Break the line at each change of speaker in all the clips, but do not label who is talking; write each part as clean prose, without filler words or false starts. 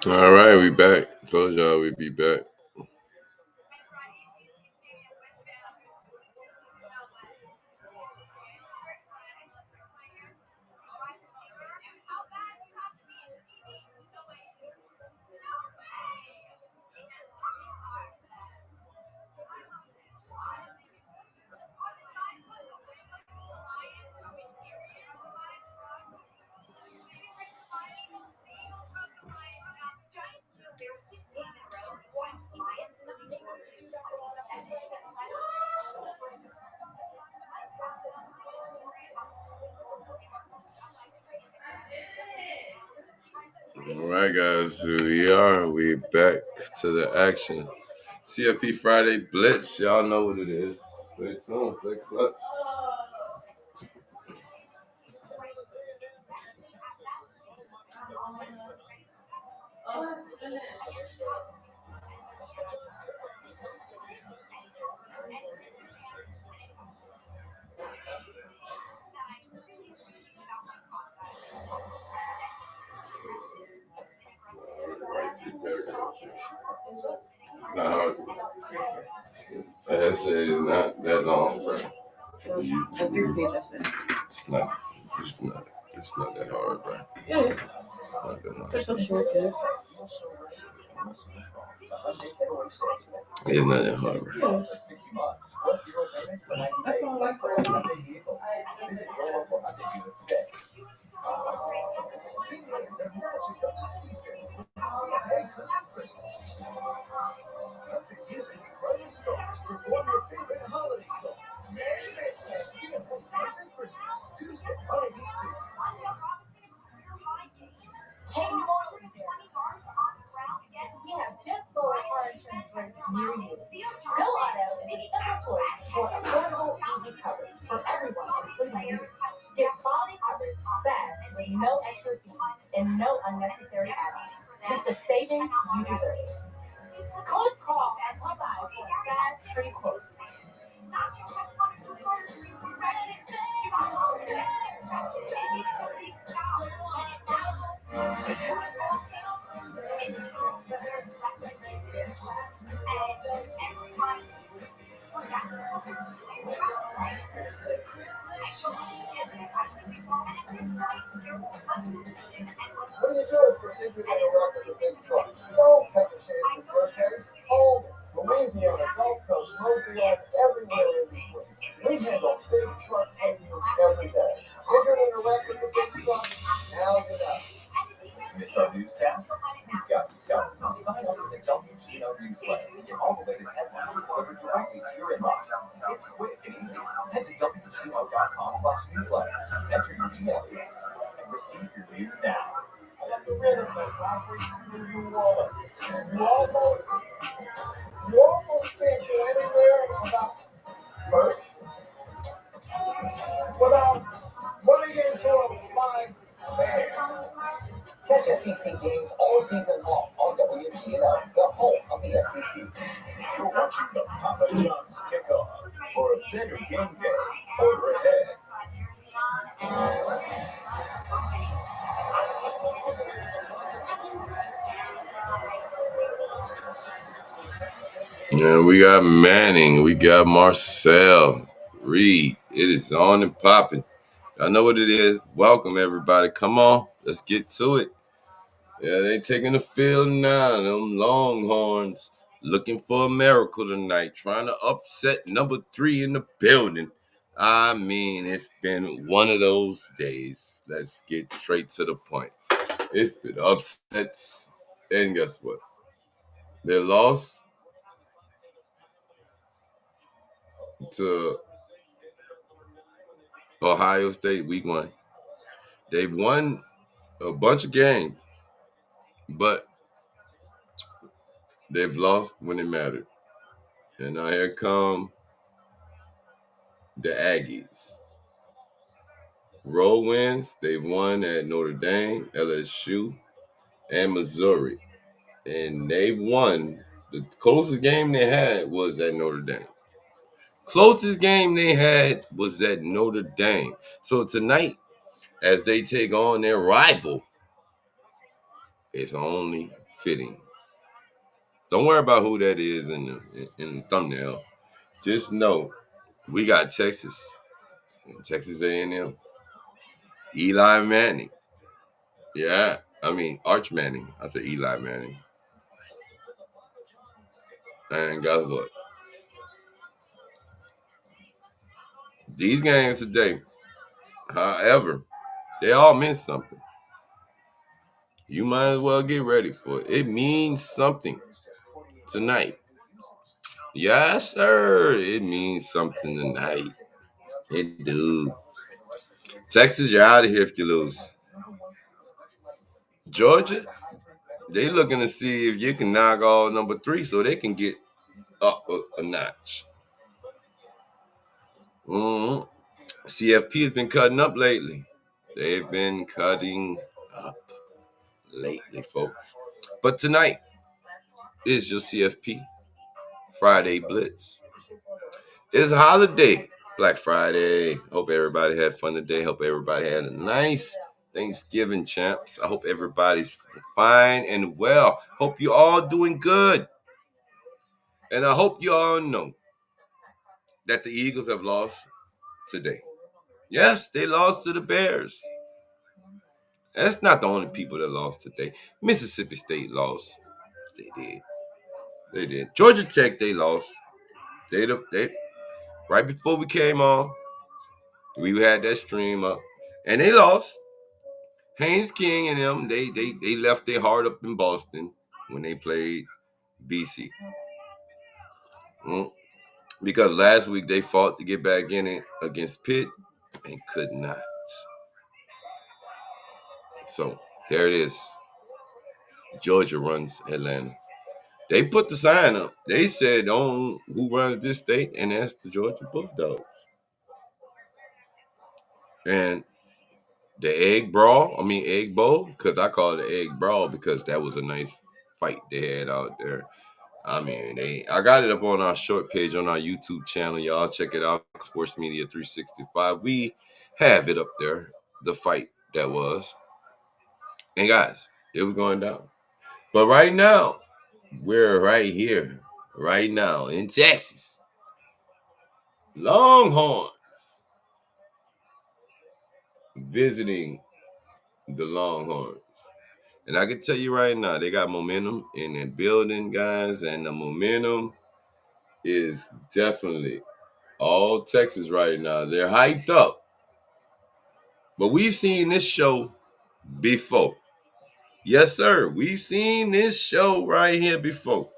All right, we back. Told y'all we'd be back. All right, guys, here we are. We back to the action. CFB Friday Blitz. Y'all know what it is. Stay tuned. Stay clutch. It's not hard. That essay is not that long, bro.
A three-page essay.
It's not. It's not that hard, bro.
It is.
It's not that hard.
It's so short, this.
It's not that hard, bro.
That's all I said.
We have just lowered car insurance rates near you. Go Auto is a simple choice for affordable EV coverage for everyone, including you. Get quality coverage fast with no extra fees and no unnecessary add-ons. Just the savings you deserve. Let's call and provide for fast free quotes.
When you show for Superman Rocket the big truck, don't cut the chance for birthday. Home, Louisiana, Gulf Coast, Montreal, everywhere in between. We handle big truck engines every day. Injured in a wreck with the big truck? Now get out.
Miss our newscast? We've got you covered. Now sign up for the WGO newsletter and get all the latest headlines delivered directly to your inbox. It's quick and easy. Head to WGO.com/newsletter, enter your email address, and receive your news now.
I got the rhythm, but Godfrey, you almost can't go anywhere without running into a flying bear.
Catch SEC games all season long on WGO, the home of the SEC.
You're watching the Papa John's kickoff for a better game day. Order ahead.
Yeah, we got Manning. We got Marcel Reed. It is on and popping. I know what it is. Welcome, everybody. Come on. Let's get to it. Yeah, they taking the field now. Them Longhorns looking for a miracle tonight. Trying to upset number 3 in the building. I mean, it's been one of those days. Let's get straight to the point. It's been upsets. And guess what? They lost to Ohio State week 1. They've won a bunch of games, but they've lost when it mattered. And now here come the Aggies. Road wins. They've won at Notre Dame, LSU, and Missouri. And they've won. The closest game they had was at Notre Dame. Closest game they had was at Notre Dame. So tonight, as they take on their rival, it's only fitting. Don't worry about who that is in the thumbnail. Just know we got Texas A&M, Eli Manning. Yeah, I mean Arch Manning. I said Eli Manning. And guess what? These games today, however, they all mean something. You might as well get ready for it. It means something tonight. Yes, sir. It means something tonight. It do. Texas, you're out of here if you lose. Georgia, they looking to see if you can knock off number 3 so they can get up a notch. Mm-hmm. CFP has been cutting up lately. They've been cutting up lately, folks. But tonight is your CFP Friday Blitz. It's a holiday, Black Friday. Hope everybody had fun today. Hope everybody had a nice Thanksgiving, champs. I hope everybody's fine and well. Hope you all doing good. And I hope you all know that the Eagles have lost today. Yes, they lost to the Bears. That's not the only people that lost today. Mississippi State lost. They did. Georgia Tech, they lost. They right before we came on, we had that stream up, and they lost. Haynes King and them, they left their heart up in Boston when they played BC. Because last week they fought to get back in it against Pitt and could not. So there it is. Georgia runs Atlanta. They put the sign up. They said on who runs this state, and that's the Georgia Bulldogs. And the egg bowl, because I call it the egg brawl because that was a nice fight they had out there. I mean, I got it up on our short page on our YouTube channel. Y'all check it out, Sports Media 365. We have it up there, the fight that was. And guys, it was going down. But right now, we're right here, right now in Texas. Longhorns visiting the Longhorns. And I can tell you right now, they got momentum in their building, guys, and the momentum is definitely all Texas right now. They're hyped up. But we've seen this show before. Yes, sir. We've seen this show right here before.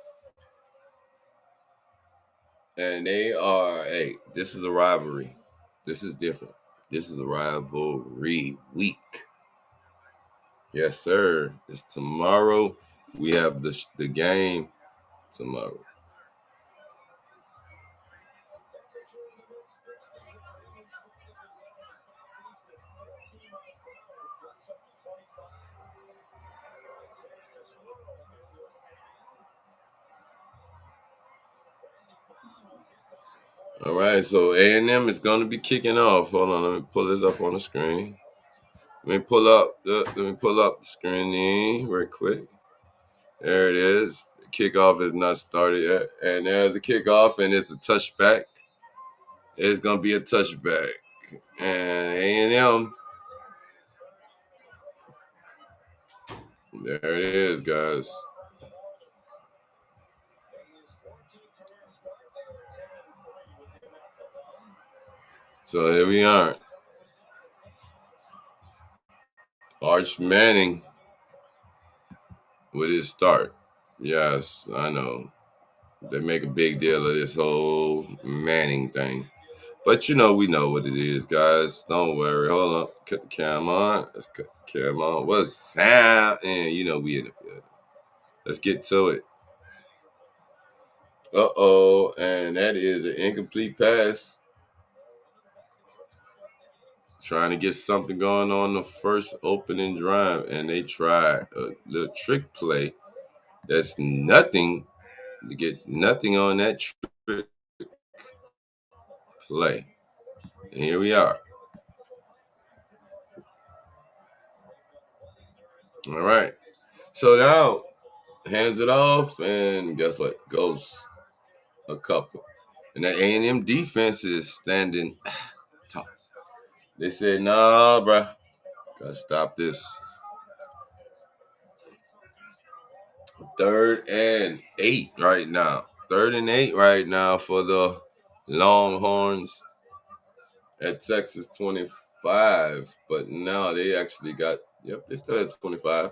And this is a rivalry. This is different. This is a rivalry week. Yes, sir. It's tomorrow. We have the game tomorrow. All right, so A&M is going to be kicking off. Hold on, let me pull this up on the screen. Let me pull up the screen real quick. There it is. The kickoff is not started yet, and there's a kickoff, and it's a touchback. It's going to be a touchback, and A&M. There it is, guys. So here we are. Arch Manning with his start. Yes, I know. They make a big deal of this whole Manning thing. But we know what it is, guys. Don't worry. Hold on. Cut the cam on. Let's cut the cam on. What's sound? And we in the building. Let's get to it. Uh-oh. And that is an incomplete pass. Trying to get something going on the first opening drive. And they tried a little trick play. That's nothing. To get nothing on that trick play. And here we are. All right. So now hands it off, and guess what? Goes a couple. And that A&M defense is standing tall. They said, nah, bro. Gotta stop this. 3rd and 8 right now. 3rd and 8 right now for the Longhorns at Texas 25. But now they actually got, they're still at 25.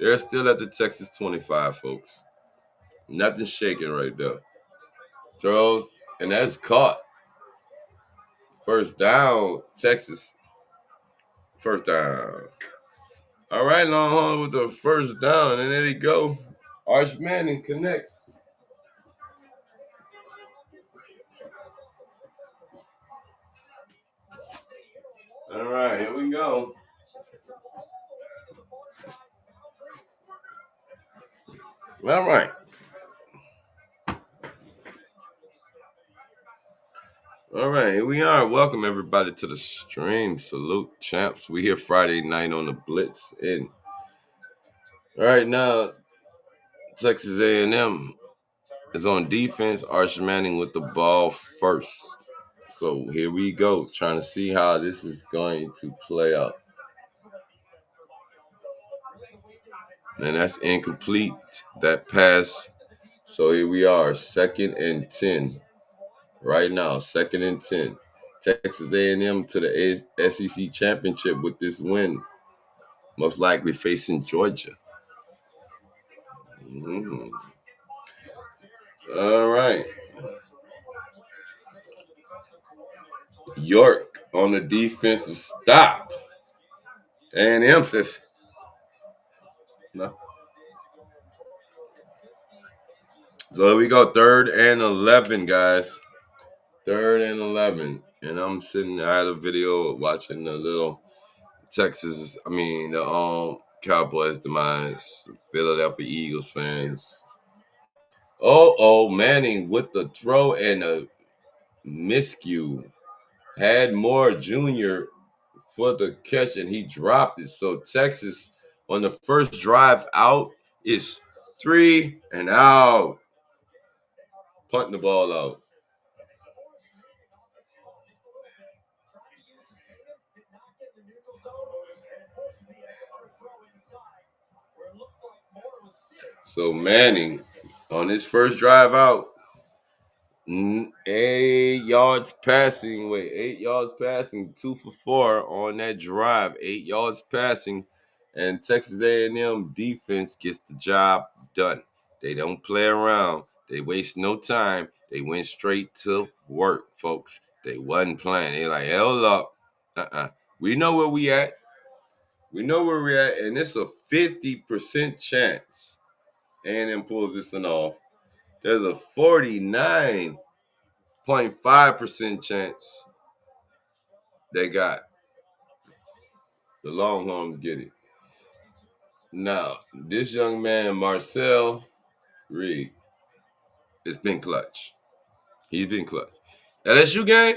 They're still at the Texas 25, folks. Nothing shaking right there. Throws, and that's caught. First down, Texas. First down. All right, Longhorn with the first down, and there they go. Arch Manning connects. All right, here we go. All right. All right, here we are. Welcome everybody to the stream. Salute, champs. We here Friday night on the Blitz, and right now, Texas A&M is on defense. Arch Manning with the ball first. So here we go, trying to see how this is going to play out. And that's incomplete. That pass. So here we are, 2nd and 10. Right now, 2nd and 10. Texas A&M to the SEC championship with this win. Most likely facing Georgia. All right. York on the defensive stop. A&M says no. So here we go, 3rd and 11, guys. 3rd and 11. And I'm sitting, I had a video watching the little the Cowboys demise, Philadelphia Eagles fans. Manning with the throw and a miscue. Had Moore Jr. for the catch, and he dropped it. So Texas, on the first drive out, is 3 and out. Punting the ball out. So Manning, on his first drive out, 8 yards passing, 2 for 4 on that drive, 8 yards passing, and Texas A&M defense gets the job done. They don't play around. They waste no time. They went straight to work, folks. They wasn't playing. They like, hell up. We know where we at. And it's a 50% chance A&M pulls this one off. There's a 49.5% chance they got the Longhorns get it. Now, this young man, Marcel Reed, has been clutch. He's been clutch. LSU game,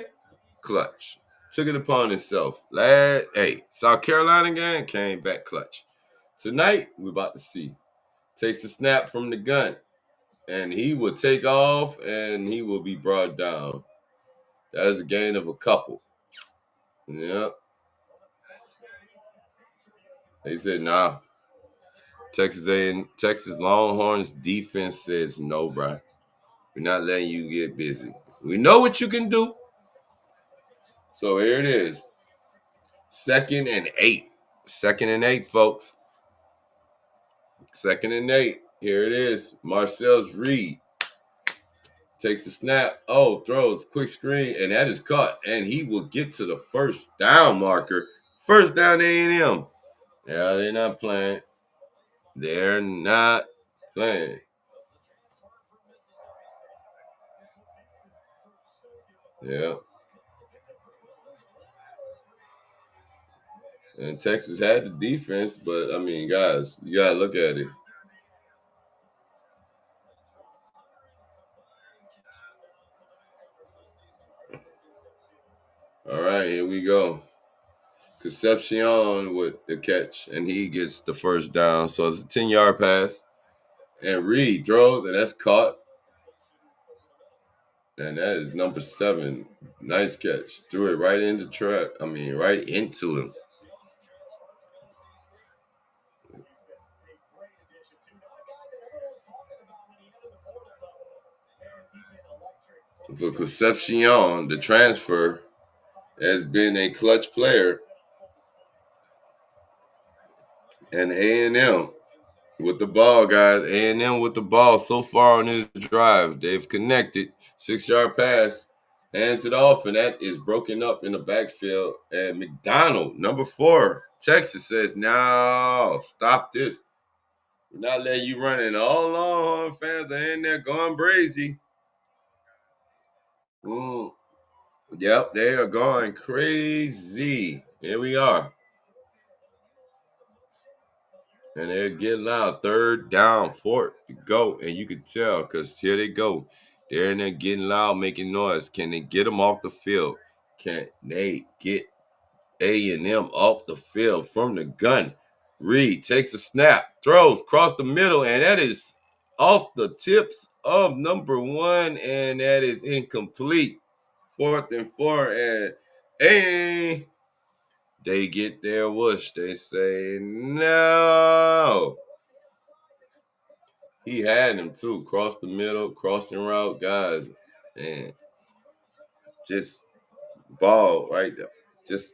clutch. Took it upon himself. South Carolina game, came back clutch. Tonight, we're about to see. Takes the snap from the gun, and he will take off, and he will be brought down. That is a gain of a couple. Yep. They said, nah. Texas Longhorns defense says, no, bro. We're not letting you get busy. We know what you can do. So here it is. 2nd and 8. 2nd and 8, folks. 2nd and 8. Here it is. Marcel's Reed takes the snap. Throws. Quick screen. And that is caught. And he will get to the first down marker. First down A&M. Yeah, they're not playing. They're not playing. Yeah. And Texas had the defense, but, guys, you got to look at it. All right, here we go. Concepcion with the catch, and he gets the first down. So it's a 10-yard pass. And Reed throws, and that's caught. And that is number 7. Nice catch. Threw it right into trap. Right into him. For Concepcion, the transfer, has been a clutch player. And A&M with the ball, guys. A&M with the ball so far on this drive. They've connected. 6-yard pass. Hands it off, and that is broken up in the backfield. And McDonald, number 4, Texas, says, no, stop this. We're not letting you run in. All Longhorn fans are in there going crazy. Yep, they are going crazy. Here we are. And they're getting loud. 3rd down, 4th to go. And you can tell because here they go. They're in there getting loud, making noise. Can they get them off the field? Can they get A&M off the field from the gun? Reed takes the snap, throws across the middle, and that is off the tips of number 1, and that is incomplete. 4th and 4, and they get their whoosh. They say no. He had him too. Cross the middle, crossing route, guys, and just ball right there. Just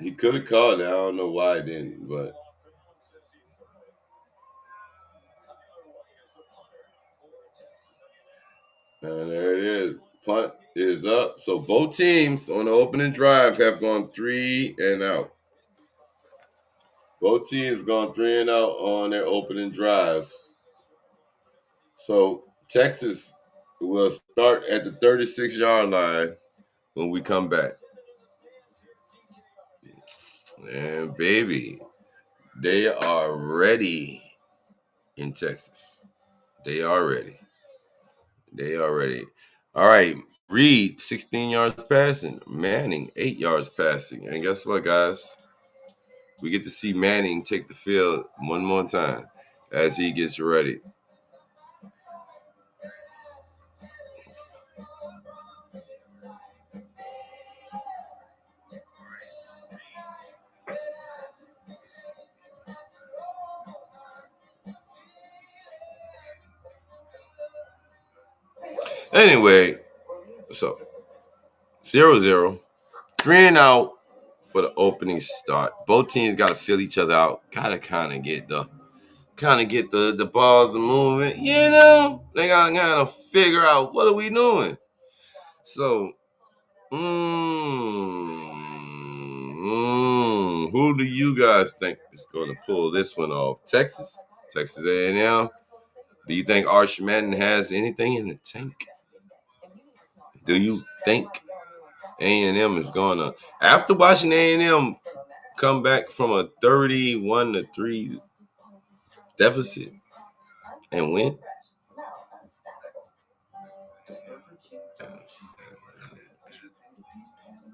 he could have called it. I don't know why he didn't, but and there it is. Punt is up. So both teams on the opening drive have gone 3 and out. Both teams gone 3 and out on their opening drives. So Texas will start at the 36-yard line when we come back. And baby, they are ready in Texas. They are ready. All right. Reed, 16 yards passing. Manning, 8 yards passing. And guess what, guys? We get to see Manning take the field one more time as he gets ready. Anyway, so 0-0. 3 and out for the opening start. Both teams got to feel each other out. Gotta kind of get the balls moving. They gotta kind of figure out what are we doing. So, who do you guys think is going to pull this one off? Texas A&M. Do you think Arch Manning has anything in the tank? Do you think A&M is going to, after watching A&M come back from a 31-3 deficit and win?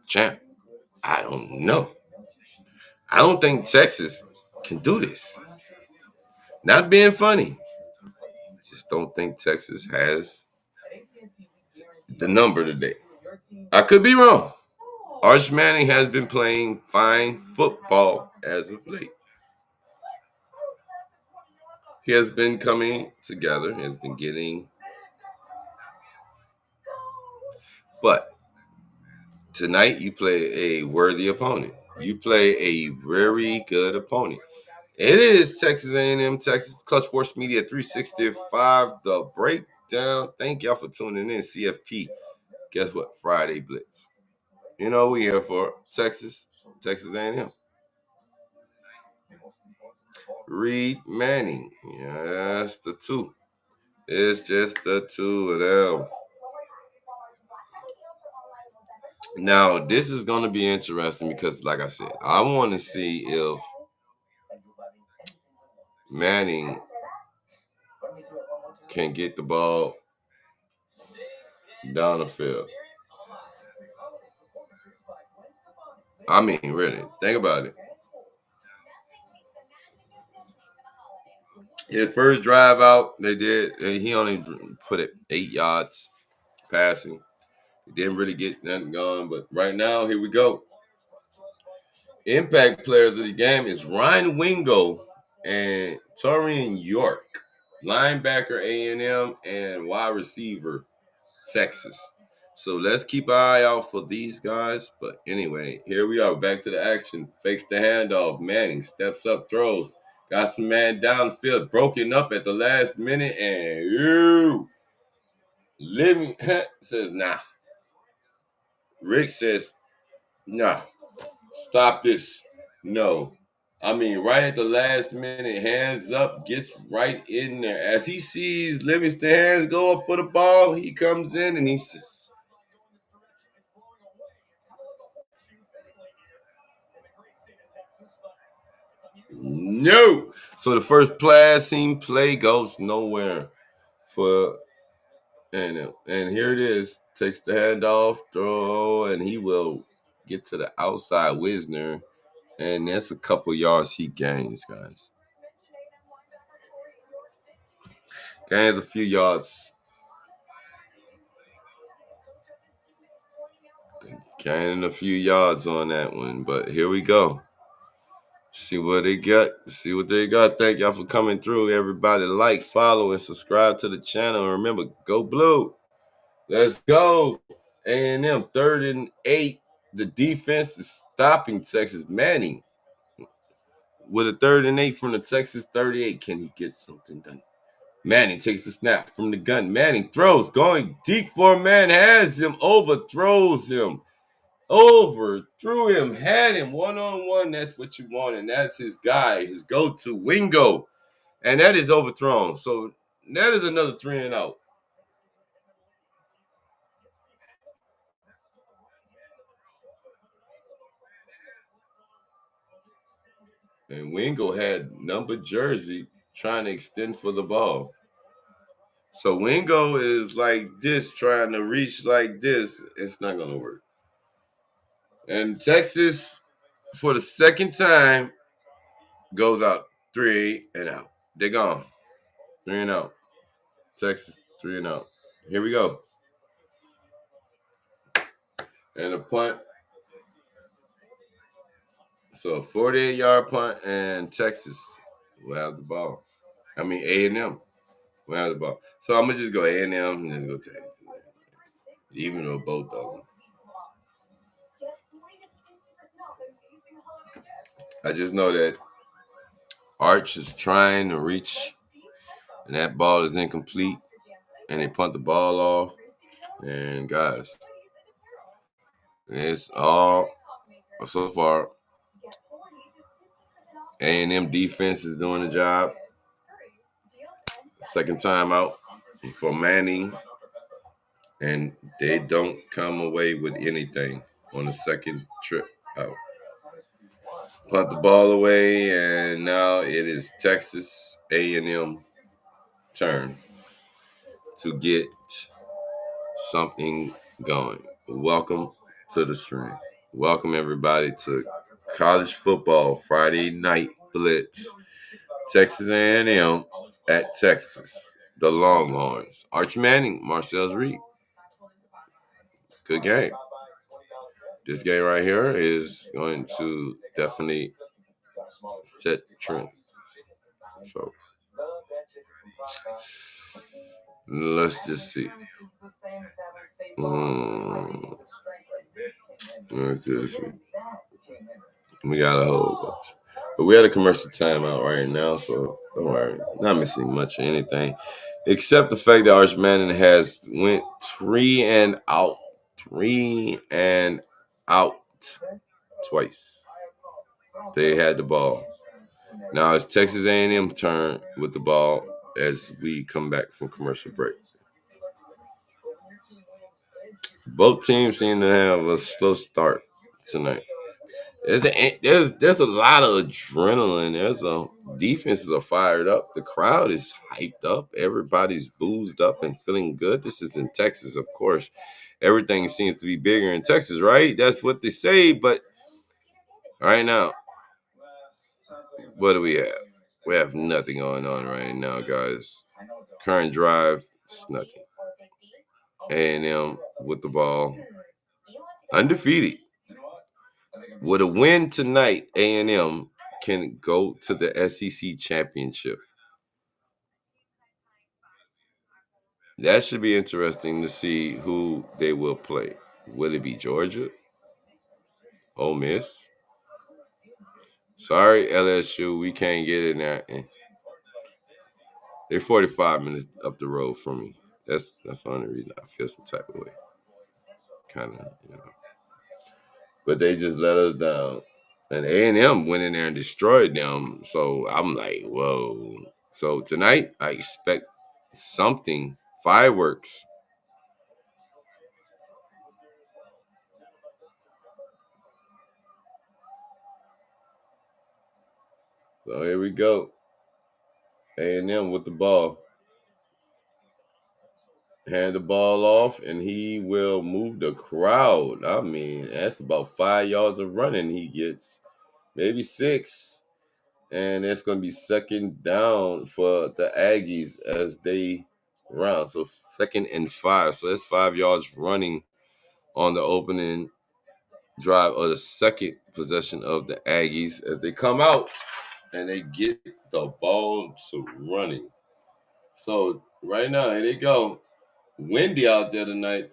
Champ, I don't know. I don't think Texas can do this. Not being funny. Just don't think Texas has the number today. I could be wrong. Arch Manning has been playing fine football as of late. He has been coming together. He has been getting. But tonight you play a worthy opponent. You play a very good opponent. It is Texas A&M, Texas Clutch Sports Media 365, the breakdown. Thank y'all for tuning in, CFP. Guess what? Friday Blitz. We here for Texas A&M. Reed Manning. Yes, the 2. It's just the 2 of them. Now, this is going to be interesting because, like I said, I want to see if Manning can get the ball down the field. Really, think about it. His first drive out, they did. He only put it 8 yards passing. He didn't really get nothing going, but right now, here we go. Impact players of the game is Ryan Wingo and Torian York, linebacker A&M and wide receiver Texas. So let's keep an eye out for these guys. But anyway, here we are back to the action. Fakes the handoff. Manning steps up, throws. Got some man downfield, broken up at the last minute, and Living says, nah. Rick says, nah. Stop this. No. I mean, right at the last minute, hands up, gets right in there. As he sees Livingston hands go up for the ball, he comes in and he says, no. So the first passing play goes nowhere for and here it is. Takes the handoff, throw, and he will get to the outside Wisner. And that's a couple yards he gains, guys. Gains a few yards. Gaining a few yards on that one. But here we go. See what they got. See what they got. Thank y'all for coming through. Everybody like, follow, and subscribe to the channel. And remember, go blue. Let's go. A&M 3rd and 8. The defense is stopping Texas. Manning with a 3rd and 8 from the Texas 38. Can he get something done? Manning takes the snap from the gun. Manning throws, going deep for a man, has him, overthrows him. Overthrew him, had him one-on-one. That's what you want, and that's his guy, his go-to, Wingo. And that is overthrown. So that is another 3 and out. And Wingo had number jersey trying to extend for the ball. So Wingo is like this, trying to reach like this. It's not going to work. And Texas, for the second time, goes out 3 and out. They're gone. 3 and out. Texas, 3 and out. Here we go. And a punt. So a 48-yard punt, and Texas will have the ball. I mean, A&M will have the ball. So I'm going to just go A&M and just go Texas. Even though both of them. I just know that Arch is trying to reach, and that ball is incomplete, and they punt the ball off. And guys, it's all so far. A&M defense is doing the job. Second time out for Manning, and they don't come away with anything on the second trip out. Punt the ball away, and now it is Texas A&M turn to get something going. Welcome to the stream. Welcome everybody to College Football Friday Night Blitz. Texas A&M at Texas. The Longhorns. Arch Manning, Marcel's Reed. Good game. This game right here is going to definitely set trend. So let's just see. Let's just see. We got a whole bunch. But we had a commercial timeout right now, so don't worry. Not missing much of anything. Except the fact that Arch Manning has went 3 and out. 3 and out twice. They had the ball. Now it's Texas A&M turn with the ball as we come back from commercial break. Both teams seem to have a slow start tonight. There's a lot of adrenaline. Defenses are fired up. The crowd is hyped up. Everybody's boozed up and feeling good. This is in Texas, of course. Everything seems to be bigger in Texas, right? That's what they say. But right now, what do we have? We have nothing going on right now, guys. Current drive, it's nothing. A&M with the ball, undefeated. With a win tonight, A&M can go to the SEC championship. That should be interesting to see who they will play. Will it be Georgia? Ole Miss? Sorry, LSU, we can't get in there. They're 45 minutes up the road from me. That's the only reason I feel some type of way. Kind of, But they just let us down. And A&M went in there and destroyed them. So I'm like, whoa. So tonight, I expect something, fireworks. So here we go. A&M with the ball. Hand the ball off, and he will move the crowd. I mean, that's about 5 yards of running he gets. Maybe 6. And it's going to be second down for the Aggies as they round. So 2nd and 5. So that's 5 yards running on the opening drive or the second possession of the Aggies as they come out and they get the ball to running. So right now, here they go. Windy out there tonight.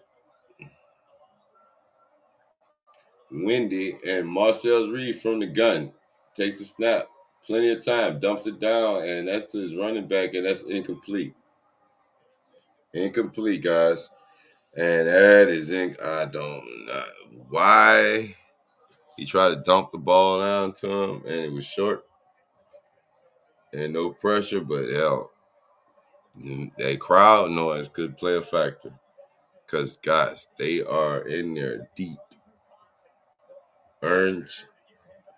Windy, and Marcel Reed from the gun takes the snap. Plenty of time, dumps it down, and that's to his running back, and that's incomplete. Incomplete, guys. And that is I don't know why he tried to dump the ball down to him, and it was short and no pressure, but hell, that crowd noise could play a factor. Because, guys, they are in there deep. Orange,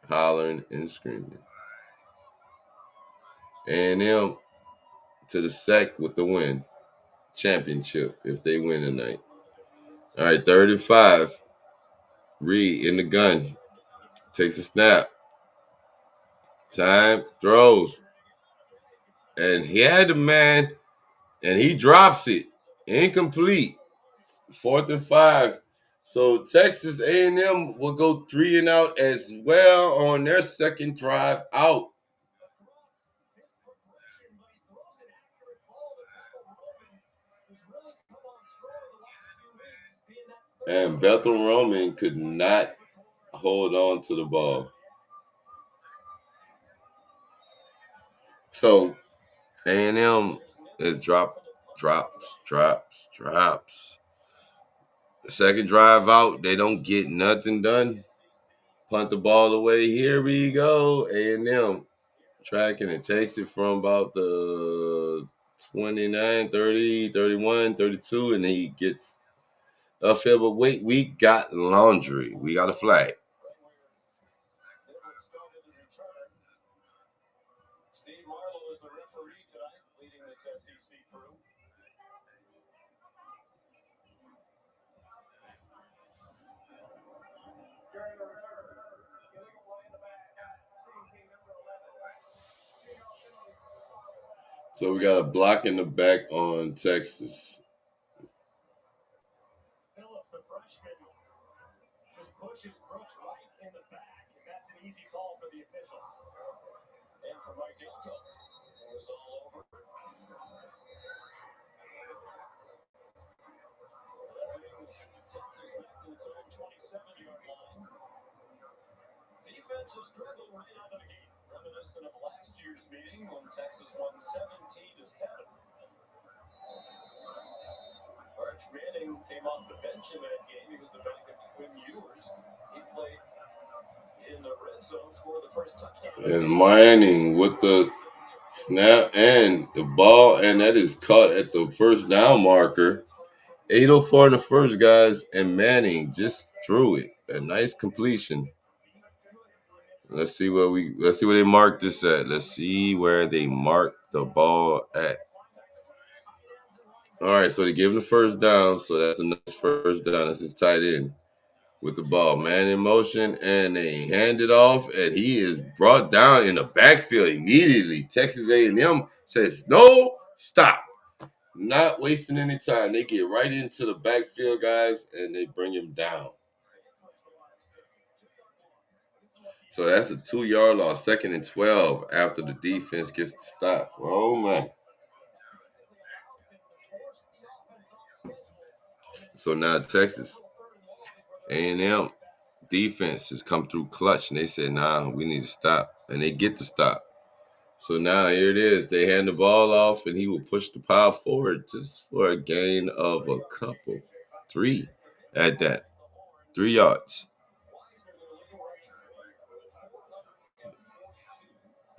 hollering, and screaming. A&M to the sack with the win. Championship if they win tonight. All right, 3rd and 5. Reed in the gun. Takes a snap. Time, throws. And he had the man, and he drops it. Incomplete. 4th and 5. So Texas A&M will go 3 and out as well on their second drive out. And Bethel Roman could not hold on to the ball. So A&M is drops. The second drive out, they don't get nothing done. Punt the ball away. Here we go. A&M tracking it. Takes it from about the 29, 30, 31, 32, and he gets upfield. But wait, we got laundry. We got a flag.
Steve Marlowe is the referee tonight, leading this SEC crew.
So we got a block in the back on Texas.
Phillips, the freshman, just pushes Brooks right in the back, and that's an easy call for the official. And for Mike Diallo, it was all over. Texas back to its own 27-yard line. Defense has struggled right out of the gate, reminiscent of last year's meeting when Texas won 17-7. Arch Manning came off the bench in that game. He was the backup to Quinn Ewers. He played in the red zone, scored the first touchdown.
And Manning with the snap and the ball, and that is caught at the first down marker. 8:04 in the first, guys, and Manning just threw it. A nice completion. Let's see where they marked this at. Let's see where they marked the ball at. All right, so they gave him the first down, so that's a nice first down. That's his tight end. with the ball, man in motion, and they hand it off, and he is brought down in the backfield immediately. Texas A&M says, no, stop. Not wasting any time. They get right into the backfield, guys, and they bring him down. So that's a 2-yard loss, 2nd and 12 after the defense gets the stop. Oh, man. So now Texas A&M defense has come through clutch, and they said, nah, we need to stop. And they get the stop. So now here it is. They hand the ball off, and he will push the pile forward just for a gain of a couple. 3 at that. 3 yards.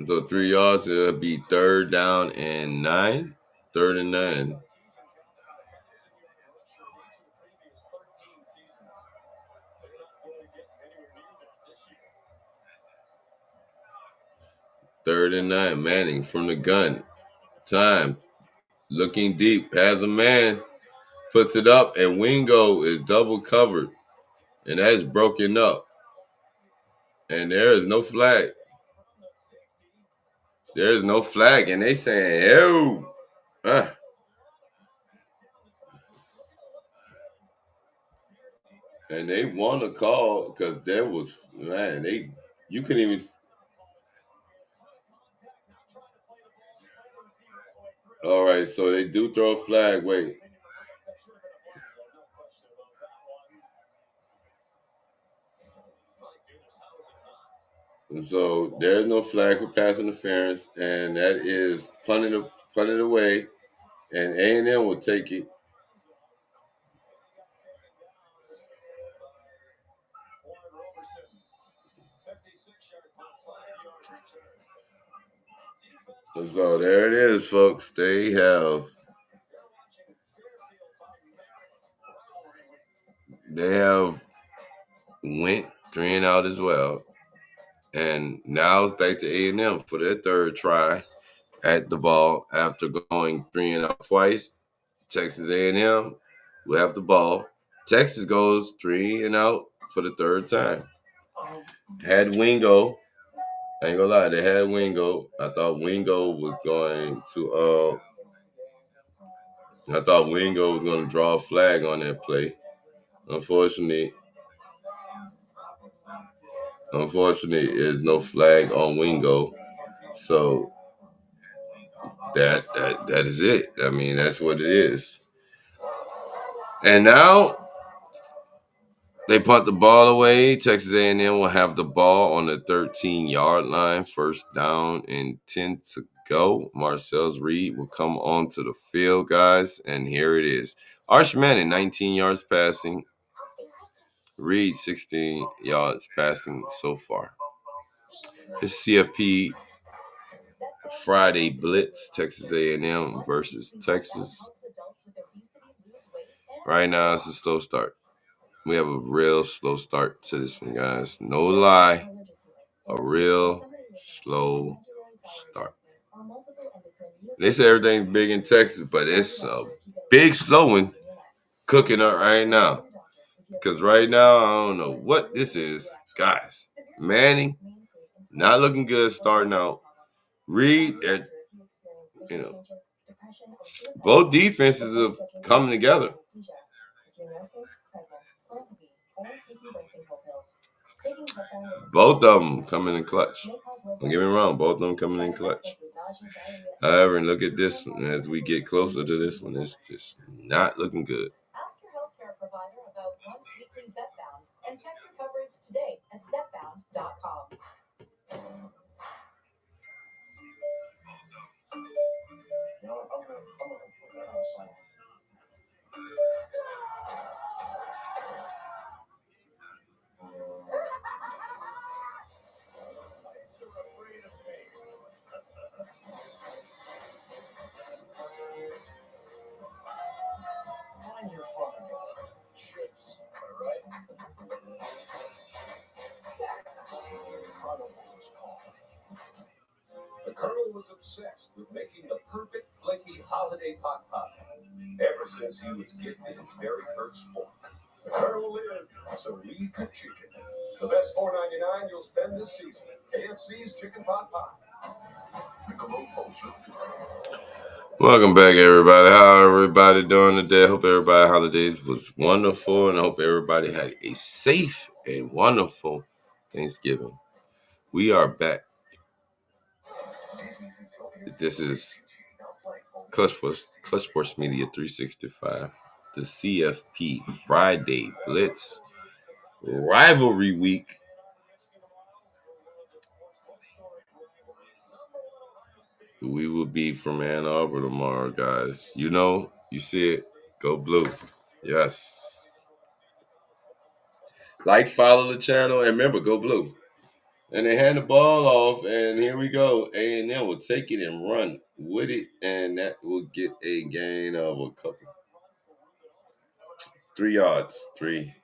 So 3 yards, it'll be 3rd down and 9. 3rd and 9. Third and 9. Manning from the gun. Time. Looking deep. Has a man. Puts it up, and Wingo is double covered. And that's broken up. And there is no flag. There is no flag. And they saying, ew. And they want to call because there was, man, you couldn't even. All right, so they do throw a flag. Wait. And so there's no flag for pass interference, and that is punted away, and A&M will take it. And so there it is, folks. They have went 3 and out as well. And now it's back to A&M for their 3rd try at the ball after going 3 and out twice. Texas A&M will have the ball. Texas goes 3 and out for the 3rd time. Had Wingo. I ain't gonna lie, they had Wingo. I thought Wingo was going to draw a flag on that play. Unfortunately, there's no flag on Wingo. So that is it. I mean, that's what it is. And now they punt the ball away. Texas A&M will have the ball on the 13-yard line. 1st down and 10 to go. Marcel's Reed will come onto the field, guys. And here it is. Arch Manning, 19 yards passing. Reed, 16 yards passing so far. It's CFP Friday Blitz, Texas A&M versus Texas. Right now, it's a slow start. We have a real slow start to this one, guys. No lie. A real slow start. They say everything's big in Texas, but it's a big slow one cooking up right now. Because right now, I don't know what this is. Guys, Manning, not looking good starting out. Reed, both defenses are coming together. Both of them coming in clutch. Don't get me wrong, both of them coming in clutch. However, look at this one. As we get closer to this one, it's just not looking good.
Ask your healthcare provider about once weekly Zepbound and check your coverage today at zepbound.com.
Mind your fucking ships, all right? Colonel was called. The Colonel was obsessed with making the perfect flaky holiday pot pie ever since he was gifted his very first fork. The Colonel will live, so we cook chicken. The best $4.99 you'll spend this season. KFC's Chicken Pot Pie.
Welcome back, everybody. How everybody doing today? I hope everybody holidays was wonderful, and I hope everybody had a safe and wonderful Thanksgiving. We are back. This is Clutch Sports Media 365, the CFB Friday Blitz Rivalry Week. We will be from Ann Arbor tomorrow, guys. You know, you see it. Go blue. Yes. Like, follow the channel, and remember, go blue. And they hand the ball off, and here we go. A&M will take it and run with it, and that will get a gain of a couple. 3 yards. 3.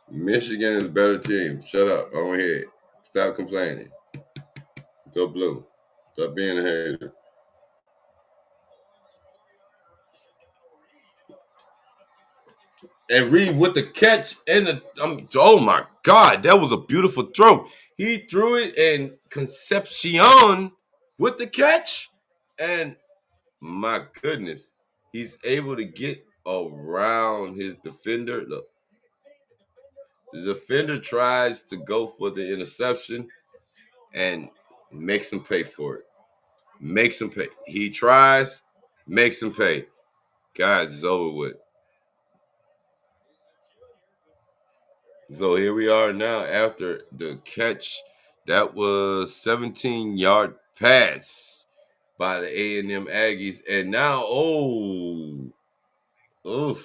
Michigan is a better team. Shut up. Go ahead. Stop complaining. Go blue. Stop being a hater. And Reed with the catch and oh my God, that was a beautiful throw. He threw it, and Concepcion with the catch, and my goodness, he's able to get around his defender. Look, the defender tries to go for the interception and makes him pay for it. Makes him pay. He tries, makes him pay. Guys, it's over with. So here we are now after the catch. That was 17-yard pass by the A&M Aggies. And now, going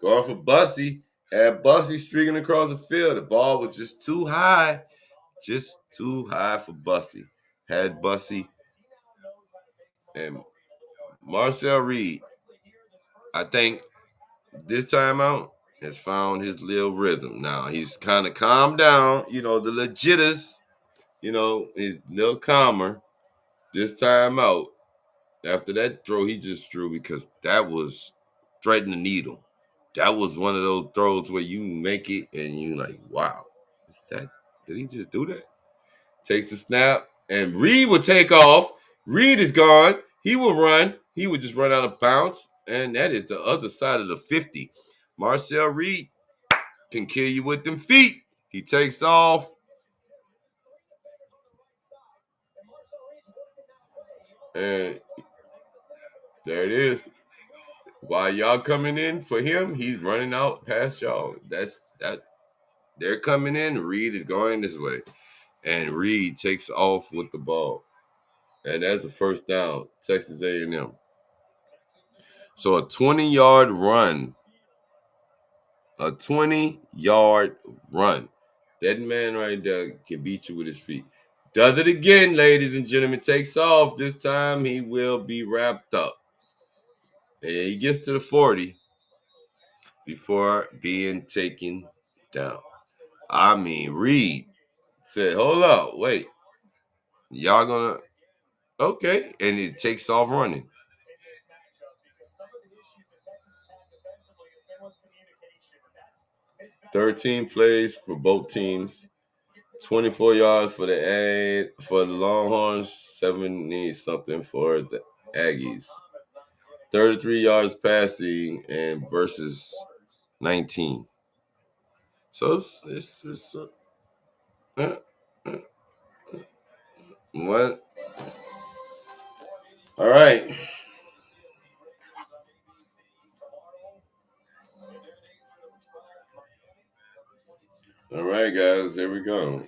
for Bussy. Had Bussy streaking across the field. The ball was just too high. Just too high for Bussy. Had Bussy. And Marcel Reed, I think this time out, has found his little rhythm. Now, he's kind of calmed down. You know, the little jitters. You know, he's a little calmer this time out. After that throw, he just threw because that was threading the needle. That was one of those throws where you make it and you like, wow, that did he just do that? Takes the snap, and Reed will take off. Reed is gone. He will run. He would just run out of bounds, and that is the other side of the 50. Marcel Reed can kill you with them feet. He takes off. And there it is. While y'all coming in for him, he's running out past y'all. That's that. They're coming in. Reed is going this way, and Reed takes off with the ball, and that's the first down. Texas A&M. So a 20-yard run. A 20-yard run. That man right there can beat you with his feet. Does it again, ladies and gentlemen. Takes off. This time he will be wrapped up. And he gets to the 40 before being taken down. I mean, Reed said, hold up, wait. Y'all gonna, okay. And it takes off running. "13 plays for both teams. 24 yards for the Longhorns, 70-something for the Aggies. 33 yards passing and versus 19. So it's what? All right. All right, guys, here we go.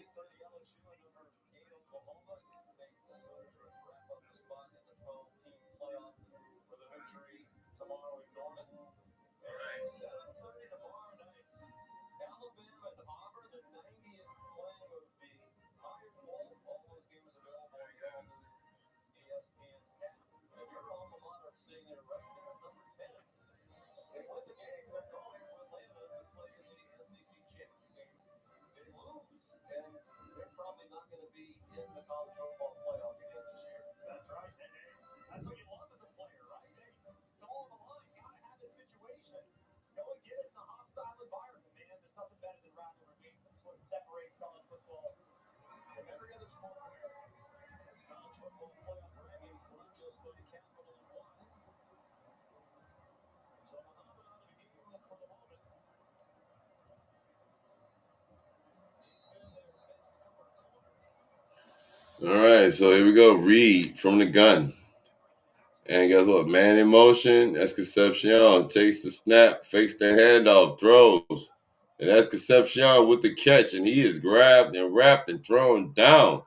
college football playoff game this year. That's right. That's what you love as a player, right? It's all on the line. You gotta have this situation. Go and get it in a hostile environment, man. There's nothing better than rivalry games. That's what separates college football from every other sport in America. As college football playoff rankings were just put the capital in one. So Muhammad out of the game for the moment.
All right, so here we go. Reed from the gun. And guess what? Man in motion. That's Concepcion. Takes the snap, fakes the handoff, throws. And that's Concepcion with the catch. And he is grabbed and wrapped and thrown down.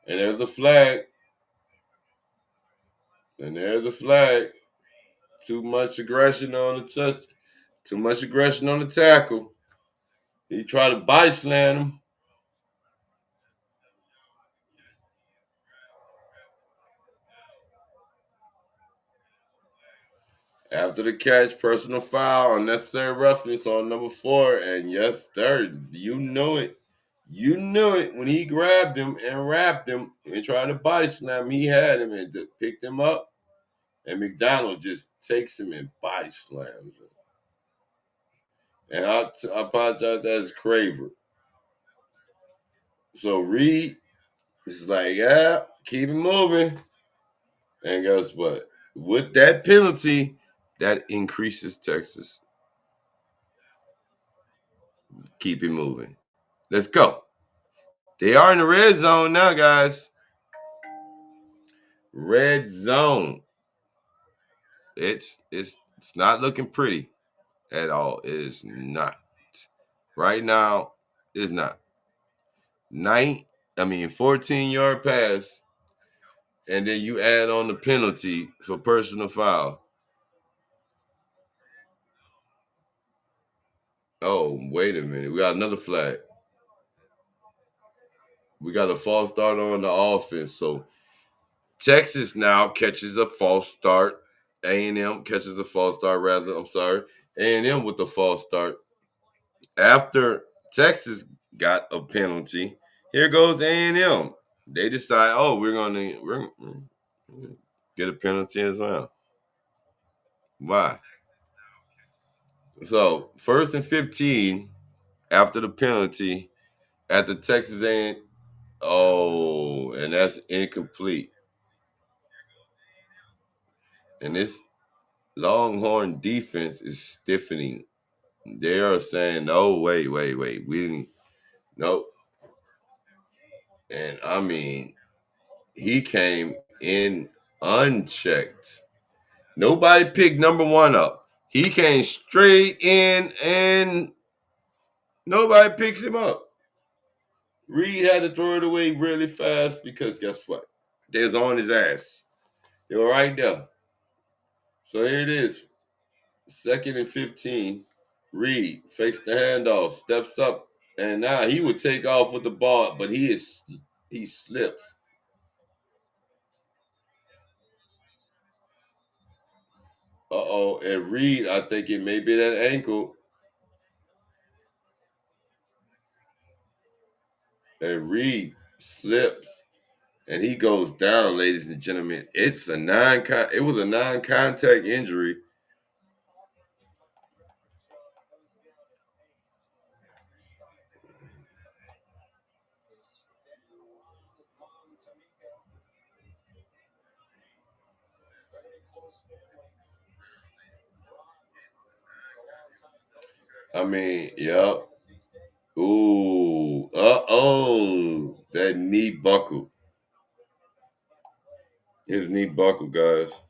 And there's a flag. And there's a flag. Too much aggression on the touch. Too much aggression on the tackle. He tried to body slam him. After the catch, personal foul, unnecessary roughness on number 4. And yes, third. You knew it. You knew it when he grabbed him and wrapped him and tried to body slam. He had him and picked him up. And McDonald just takes him and body slams him. And I apologize, that's Craver. So Reed is like, yeah, keep it moving. And guess what? With that penalty, that increases Texas. Keep it moving. Let's go. They are in the red zone now, guys. Red zone. It's not looking pretty at all. It is not. Right now, it's not. 14-yard pass, and then you add on the penalty for personal foul. Oh, wait a minute. We got another flag. We got a false start on the offense. So Texas now catches a false start. A&M catches a false start, rather. I'm sorry. A&M with the false start. After Texas got a penalty, here goes A&M. They decide, oh, we're gonna get a penalty as well. Why? So 1st and 15 after the penalty at the Texas A&M. Oh, and that's incomplete. And this Longhorn defense is stiffening. They are saying, "Oh, wait, we didn't, nope." And I mean, he came in unchecked. Nobody picked number 1 up. He came straight in, and nobody picks him up. Reed had to throw it away really fast because guess what? They was on his ass. They were right there. So here it is. 2nd and 15. Reed fakes the handoff, steps up, and now he would take off with the ball, but he slips. Uh-oh, and Reed, I think it may be that ankle. And Reed slips, and he goes down, ladies and gentlemen. It was a non-contact injury. I mean, yep. Ooh, that knee buckle. His knee buckle, guys.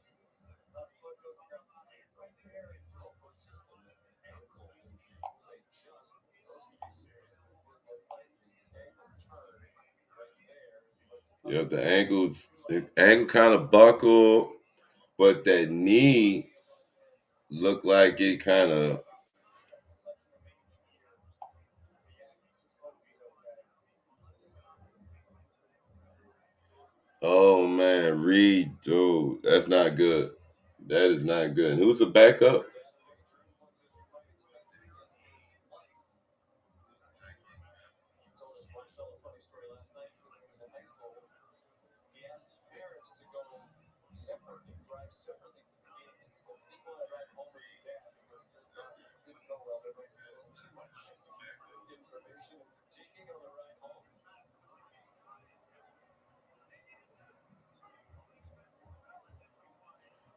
Yep, the ankle kind of buckled, but that knee looked like it kind of. Oh man, Reed, dude, that's not good. That is not good. Who's the backup?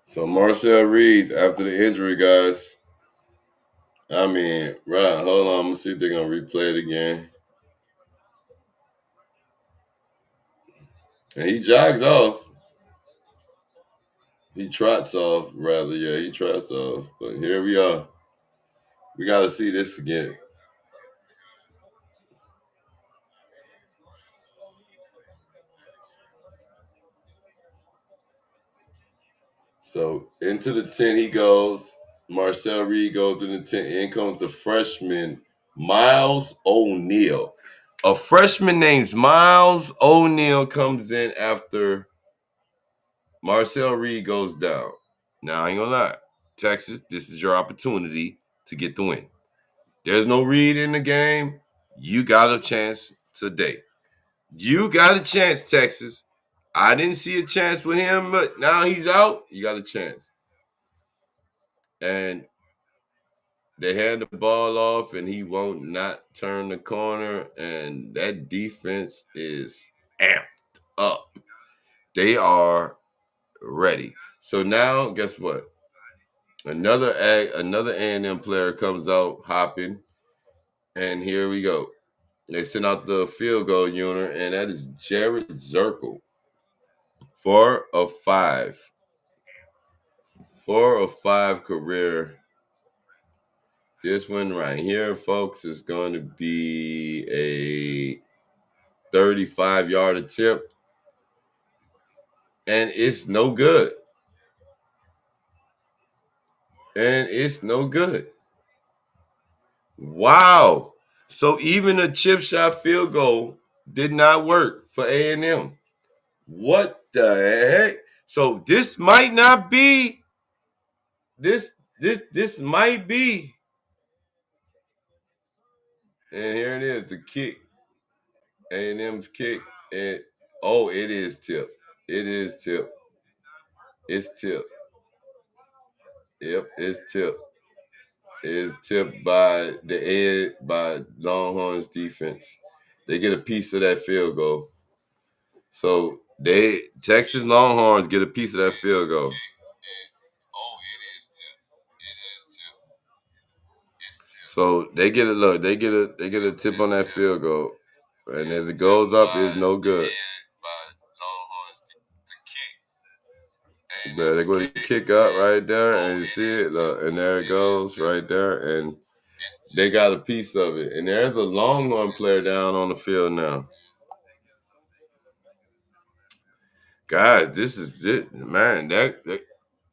So Marcel Reed, after the injury, guys. I mean, right, hold on. I'm going to see if they're going to replay it again. And he jogs off. He trots off, rather. Yeah, he trots off. But here we are. We got to see this again. So into the 10 he goes. Marcel Reed goes to the 10. In comes the freshman, Miles O'Neal. A freshman named Miles O'Neal comes in after Marcel Reed goes down. Now, I ain't gonna lie. Texas, this is your opportunity to get the win. There's no Reed in the game. You got a chance today. You got a chance, Texas. I didn't see a chance with him, but now he's out. You got a chance. And they had the ball off, and he won't not turn the corner. And that defense is amped up. They are ready. So now, guess what? Another A&M player comes out hopping, and here we go. They send out the field goal unit, and that is Jared Zirkle. 4 of 5. 4 of 5 career. This one right here, folks, is going to be a 35-yard attempt, and it's no good. And it's no good. Wow. So even a chip shot field goal did not work for A&M. What the heck? So this might not be this might be. And here it is, the kick. A&M's kick. And it is tip. It is tip. It's tip. Yep, it's tip. It's tipped by by Longhorns defense. They get a piece of that field goal. So Texas Longhorns get a piece of that field goal. So they get a tip on that field goal. And as it goes up, it's no good. They're going to kick up right there, and you see it, and there it goes right there, and they got a piece of it. And there's a Longhorn player down on the field now. Guys, this is it, man.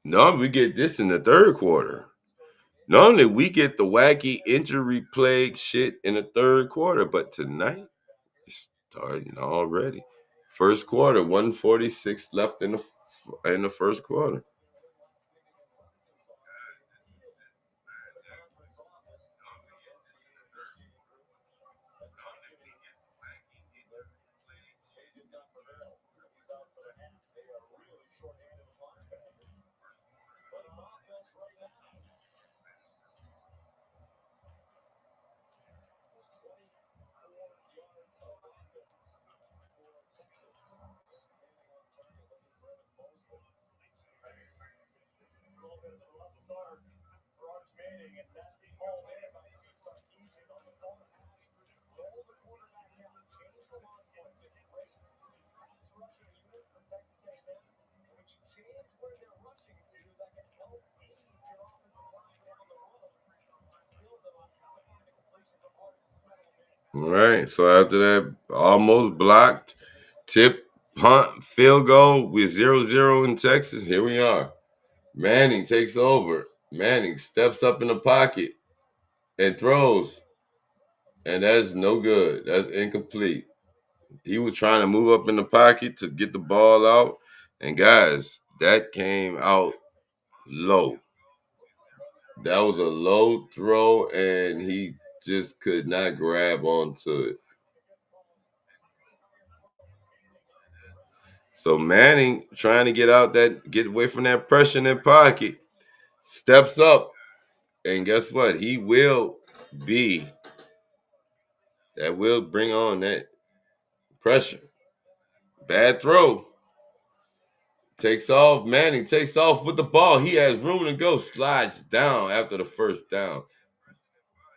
Normally we get this in the third quarter. Normally we get the wacky injury plague shit in the third quarter, but tonight it's starting already. First quarter, 1:46 left in the first quarter. All right. So after that, almost blocked, tip, punt, field goal with 0-0 in Texas. Here we are. Manning takes over. Manning steps up in the pocket and throws. And that's no good. That's incomplete. He was trying to move up in the pocket to get the ball out. And guys, that came out low. That was a low throw, and he just could not grab onto it. So Manning trying to get away from that pressure in that pocket, steps up, and guess what? He will be that will bring on that pressure. Bad throw. Takes off. Manning takes off with the ball. He has room to go. Slides down after the first down.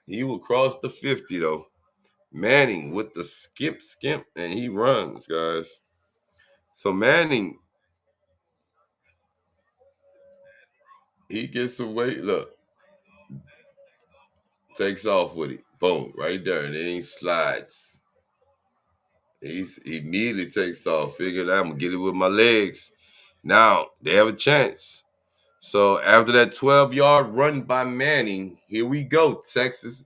He will cross the 50 though. Manning with the skimp, and he runs, guys. So Manning, he gets away. Look, takes off with it. Boom, right there, and then he slides. He immediately takes off. Figured I'm gonna get it with my legs. Now they have a chance. So after that 12-yard run by Manning, here we go. Texas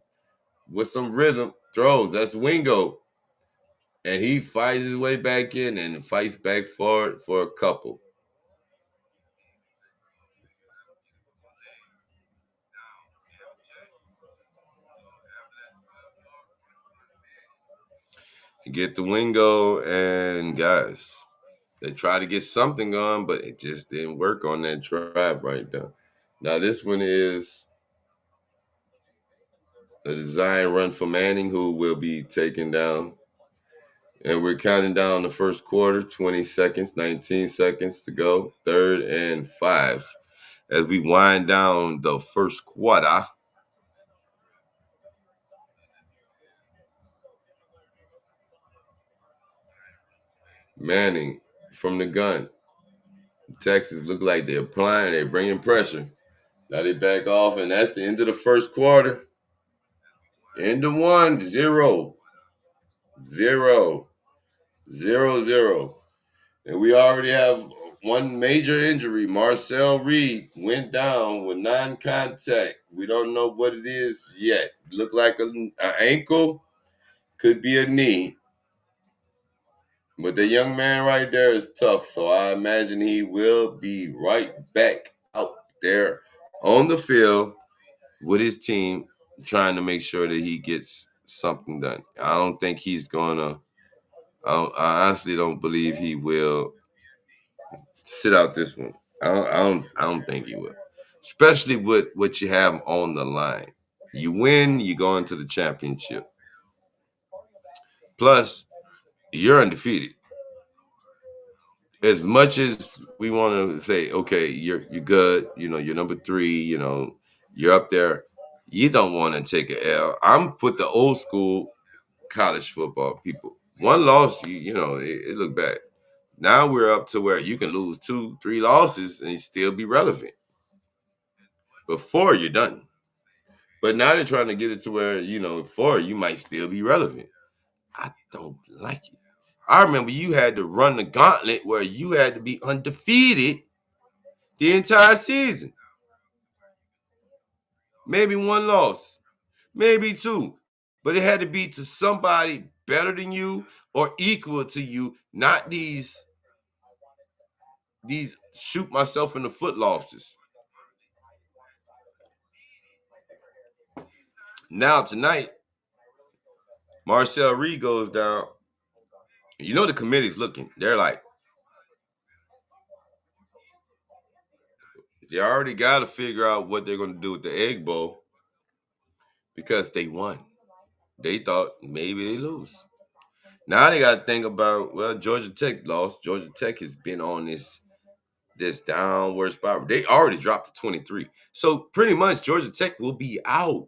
with some rhythm throws. That's Wingo. And he fights his way back in and fights back forward for a couple. You get the Wingo, and guys, they try to get something going, but it just didn't work on that drive right there. Now this one is a design run for Manning, who will be taken down. And we're counting down the first quarter, 20 seconds, 19 seconds to go, 3rd and 5. As we wind down the first quarter, Manning from the gun. Texas look like they're applying, they're bringing pressure. Now they back off, and that's the end of the first quarter. End of 1, 0, 0, 0, 0. And we already have one major injury. Marcel Reed went down with non-contact. We don't know what it is yet. Look like an ankle, could be a knee. But the young man right there is tough, so I imagine he will be right back out there on the field with his team, trying to make sure that he gets something done. I don't think he's gonna. I honestly don't believe he will sit out this one. I don't think he will, especially with what you have on the line. You win, you go into the championship. Plus, you're undefeated. As much as we want to say, okay, you're good, you're number 3, you're up there. You don't want to take an L. I'm with the old school college football people. One loss, it looked bad. Now we're up to where you can lose 2, 3 losses and still be relevant. Before you're done. But now they're trying to get it to where, before you might still be relevant. I don't like it. I remember you had to run the gauntlet where you had to be undefeated the entire season. Maybe 1 loss, maybe 2, but it had to be to somebody better than you or equal to you, not these shoot myself in the foot losses. Now tonight, Marcel Reed goes down. The committee's looking. They're like, they already got to figure out what they're going to do with the Egg Bowl because they won. They thought maybe they lose. Now they got to think about, well, Georgia Tech lost. Georgia Tech has been on this downward spiral. They already dropped to 23. So pretty much Georgia Tech will be out.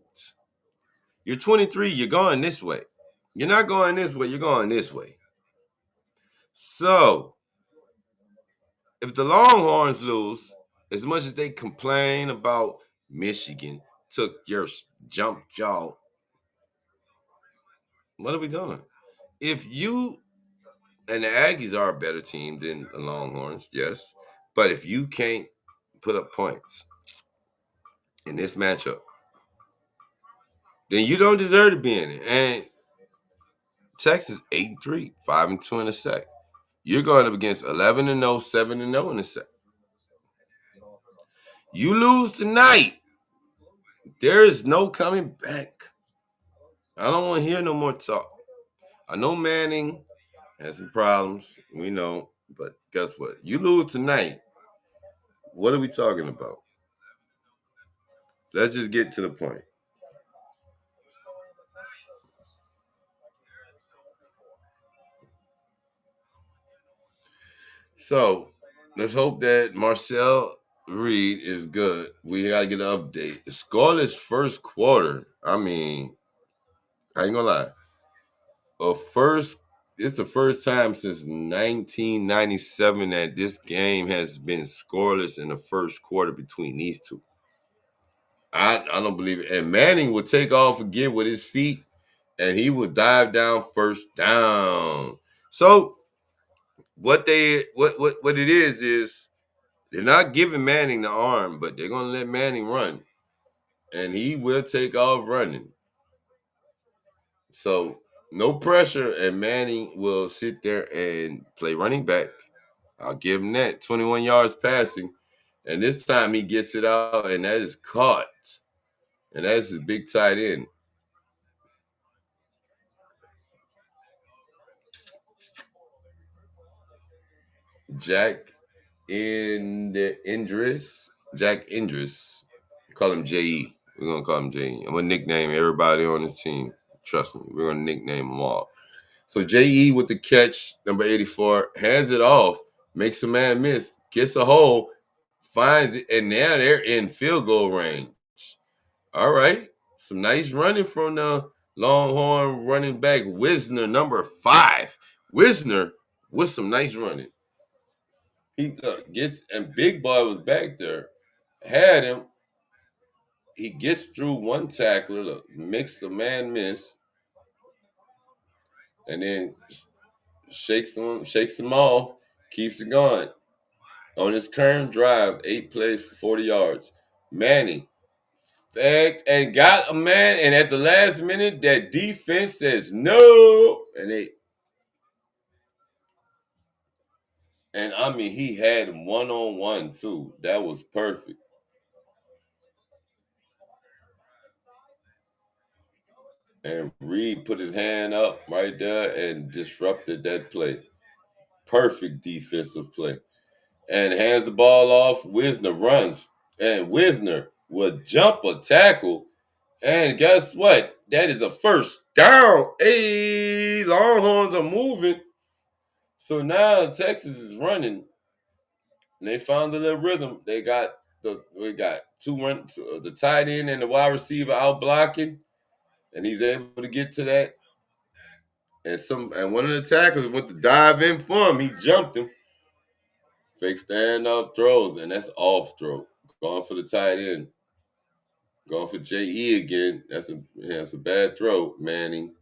You're 23, you're going this way. You're not going this way, you're going this way. So if the Longhorns lose, as much as they complain about Michigan took your jump jaw, what are we doing? If you and the Aggies are a better team than the Longhorns, yes, but if you can't put up points in this matchup, then you don't deserve to be in it. And Texas 8-3, 5-2 in the SEC. You're going up against 11-0, 7-0 in the SEC. You lose tonight, there is no coming back. I don't want to hear no more talk. I know Manning has some problems. We know. But guess what? You lose tonight. What are we talking about? Let's just get to the point. So let's hope that Marcel Reed is good. We gotta get an update. Scoreless first quarter. I mean, I ain't gonna lie. It's the first time since 1997 that this game has been scoreless in the first quarter between these two. I don't believe it. And Manning would take off again with his feet, and he would dive down first down. So what it is they're not giving Manning the arm, but they're gonna let Manning run, and he will take off running. So no pressure, and Manning will sit there and play running back. I'll give him that. 21 yards passing, and this time he gets it out, and that is caught, and that's his big tight end. Jack Jack Indris. Call him J.E. We're going to call him J.E. I'm going to nickname everybody on this team. Trust me. We're going to nickname them all. So J.E. with the catch, number 84, hands it off, makes a man miss, gets a hole, finds it, and now they're in field goal range. All right. Some nice running from the Longhorn running back, Wisner, number 5. Wisner with some nice running. He gets, and Big Boy was back there, had him. He gets through one tackler, makes the man miss, and then shakes him off, keeps it going. On his current drive, 8 plays for 40 yards. Manning backed and got a man, and at the last minute, that defense says no, and I mean he had him 1-on-1 too. That was perfect. And Reed put his hand up right there and disrupted that play. Perfect defensive play. And hands the ball off. Wisner runs. And Wisner will jump a tackle. And guess what? That is a first down. Hey, Longhorns are moving. So now Texas is running. And they found the little rhythm. We got the tight end and the wide receiver out blocking. And he's able to get to that. And one of the tackles went to dive in for him. He jumped him. Fake stand-up throws, and that's off throw. Going for the tight end. Going for J.E. again. That's a bad throw, Manning.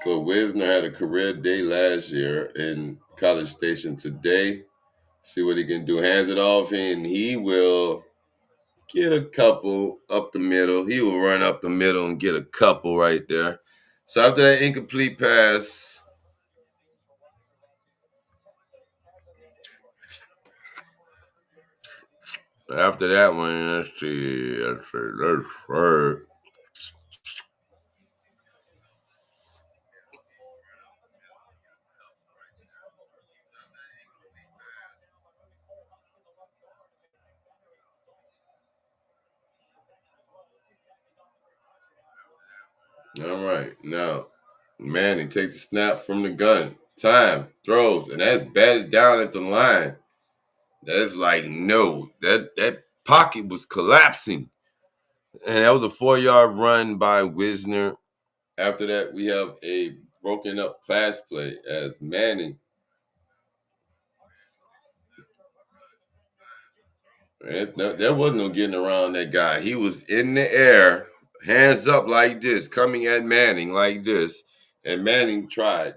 So Wisner had a career day last year in College Station today. See what he can do. Hands it off, and he will get a couple up the middle. He will run up the middle and get a couple right there. So after that incomplete pass, after that one, let's see. All right. Now, Manning takes the snap from the gun. Time, throws, and that's batted down at the line. That's like, no. That pocket was collapsing. And that was a 4-yard run by Wisner. After that, we have a broken up pass play as Manning. There was no getting around that guy. He was in the air, hands up like this, coming at Manning like this. And Manning tried.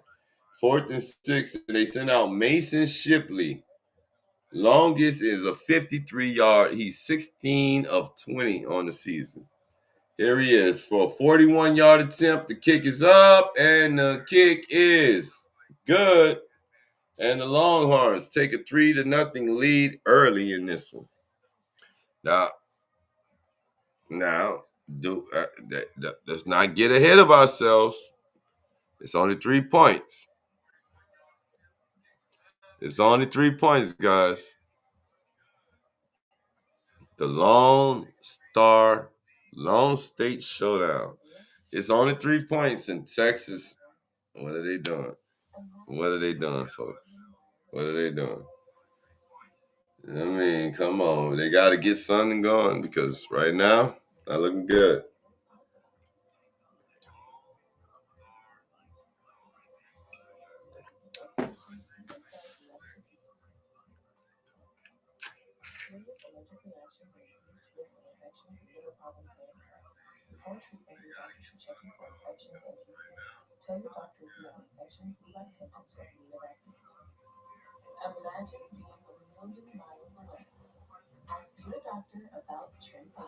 4th and 6, and they sent out Mason Shipley. Longest is a 53-yard. He's 16 of 20 on the season. Here he is for a 41-yard attempt. The kick is up, and the kick is good. And the Longhorns take a 3-0 lead early in this one. Now, let's not get ahead of ourselves. It's only 3 points. It's only 3 points, guys. The Lone State Showdown. It's only 3 points in Texas. What are they doing? What are they doing, folks? What are they doing? I mean, come on. They got to get something going because right now, not looking good.
Serious allergic reactions and increased risk of infections and liver problems may occur. Before treatment, your doctor should check you for infections and TB. Tell your doctor if you have an infection, flu-like symptoms, or if you need a vaccine. Imagine being a million miles away. Ask your doctor about Trim 5.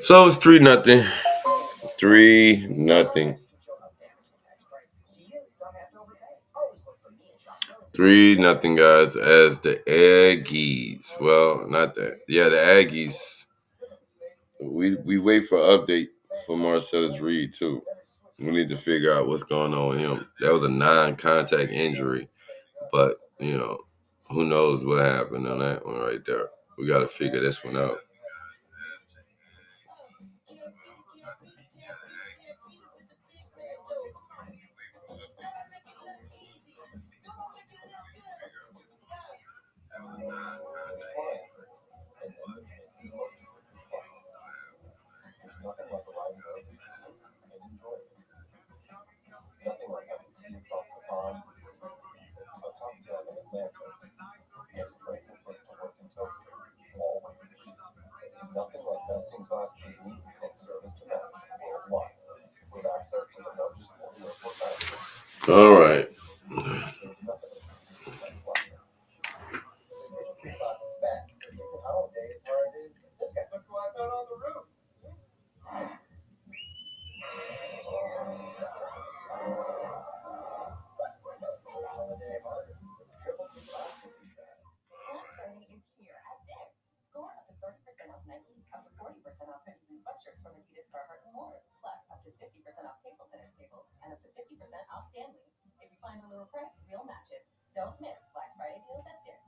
So it's 3-0. 3-0. 3-0, guys, as the Aggies. Well, not that. Yeah, the Aggies. We wait for update for Marcellus Reed too. We need to figure out what's going on with him. That was a non-contact injury, but who knows what happened on that one right there. We got to figure this one out.
There's nothing like a ride in Rivalry and enjoy it. Nothing like having tea across the pond, a cocktail in Atlanta, and a tranquil place to work in Tokyo, all when you eat. Nothing like best-in-class cuisine and service to match worldwide, with access to the largest water airport network.
All right.
There's nothing like flying. Back. Holidays, Fridays. This guy, look who I found on the roof. Holiday party. Triple P Black Cookies.
Black Friday is here at Dick's. Score up to 30% off Nike, up to 40% off hoodies and sweatshirts from Adidas, Carhartt, and more. Plus, up to 50% off table tennis tables and up to 50% off Stanley. If you find a little price, we'll match it. Don't miss Black Friday deals at Dick's.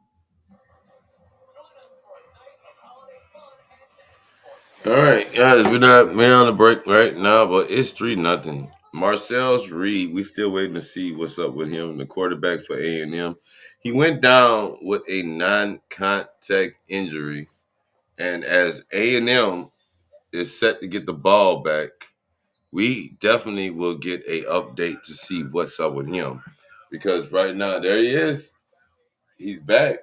All right, guys, we're on the break right now, but it's 3-0. Marcellus Reed, we still waiting to see what's up with him, the quarterback for A&M. He went down with a non-contact injury, and as A&M is set to get the ball back, we definitely will get a update to see what's up with him, because right now there he is, he's back.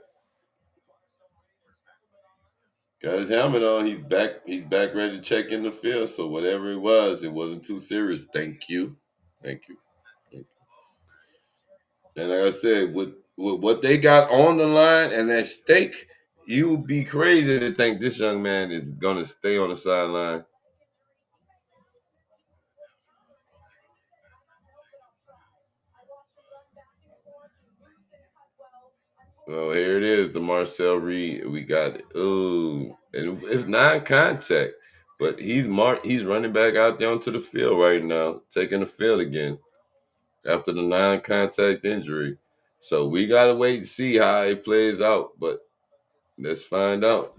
Got his helmet on. He's back. He's back ready to check in the field. So whatever it wasn't too serious. Thank you. Thank you. And like I said, with what they got on the line and at stake, you would be crazy to think this young man is gonna stay on the sideline. Oh, here it is, the Marcel Reed. We got it. Oh, and it's non-contact, but he's running back out there onto the field right now, taking the field again after the non-contact injury. So we gotta wait and see how it plays out. But let's find out.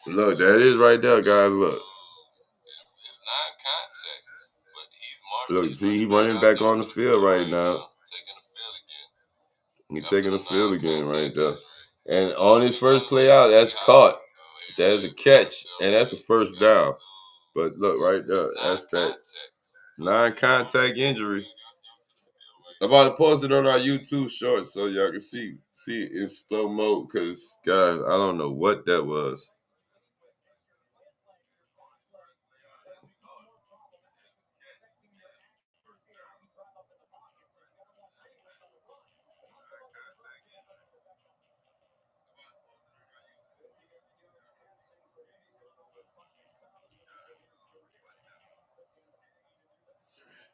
Look, there it is right there, guys. Look, see, he's running back on the field right now. He's taking the field again right there. And on his first play out, that's caught. That's a catch, and that's a first down. But look right there, that's that non-contact injury. I'm about to post it on our YouTube shorts so y'all can see it in slow mo. Cause guys, I don't know what that was.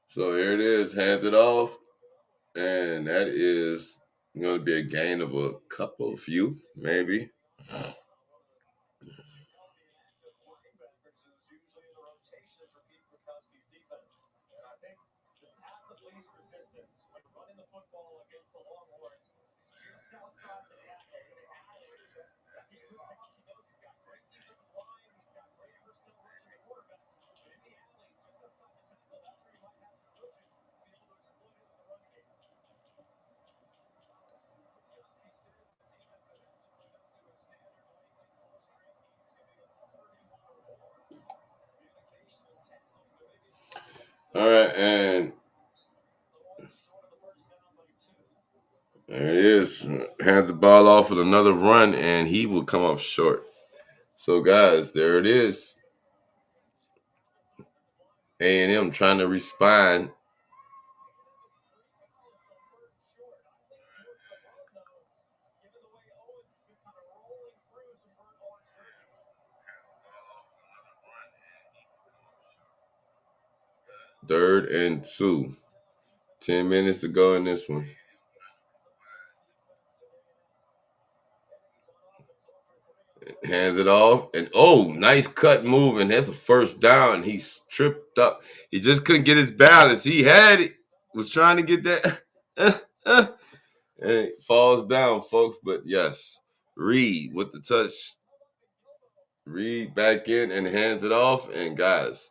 So here it is, hands it off, and that is going to be a gain of a few, maybe.
Have the least resistance when running the football against the Longhorns. Just outside the tackle. He knows he's got great defensive line. He's got great personnel rushing the quarterback. But in the alleys, just outside the tackle, that's where he might have some cushion to be able to exploit it with the run game. Johnson says the defense has absolutely up to its standard. When he played for Australia, he was giving it 31 or more. The occasional tackle, maybe
All right, and there it is. Hands the ball off with another run, and he will come up short. So, guys, there it is. A&M trying to respond. Third and 2. 10 minutes to go in this one. Hands it off, and nice cut move, and that's a first down. He's tripped up. He just couldn't get his balance. He had it, was trying to get that, and it falls down, folks. But yes, Reed with the touch. Reed back in and hands it off, and guys,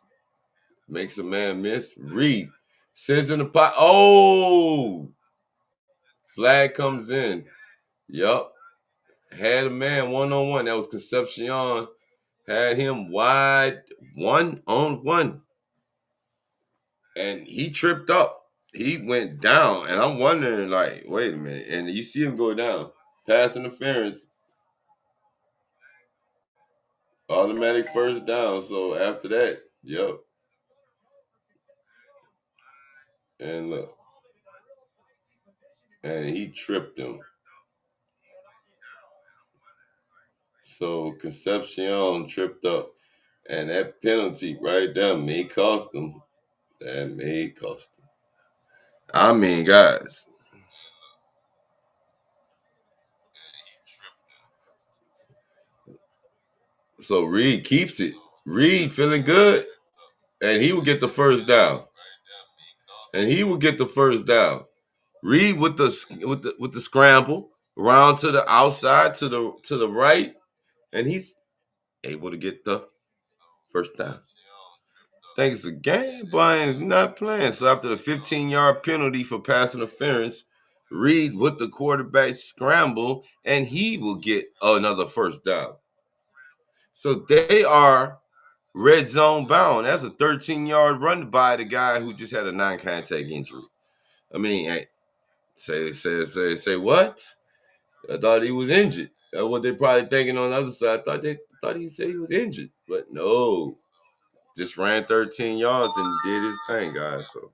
makes a man miss. Reed sends in the pot. Oh, flag comes in. Yup, had a man 1-on-1. That was Concepcion. Had him wide 1-on-1. And he tripped up. He went down. And I'm wondering, like, wait a minute. And you see him go down. Pass interference. Automatic first down. So after that, yep. And look. And he tripped him. So Concepcion tripped up. And that penalty right there may cost him. That may cost him. I mean, guys. So Reed keeps it. Reed feeling good. And he will get the first down. Reed with the scramble around to the outside to the right, and he's able to get the first down. Think it's a game, but he's not playing. So after the 15-yard penalty for pass interference, Reed with the quarterback scramble, and he will get another first down. So they are red zone bound. That's a 13-yard run by the guy who just had a non-contact injury. I mean, hey, say what? I thought he was injured. That's what they're probably thinking on the other side. I thought he said he was injured, but no, just ran 13 yards and did his thing, guys. So.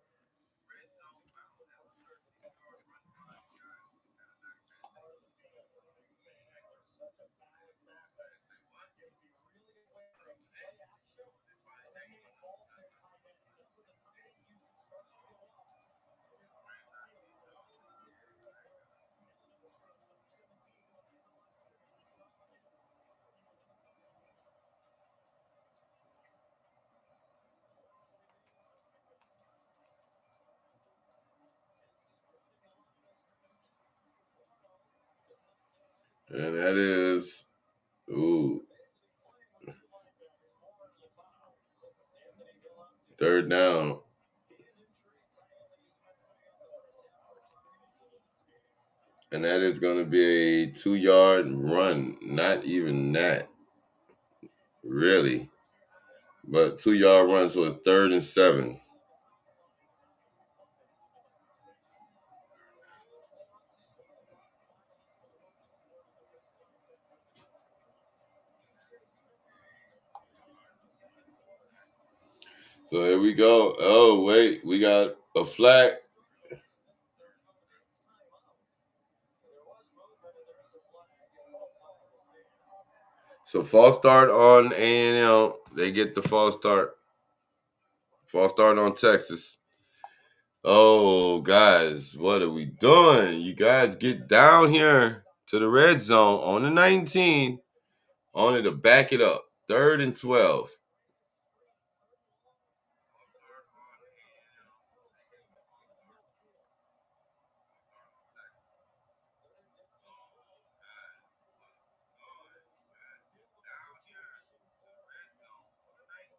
And that is, third down. And that is going to be a 2-yard run. Not even that, really. But 2-yard run, so it's 3rd and 7. So here we go. Oh, wait, we got a flag. So false start on A&M. They get the false start. False start on Texas. Oh, guys, what are we doing? You guys get down here to the red zone on the 19. Only to back it up. 3rd and 12.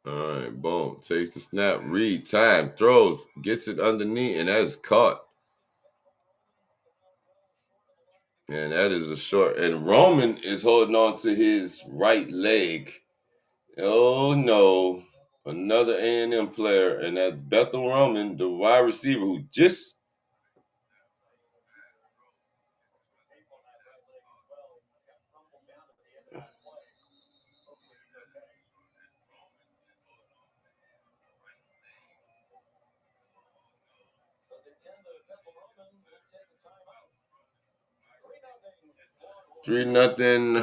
All right, boom. Takes the snap, read, time, throws, gets it underneath, and that is caught. And that is a short. And Roman is holding on to his right leg. Oh no, another A&M player, and that's Bethel Roman, the wide receiver who just. Three nothing.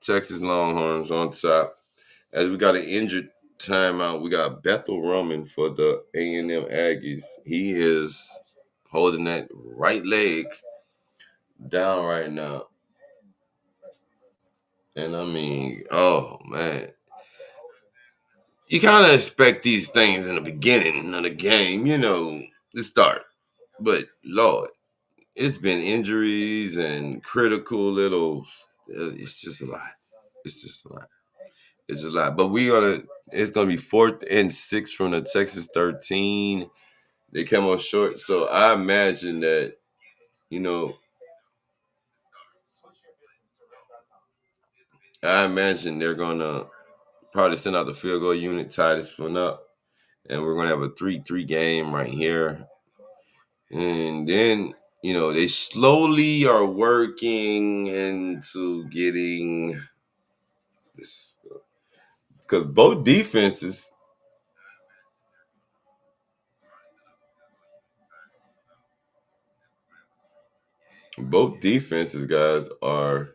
Texas Longhorns on top. As we got an injured timeout, we got Bethel Roman for the A&M Aggies. He is holding that right leg down right now. And I mean, oh man. You kind of expect these things in the beginning of the game, to start. But Lord, it's been injuries and critical little. It's just a lot. It's just a lot. It's a lot. But it's gonna be 4th and 6 from the Texas 13. They come up short, so I imagine that you know. I imagine they're gonna probably send out the field goal unit, tie this one up, and we're gonna have a 3-3 game right here. And then, they slowly are working into getting this because both defenses, guys, are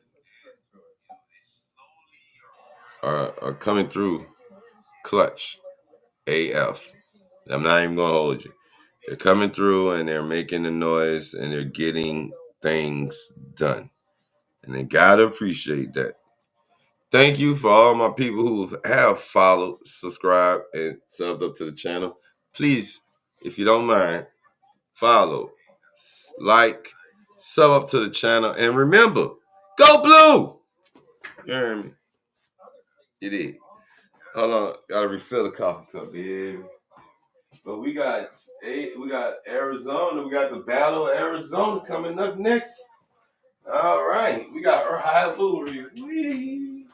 coming through clutch AF. I'm not even gonna hold you. They're coming through and they're making the noise and they're getting things done. And they gotta appreciate that. Thank you for all my people who have followed, subscribed, and subbed up to the channel. Please, if you don't mind, follow, like, sub up to the channel, and remember, go blue! You hear me? It is. Hold on, gotta refill the coffee cup, yeah. But we got Arizona. We got the Battle of Arizona coming up next. All right, we got Rivalry. Wee.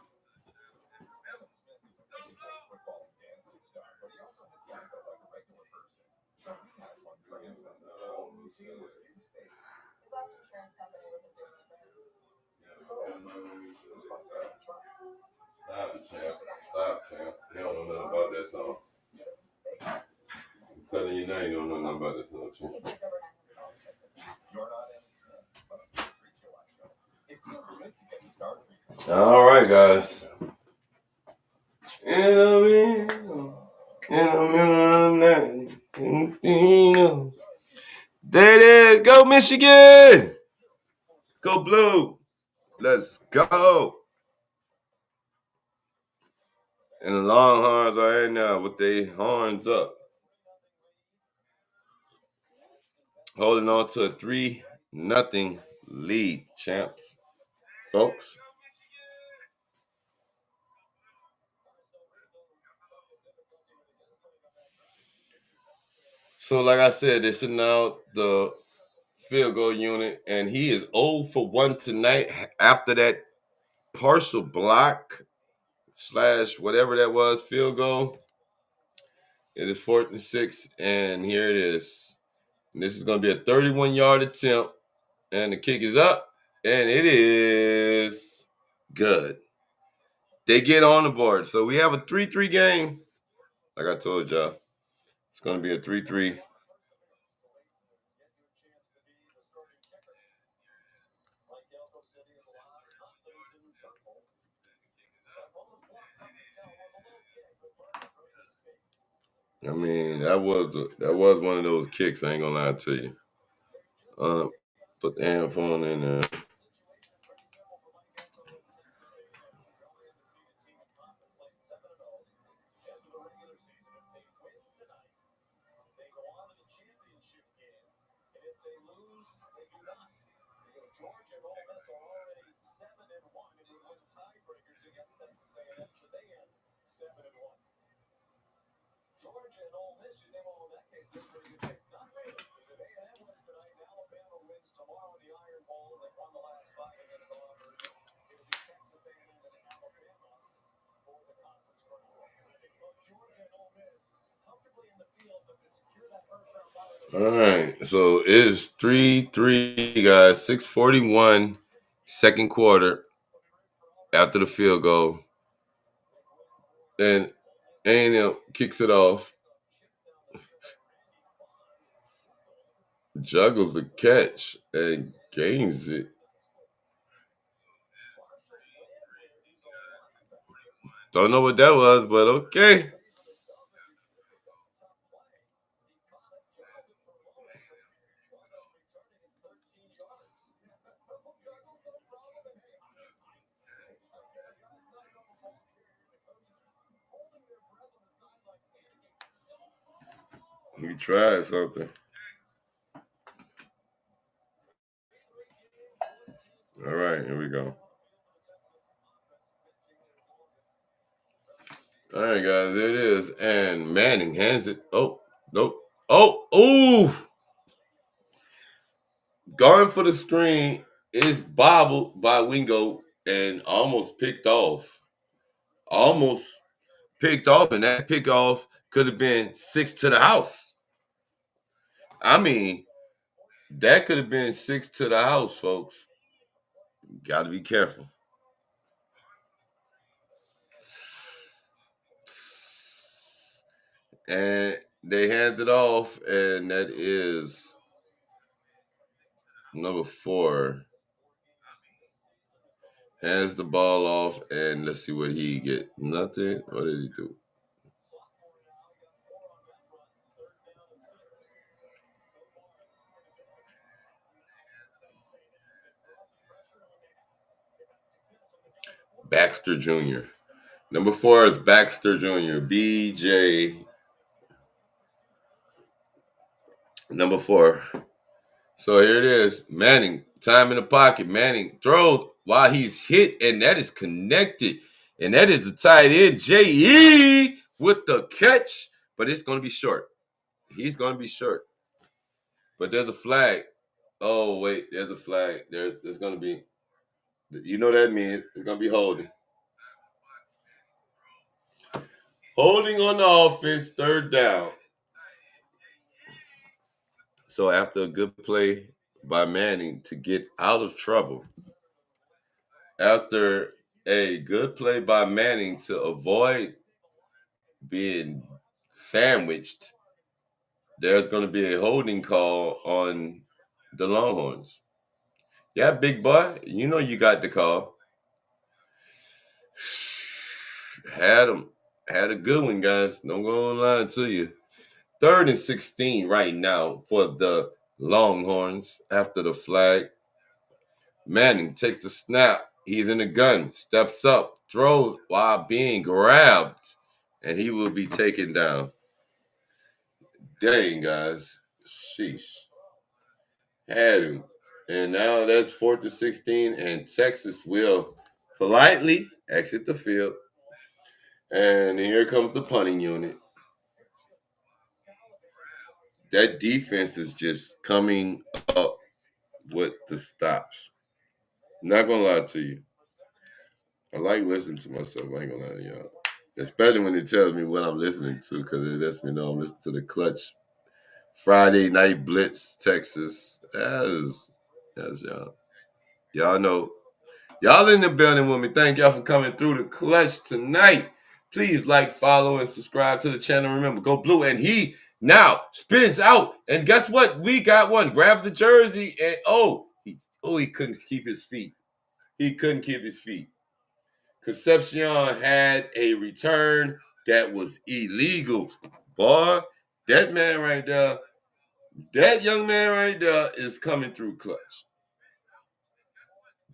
Stop it, champ. Stop, champ. You don't know nothing about that song. I'm telling you now, you don't know nothing about that song, champ. All right, guys. In the middle of the night. There it is. Go, Michigan. Go, blue. Let's go. And the Longhorns are in now with their horns up. Holding on to a 3-0 lead, champs. Folks. So, like I said, they're sitting out the field goal unit, and he is 0 for 1 tonight after that partial block / whatever that was, field goal. It is 4th and 6, and here it is. And this is going to be a 31-yard attempt, and the kick is up, and it is good. They get on the board. So we have a 3-3 game. Like I told y'all, it's going to be a 3-3. I mean, that was one of those kicks. I ain't gonna lie to you. Put the handphone in there.
Georgia and Ole Miss are already 7-1 and would win tiebreakers against Texas A&M. Should they end 7-1? Georgia and Ole Miss, you think, well, in that case, they're pretty good shape. Not really. If A&M wins tonight and Alabama wins tomorrow in the Iron Bowl, and they've won the last 5 against the Longhorns, it'll be Texas A&M and Alabama for the conference tournament. I think both Georgia and Ole Miss comfortably in the field, but to secure that first round bye.
All right, so it's 3-3, guys. 6:41, second quarter after the field goal, and A&M kicks it off, juggles the catch, and gains it. Don't know what that was, but okay. You tried something. All right, here we go. All right, guys, there it is. And Manning hands it. Oh, nope. Oh, ooh. Going for the screen is bobbled by Wingo and almost picked off. Almost picked off, and that pick off could have been 6 to the house. I mean, that could have been 6 to the house, folks. Got to be careful. And they hand it off, and that is number 4. Hands the ball off, and let's see what he get. Nothing. What did he do? Baxter Jr. Number 4 is Baxter Jr. BJ. Number 4. So here it is. Manning, time in the pocket. Manning throws while he's hit, and that is connected. And that is the tight end, J.E. with the catch. But it's going to be short. He's going to be short. But there's a flag. Oh, wait. There's a flag. There's going to be. You know what that means. It's going to be holding. Holding on the offense, third down. So after a good play by Manning to get out of trouble, after a good play by Manning to avoid being sandwiched, there's going to be a holding call on the Longhorns. Yeah, big boy, you know you got the call. Had a good one, guys. Don't go online to you. 3rd and 16 right now for the Longhorns after the flag. Manning takes the snap. He's in the gun, steps up, throws while being grabbed, and he will be taken down. Dang, guys. Sheesh. Had him. And now that's 4th and 16, and Texas will politely exit the field. And here comes the punting unit. That defense is just coming up with the stops. Not gonna lie to you. I like listening to myself. I ain't gonna lie to y'all. Especially when it tells me what I'm listening to, because it lets me know I'm listening to the Clutch Friday Night Blitz, Texas. Yes, y'all. Y'all know. Y'all in the building with me. Thank y'all for coming through the Clutch tonight. Please like, follow, and subscribe to the channel. Remember, go blue. And he now spins out. And guess what? We got one. Grab the jersey. And he couldn't keep his feet. He couldn't keep his feet. Concepcion had a return that was illegal. boy, that man right there, that young man right there is coming through clutch.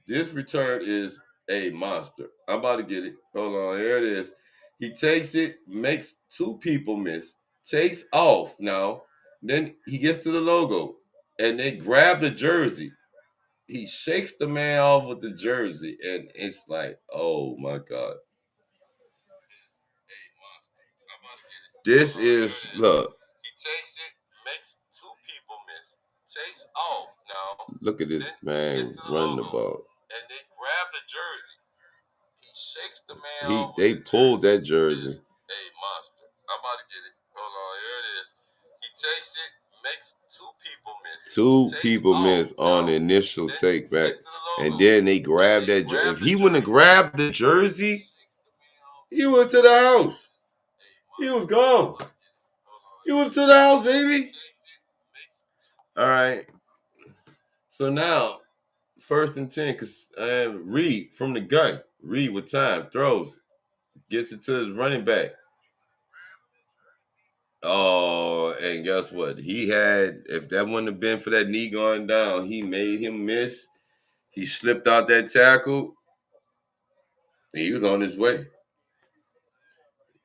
This return is a monster. I'm about to get it. Hold on, here it is. He takes it, makes two people miss, takes off now. Then he gets to the logo, and they grab the jersey. He shakes the man off with the jersey, and it's like, oh my God. This is, look. He takes it, makes two people miss, takes off now. Look at this man run the ball. And they grab the jersey. He shakes the man off. They pulled that jersey. A monster. I'm about to get it. Hold on, here it is. He takes it, makes two people miss. Two people miss on the initial take back. And then they grab that jersey. If he wouldn't have grabbed the jersey, he went to the house. He was gone. He was to the house, baby. All right. So now, 1st and 10, because Reed from the gun. Reed with time, throws, gets it to his running back. Oh, and guess what? He had, if that wouldn't have been for that knee going down, he made him miss. He slipped out that tackle. He was on his way.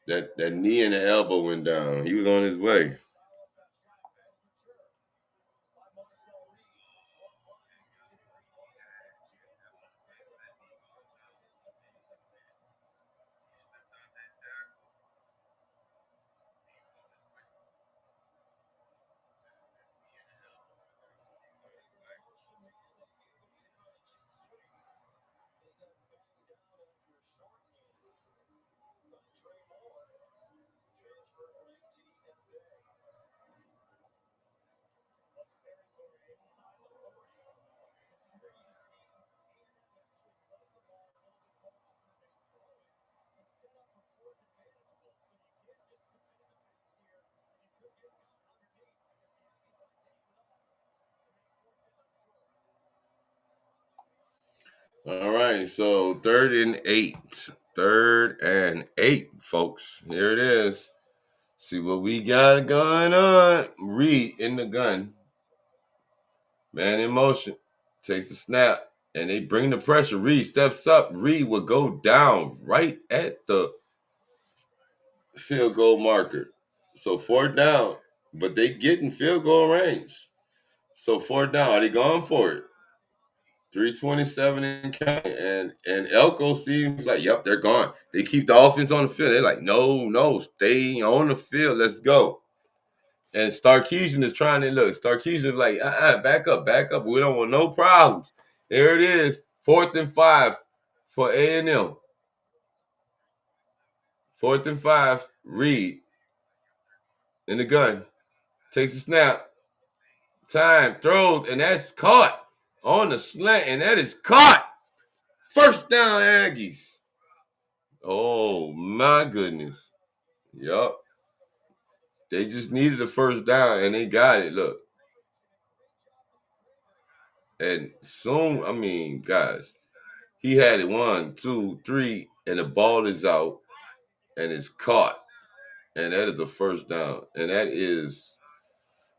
That knee and the elbow went down. He was on his way. All right, so 3rd and 8. 3rd and 8, folks. Here it is. See what we got going on. Reed in the gun. Man in motion. Takes the snap. And they bring the pressure. Reed steps up. Reed will go down right at the field goal marker. So 4th down. But they get in field goal range. So 4th down. Are they going for it? 3:27 in counting, and Elko seems like, yep, they're gone. They keep the offense on the field. They're like, no, stay on the field. Let's go. And Sarkisian is trying to look. Sarkisian is like, back up. We don't want no problems. There it is, 4th and 5 for A&M. 4th and 5, Reed in the gun. Takes the snap. Time, throws, and that's caught on the slant, and that is caught. 1st down, Aggies. Oh, my goodness. Yup. They just needed a 1st down, and they got it. Look. And soon, I mean, guys, he had it 1, 2, 3, and the ball is out, and it's caught. And that is the 1st down. And that is,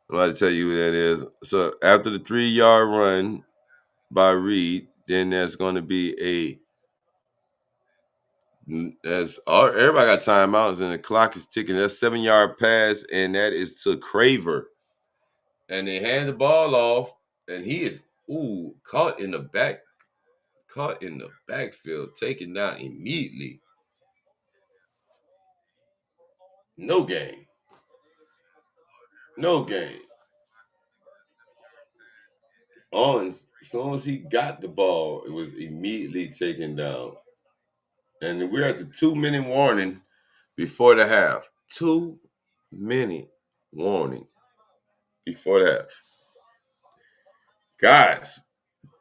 I'm about to tell you who that is. So after the 3-yard run by Reed, then there's going to be everybody got timeouts, and the clock is ticking. That's 7-yard pass, and that is to Craver. And they hand the ball off, and he is caught in the backfield, taken down immediately. No game. As soon as he got the ball, it was immediately taken down. And we're at the 2-minute warning before the half. 2-minute warning before the half. Guys,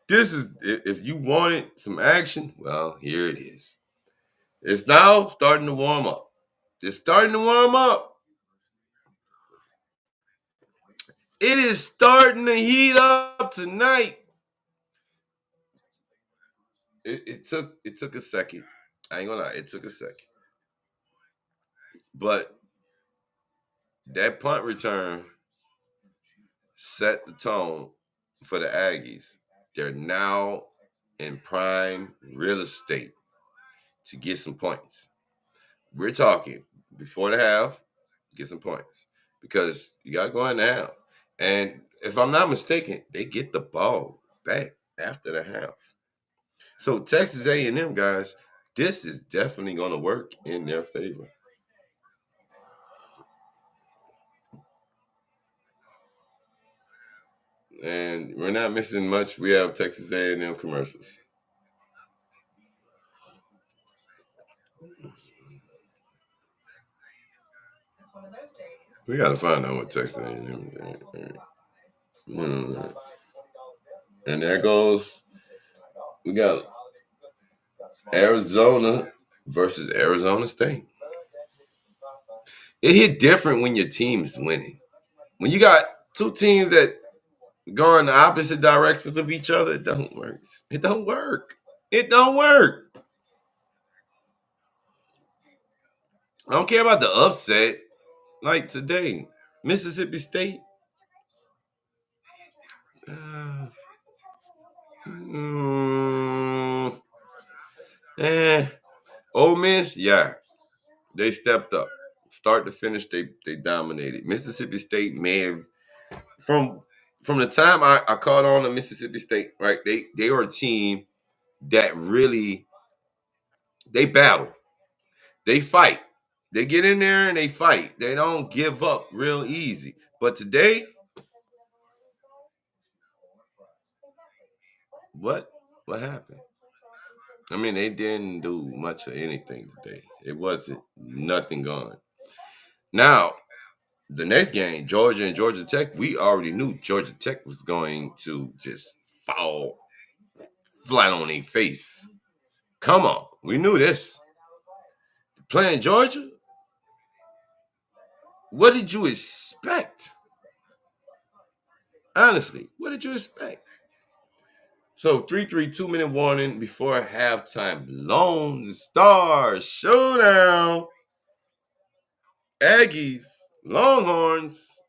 this is, if you wanted some action, well, here it is. It's now starting to warm up. It's starting to warm up. It is starting to heat up tonight. It took a second. I ain't gonna lie, it took a second. But that punt return set the tone for the Aggies. They're now in prime real estate to get some points. We're talking before the half, get some points because you got to go in the half. And if I'm not mistaken, they get the ball back after the half. So Texas A&M guys, this is definitely going to work in their favor. And we're not missing much. We have Texas A&M commercials. We got to find out what Texas A&M is. And there goes, we got Arizona versus Arizona State. It hit different when your team's winning. When you got two teams that go in the opposite directions of each other, it don't work. It don't work. It don't work. I don't care about the upset. Like today, Mississippi State. Ole Miss, yeah, they stepped up. Start to finish, they dominated. Mississippi State may have from the time I caught on to Mississippi State, right? They were a team that really they battle, they fight, they get in there and they fight. They don't give up real easy. But today, what happened? I mean, they didn't do much of anything today. It wasn't nothing going. Now, the next game, Georgia and Georgia Tech, we already knew Georgia Tech was going to just fall flat on their face. Come on. We knew this. Playing Georgia? What did you expect? Honestly, what did you expect? So 3-3, 2-minute warning before halftime. Lone Star Showdown. Aggies, Longhorns.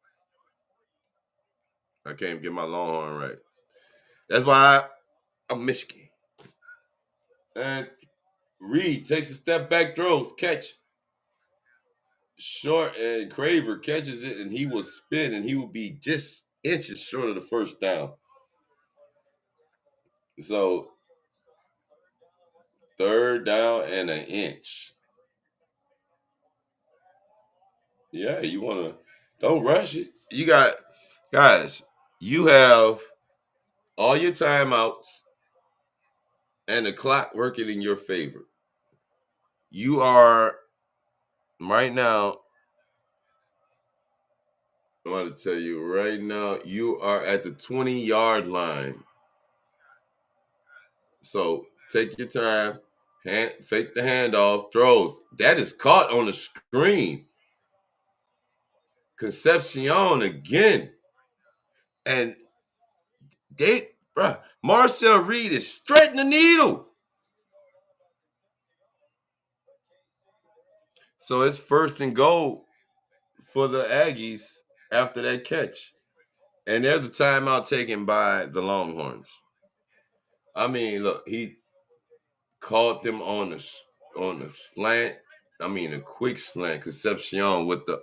I can't get my Longhorn right. That's why I'm Michigan. And Reed takes a step back, throws, catch. Short and Craver catches it, and he will spin, and he will be just inches short of the first down. So, third down and an inch. Yeah, you want to, don't rush it. You got, guys, you have all your timeouts and the clock working in your favor. You are, right now, I'm going to tell you right now, you are at the 20-yard line. So take your time, fake the handoff, throws. That is caught on the screen. Concepcion again. And Marcel Reed is straight in the needle. So it's first and goal for the Aggies after that catch. And there's the timeout taken by the Longhorns. I mean, look, he caught them on the slant. I mean, a quick slant. Concepcion with the,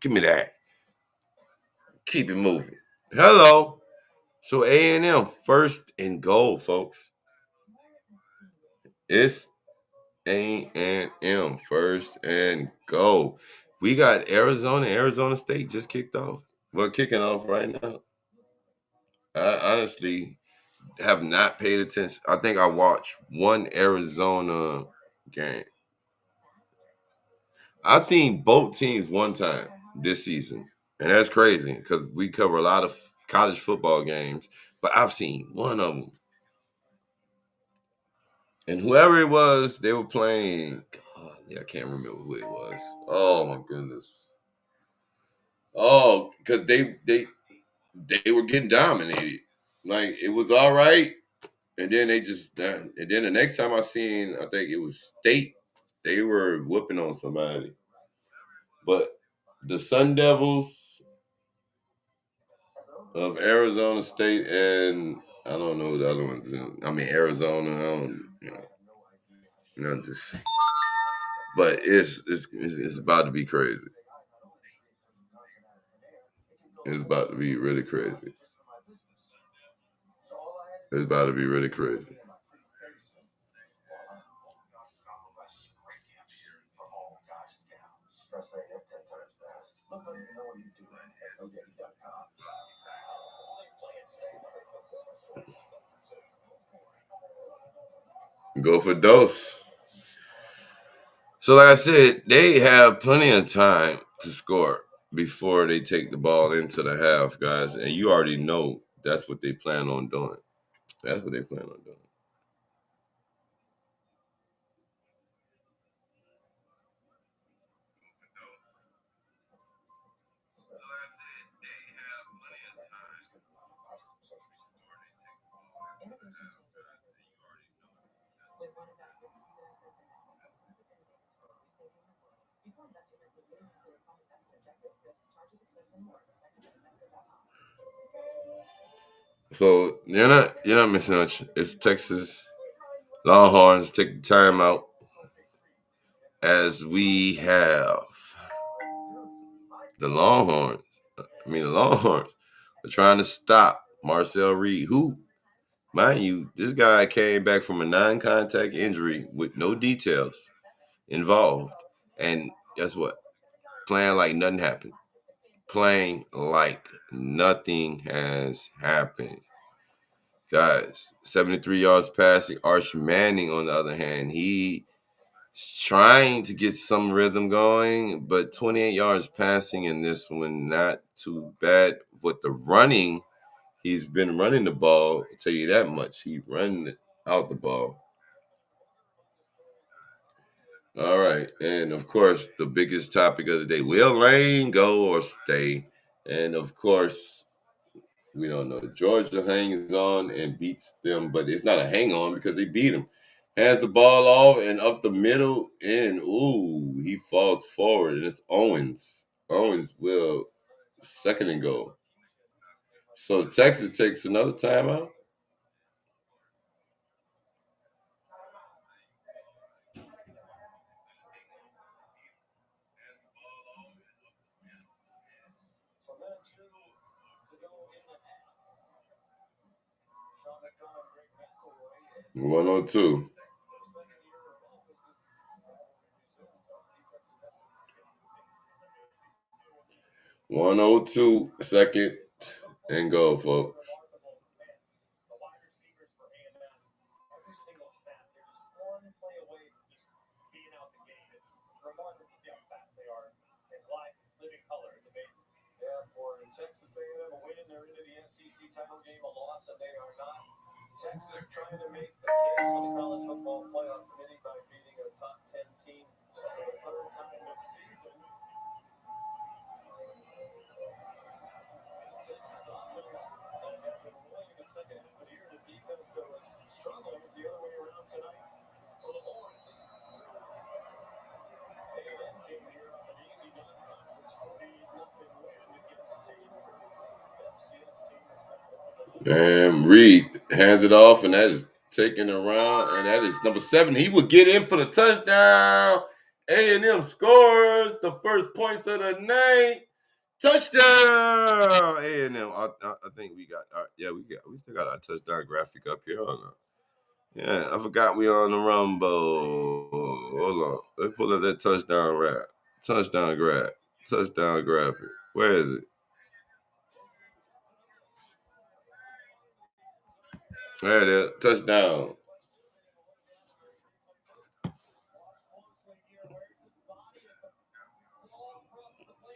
give me that. Keep it moving. Hello. So A&M first and goal, folks. It's A&M first and goal. We got Arizona State just kicked off. Well, kicking off right now. I honestly have not paid attention. I think I watched one Arizona game. I've seen both teams one time this season, and that's crazy because we cover a lot of college football games, but I've seen one of them. And whoever it was, they were playing. God, I can't remember who it was. Oh my goodness. Oh, because they were getting dominated. Like it was all right, and then they just and then the next time I seen, I think it was State. They were whooping on somebody. But the Sun Devils of Arizona State, and I don't know who the other ones. I mean Arizona. I don't, just. But it's about to be crazy. It's about to be really crazy. It's about to be really crazy. Go for dose. So, like I said, they have plenty of time to score before they take the ball into the half, guys. And you already know that's what they plan on doing. That's what they plan on doing. So you're not missing much. It's Texas Longhorns take the timeout as we have the Longhorns. The Longhorns are trying to stop Marcel Reed, who, mind you, this guy came back from a non-contact injury with no details involved. And guess what? Playing like nothing happened. Playing like nothing has happened. Guys, 73 yards passing. Arch Manning, on the other hand, he's trying to get some rhythm going, but 28 yards passing in this one, not too bad. With the running, he's been running the ball, I'll tell you that much. He run out the ball. All right. And of course, the biggest topic of the day, will Lane go or stay? And of course, we don't know. Georgia hangs on and beats them, but it's not a hang on because they beat them. Hands the ball off and up the middle, and he falls forward, and it's Owens. Owens will second and goal. So Texas takes another timeout.
So minute two to go in the half. Sean McDonough, Greg McElroy,
102.
second year of office. This
102, second and goal, folks.
The wide receivers for A&M, every single snap, they're just one play away from just being out the game. It's remarkable to see how fast they are in live, living color. It's amazing. Yeah, for Texas A&M, a win, they're into the SEC title game, a loss, and they are not. Texas trying to make the case for the college football playoff committee by beating a top 10 team for the third time this season. Texas offense had been rolling in the second half of the year. The defense that was struggling was the other way around tonight for the Longhorns. A&M came here off an easy non-conference 48-0 win against Xavier. FCS team is now 1-0.
And Reed hands it off, and that is taken around, and that is number 7. He would get in for the touchdown. A&M scores the first points of the night. Touchdown! A&M. I think we got. We still got our touchdown graphic up here. Hold on. Yeah, I forgot we on the Rumble. Hold on. Let's pull up that touchdown rap. Touchdown graphic. Where is it? There it is. Touchdown.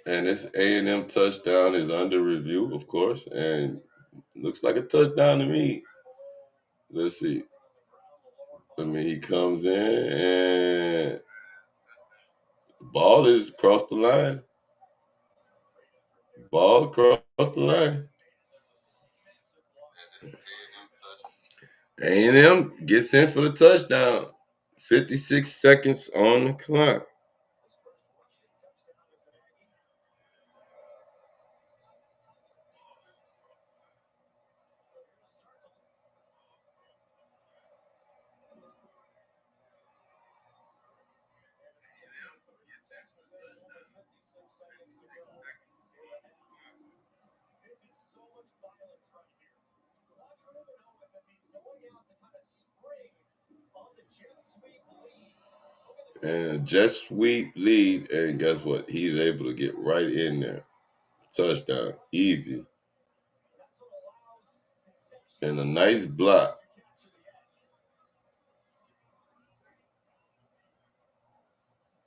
And this A&M touchdown is under review, of course, and looks like a touchdown to me. Let's see. He comes in and ball is across the line. Ball across the line. A&M gets in for the touchdown. 56 seconds on the clock. And a jet sweep lead, and guess what? He's able to get right in there. Touchdown. Easy. And a nice block.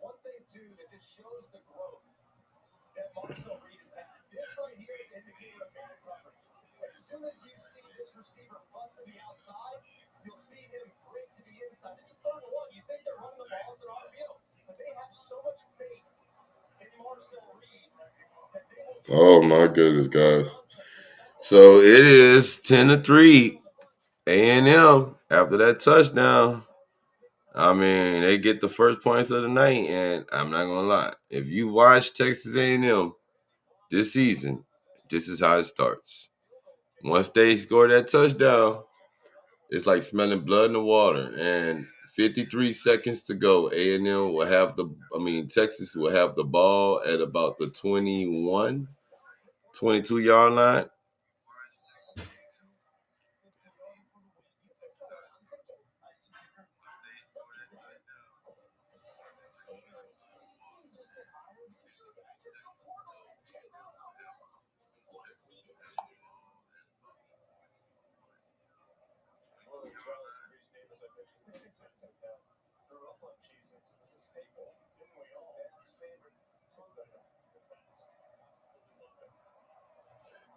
One thing too that just shows the growth that Marcel Reed has had. This right here is an indicator of man coverage. As soon as you see this receiver bust to the outside, you'll see him break to the inside. This is 3rd and 1. You think they're running the ball to RPO, but they have so much faith in Marcel Reed that they will.
Oh my goodness, guys. So it is 10-3. A&M after that touchdown. I mean, they get the first points of the night, and I'm not gonna lie. If you watch Texas A&M this season, this is how it starts. Once they score that touchdown, it's like smelling blood in the water. And 53 seconds to go. A&M will have Texas will have the ball at about the 21, 22-yard line.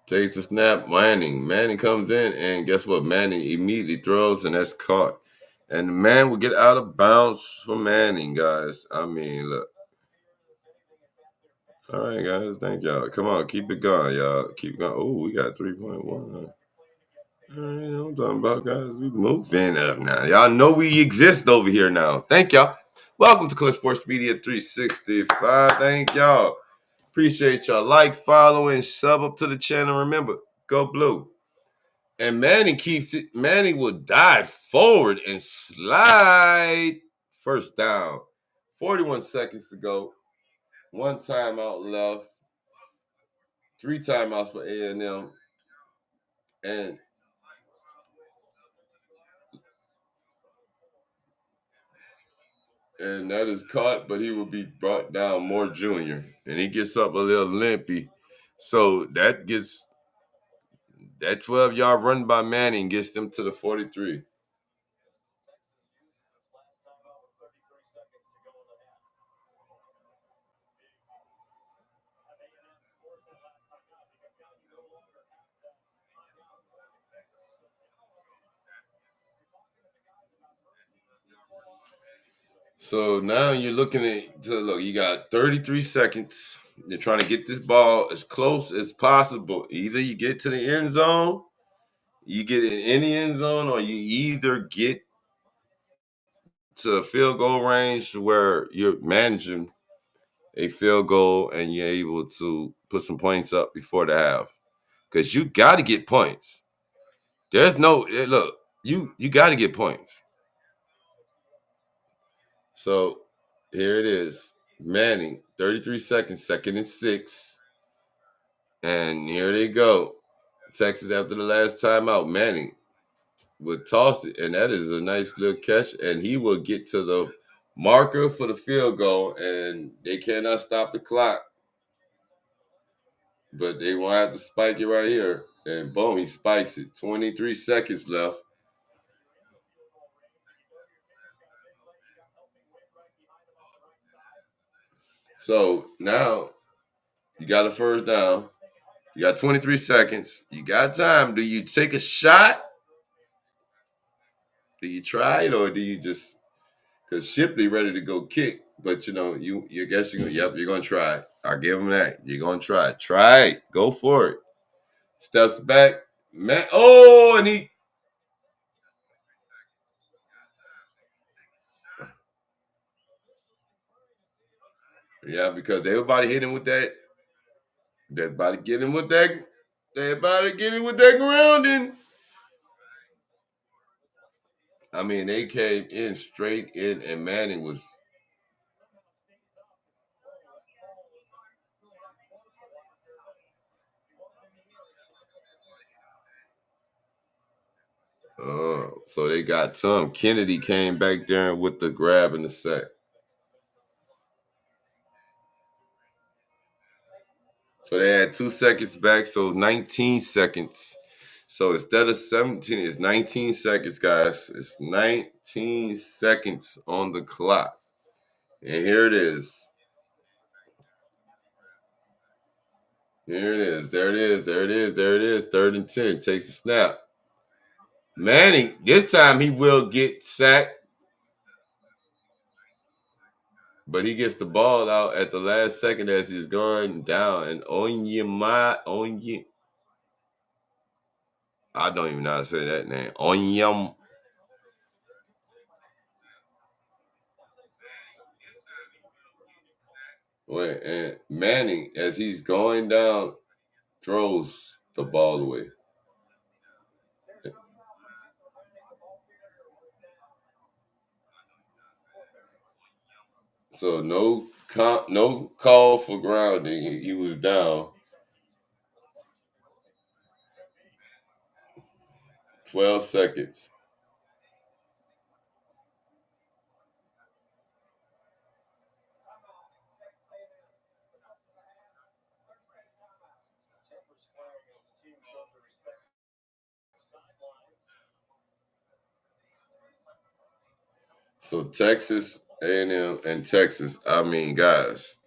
Takes the snap, Manning. Manning comes in, and guess what? Manning immediately throws, and that's caught. And the man will get out of bounds for Manning, guys. I mean, look. All right, guys. Thank y'all. Come on, keep it going, y'all. Keep going. Oh, we got 3.1. All right, I'm talking about, guys. We moving up now. Y'all know we exist over here now. Thank y'all. Welcome to Clutch Sports Media 365. Thank y'all. Appreciate y'all. Like, follow, and sub up to the channel. Remember, go blue. And Manning keeps it. Manning will dive forward and slide. First down. 41 seconds to go. 1 timeout left. 3 timeouts for A&M. And that is caught, but he will be brought down more junior. And he gets up a little limpy. So that 12-yard run by Manning gets them to the 43. So now you're looking you got 33 seconds. You're trying to get this ball as close as possible. Either you get to the end zone, you get in any end zone, or you either get to field goal range where you're managing a field goal and you're able to put some points up before the half. Because you got to get points. There's no look, you got to get points. So here it is. Manning, 33 seconds, 2nd and 6. And here they go. Texas after the last timeout. Manning would toss it. And that is a nice little catch. And he will get to the marker for the field goal. And they cannot stop the clock. But they won't have to spike it right here. And boom, he spikes it. 23 seconds left. So now you got a first down. You got 23 seconds. You got time. Do you take a shot? Do you try it, or do you just because Shipley ready to go kick? But you guess you're gonna try it. I'll give him that. You're gonna try it. Try it. Go for it. Steps back. Man, and he because they about to hit him with that. They're about to get him with that. They're about to get him with that grounding. I mean, they came in straight in, and Manning was. So they got Tom Kennedy came back there with the grab and the sack. So they had 2 seconds back, so 19 seconds. So instead of 17, it's 19 seconds, guys. It's 19 seconds on the clock. And here it is. Here it is. There it is. There it is. There it is. 3rd and 10. Takes the snap. Manning, this time he will get sacked. But he gets the ball out at the last second as he's going down. And I don't even know how to say that name. Onyem. And Manning, as he's going down, throws the ball away. So no call for grounding. He was down. 12 seconds. So Texas A&M and Texas. I mean, guys.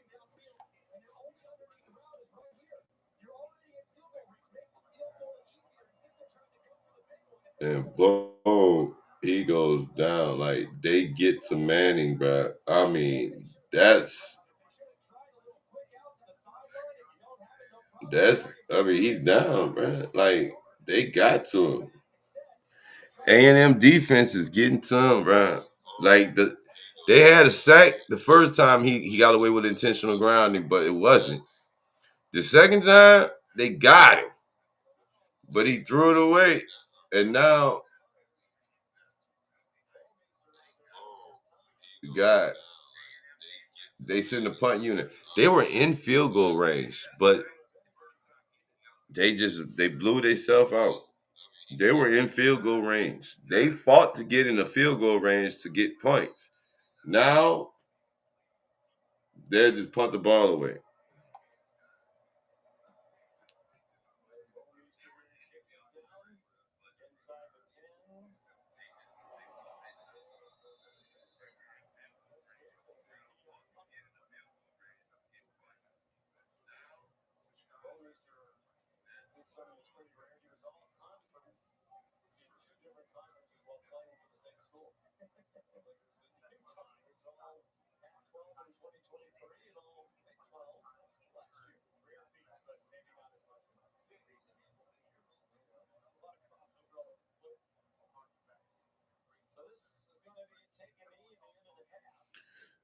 And boom, he goes down. Like they get to Manning, bro. I mean, that's. I mean, he's down, bro. Like they got to him. A&M defense is getting to him, bro. Like they had a sack the first time he got away with intentional grounding, but it wasn't. The second time they got him, but he threw it away, and now God, they sent the punt unit. They were in field goal range, but they blew themselves out. They were in field goal range. They fought to get in the field goal range to get points. Now they just punt the ball away.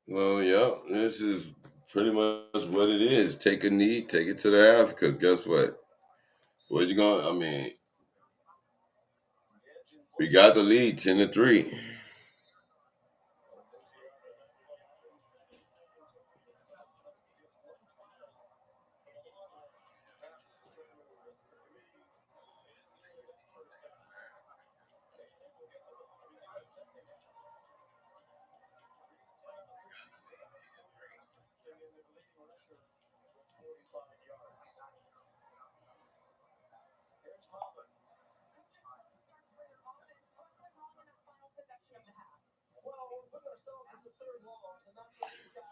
Well, yeah, this is pretty much what it is. Take a knee, take it to the half, because guess what? Where you going? I mean, we got the lead 10-3.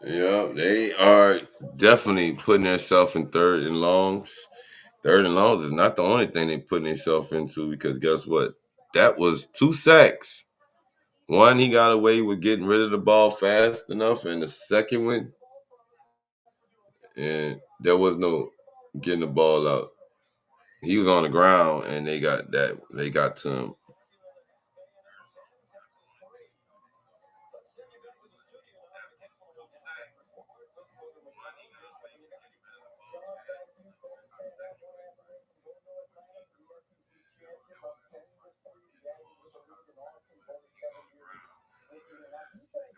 Yeah, they are definitely putting themselves in 3rd and longs. 3rd and longs is not the only thing they putting themselves into because guess what? That was 2 sacks. One, he got away with getting rid of the ball fast enough, and the second one, and there was no getting the ball out. He was on the ground, and they got that. They got to him.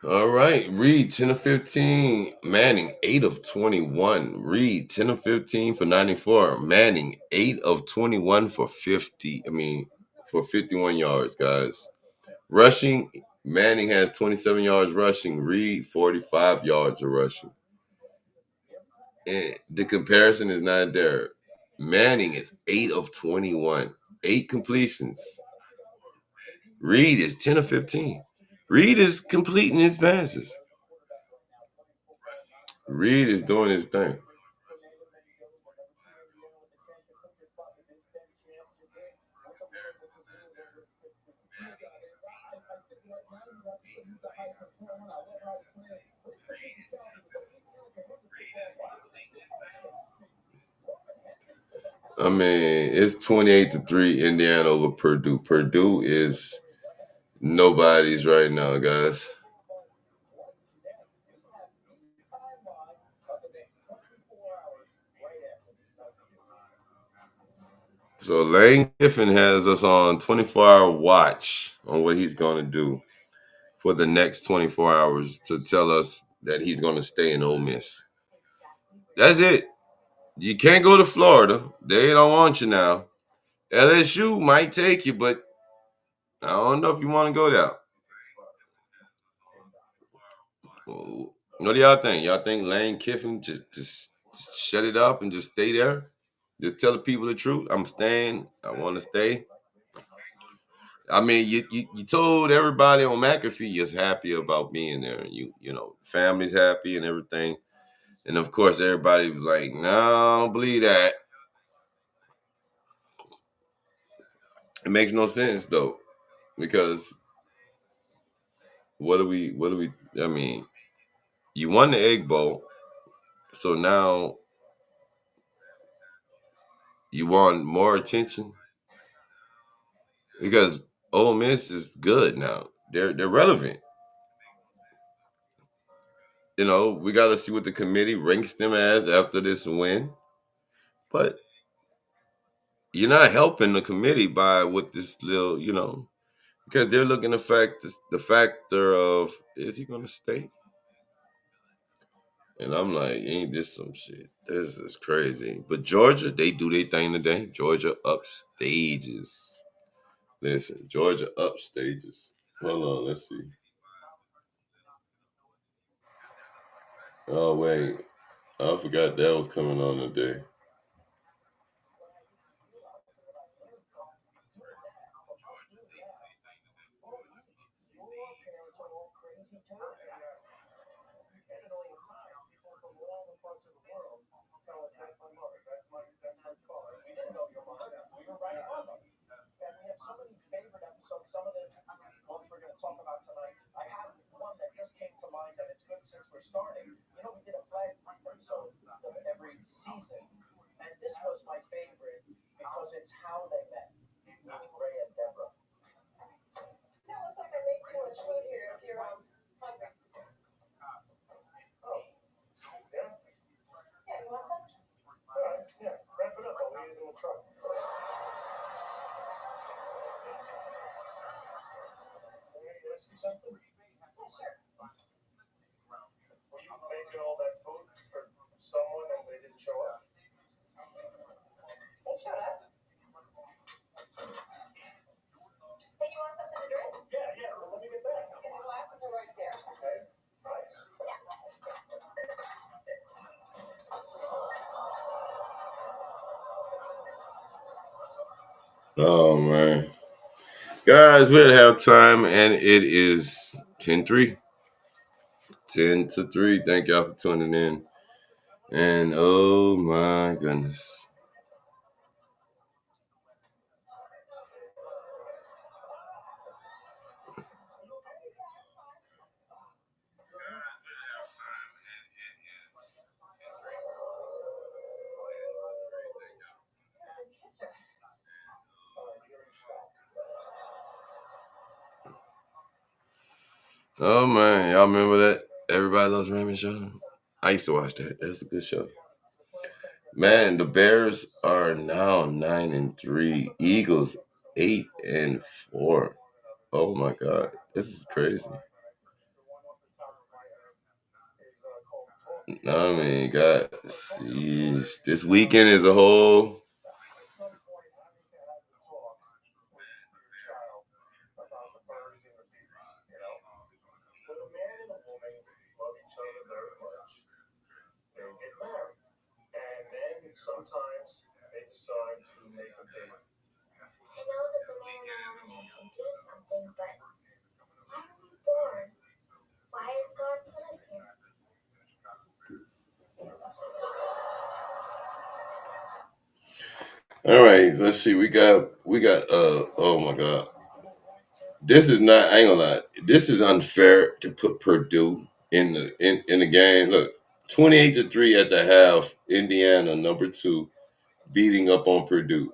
All right, Reed 10-15. Manning 8 of 21. Reed 10 of 15 for 94. Manning 8 of 21 for 50. for 51 yards, guys. Rushing, Manning has 27 yards rushing. Reed, 45 yards of rushing. And the comparison is not there. Manning is 8 of 21, 8 completions. Reed is 10 of 15. Reed is completing his passes. Reed is doing his thing. I mean, it's 28-3 Indiana over Purdue. Purdue is nobody's right now, guys. So Lane Kiffin has us on 24-hour watch on what he's going to do for the next 24 hours to tell us that he's going to stay in Ole Miss. That's it. You can't go to Florida. They don't want you now. LSU might take you, but I don't know if you want to go there. What do y'all think? Y'all think Lane Kiffin just shut it up and just stay there? Just tell the people the truth. I'm staying. I want to stay. I mean, you told everybody on McAfee you're happy about being there. You know, family's happy and everything. And of course, everybody was like, "No, I don't believe that." It makes no sense though, because what do we? I mean, you won the Egg Bowl, so now you want more attention because Ole Miss is good now. They're relevant. You know, we got to see what the committee ranks them as after this win, but you're not helping the committee by what this little, because they're looking at the factor of is he going to stay? And I'm like, ain't this some shit? This is crazy. But Georgia, they do their thing today. Georgia upstages. Listen, Georgia upstages. Hold on, let's see. Oh wait, I forgot that was coming on today. Oh man. Guys, we're at halftime and it is 10-3. 10-3. Thank y'all for tuning in. And oh my goodness. Oh man, y'all remember that Everybody Loves Raymond show? I used to watch that. That's a good show. Man, the Bears are now 9-3. Eagles 8-4. Oh my God, this is crazy. I mean, guys, this weekend is a whole.
sometimes they decide to make a big.
I know that the man in the morning can do something, but why are we born? Why does God put us here?
All right, let's see. We got oh my God. This is not, I ain't gonna lie. This is unfair to put Purdue in the game. Look, 28-3 at the half, Indiana number 2 beating up on Purdue.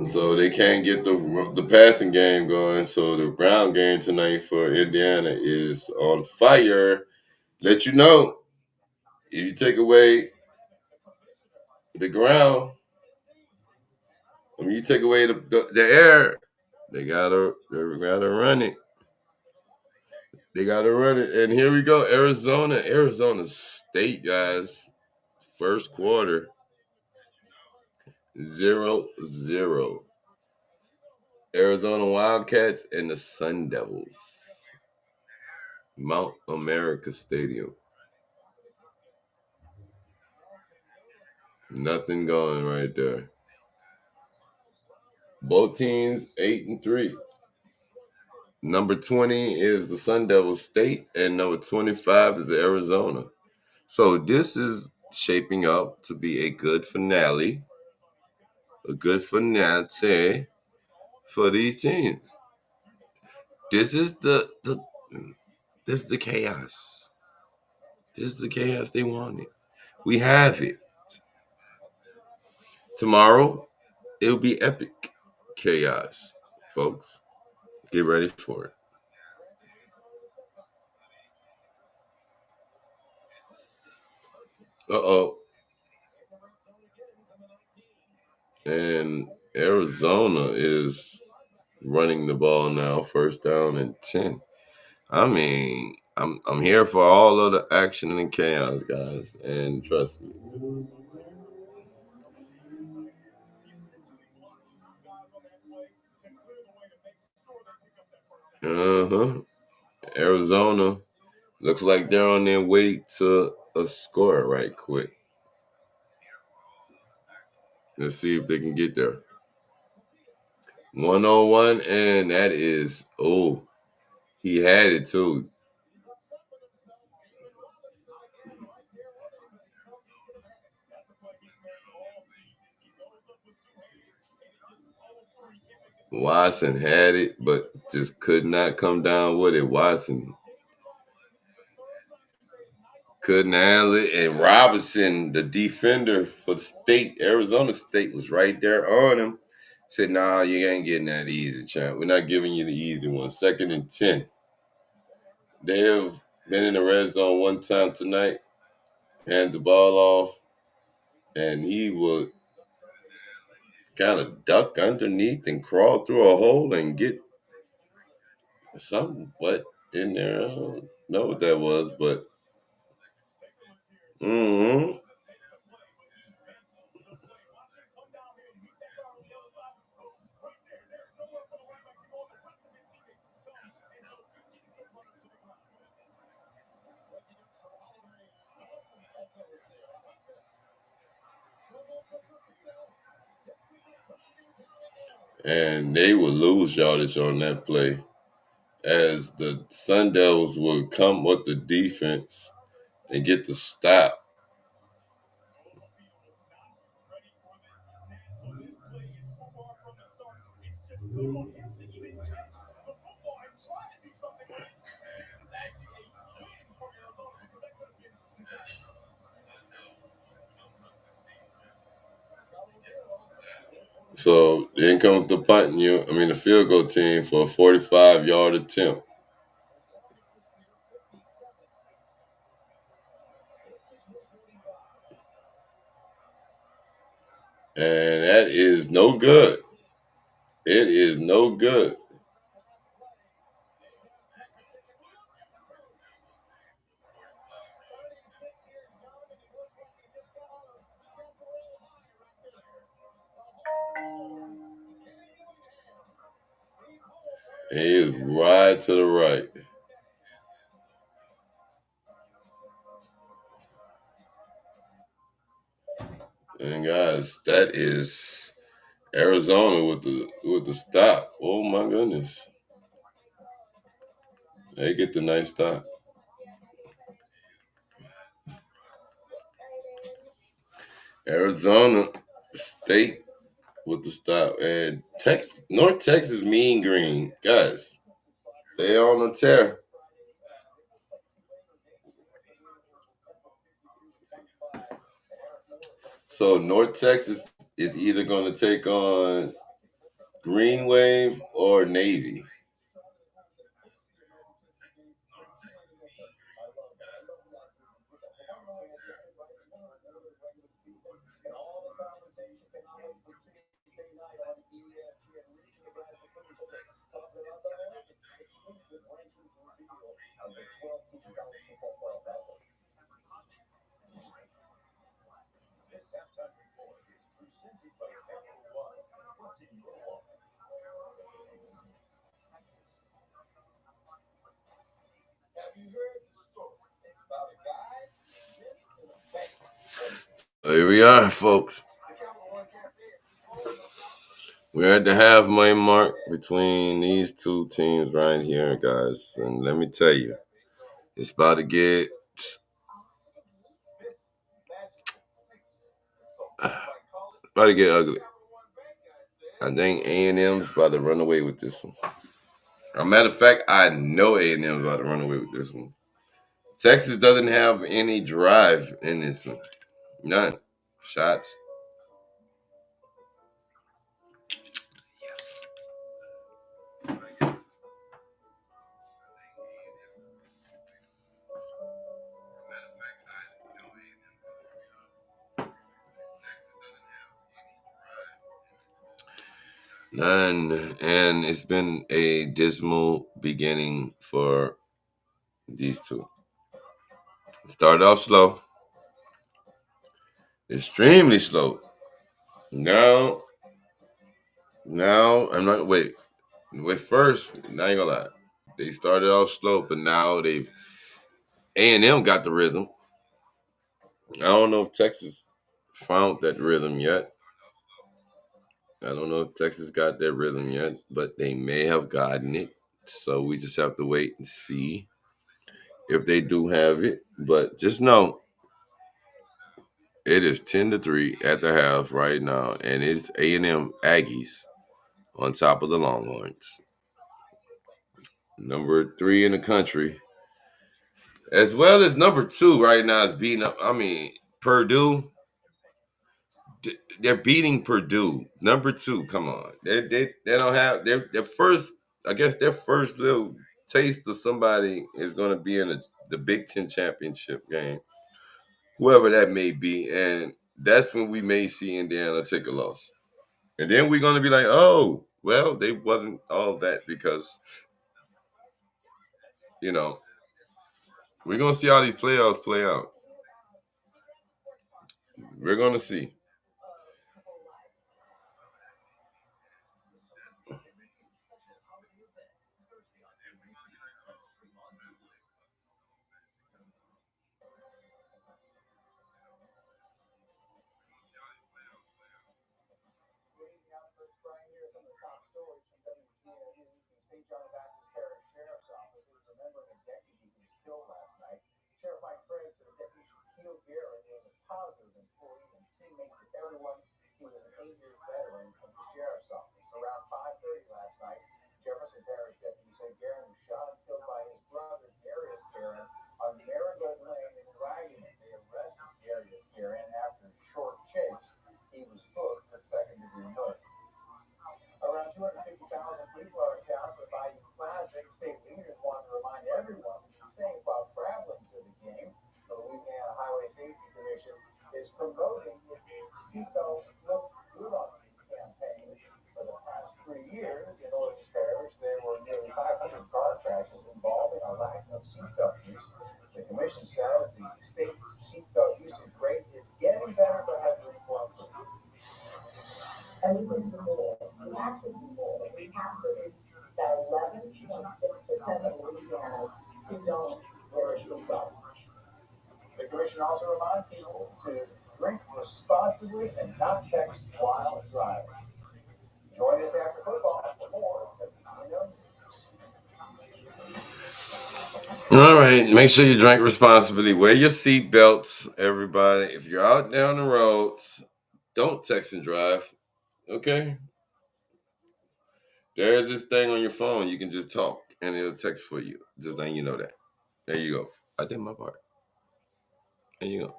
So they can't get the passing game going. So the ground game tonight for Indiana is on fire. Let you know, if you take away the ground, I mean, you take away the air, they gotta run it. They gotta run it. And here we go, Arizona State, guys. First quarter, 0-0. Arizona Wildcats and the Sun Devils. Mount America Stadium. Nothing going right there. Both teams 8-3. Number 20 is the Sun Devils State, and number 25 is Arizona. So this is shaping up to be a good finale. A good finale for these teams. This is this is the chaos. This is the chaos they wanted. We have it. Tomorrow, it'll be epic chaos, folks. Get ready for it. Uh-oh. And Arizona is running the ball now, first down and 10. I mean, I'm here for all of the action and chaos, guys, and trust me. Uh-huh. Arizona looks like they're on their way to a score right quick. Let's see if they can get there. 101, and that is, oh, he had it too. Watson had it, but just could not come down with it. Watson couldn't handle it. And Robinson, the defender for the state, Arizona State, was right there on him. Said, nah, you ain't getting that easy, champ. We're not giving you the easy one. 2nd and 10. They have been in the red zone one time tonight, hand the ball off, and he would kind of duck underneath and crawl through a hole and get something wet in there. I don't know what that was, but mm-hmm. And they would lose yardage on that play as the Sun Devils would come with the defense and get the stop. So then comes the the field goal team for a 45-yard attempt. And that is no good. It is no good. And he is right to the right. And guys, that is Arizona with the stop. Oh my goodness. They get the nice stop. Arizona State with the stop. And North Texas Mean Green. Guys, they on a tear. So North Texas is either going to take on Green Wave or Navy.
This halftime report is presented by Capital One. What's in your wallet?
Have you heard the story? It's about a guy who lives in a bank.
Here we are, folks. We're at the halfway mark between these two teams right here, guys. And let me tell you, it's about to get ugly. I think A&M's about to run away with this one. As a matter of fact, I know A&M's about to run away with this one. Texas doesn't have any drive in this one. None. Shots. None. And it's been a dismal beginning for these two. Started off slow. Extremely slow. Now, I'm not wait. First, not gonna lie. They started off slow, but now they've A&M got the rhythm. I don't know if Texas found that rhythm yet. I don't know if Texas got that rhythm yet, but they may have gotten it. So we just have to wait and see if they do have it. But just know it is 10-3 at the half right now, and it's A&M Aggies on top of the Longhorns. Number 3 in the country. As well as number 2 right now is beating up. I mean, Purdue. They're beating Purdue. Number 2, come on. They don't have their first. I guess their first little taste of somebody is going to be in the Big Ten championship game, whoever that may be, and that's when we may see Indiana take a loss, and then we're going to be like, oh, well, they wasn't all that because we're going to see how these playoffs play out. We're going to see.
St. John the Baptist Parish Sheriff's Office is remembering a deputy who was killed last night. Sheriff Mike Craig said the deputy Shaquille Garrett was a positive employee and teammate to everyone. He was an 8-year veteran of the Sheriff's Office. Around 5:30 last night, Jefferson Parish deputy said Garrett was shot and killed by his brother, Darius Garrett, on Marigold Lane in Waggaman. They arrested Darius Garrett after a short chase. He was booked for second-degree murder. Around 250,000 people are in town for the Bayou Classic. State leaders want to remind everyone to be safe while traveling to the game. The Louisiana Highway Safety Commission is promoting its Seatbelts Look Good on You campaign. For the past 3 years in Orange Parish, there were nearly 500 car crashes involving a lack of seatbelt use. The commission says the state's seatbelt usage rate is getting better but has room for improvement.
anything to more. We have to do more. We have to reach that 11.6% of Louisiana who don't wear a seatbelt.
The commission also reminds people to drink responsibly and not text while driving. Join us after football for more.
All right. Make sure you drink responsibly. Wear your seatbelts, everybody. If you're out there on the roads, don't text and drive. Okay? There's this thing on your phone. You can just talk, and it'll text for you. Just letting you know that. There you go. I did my part. There you go.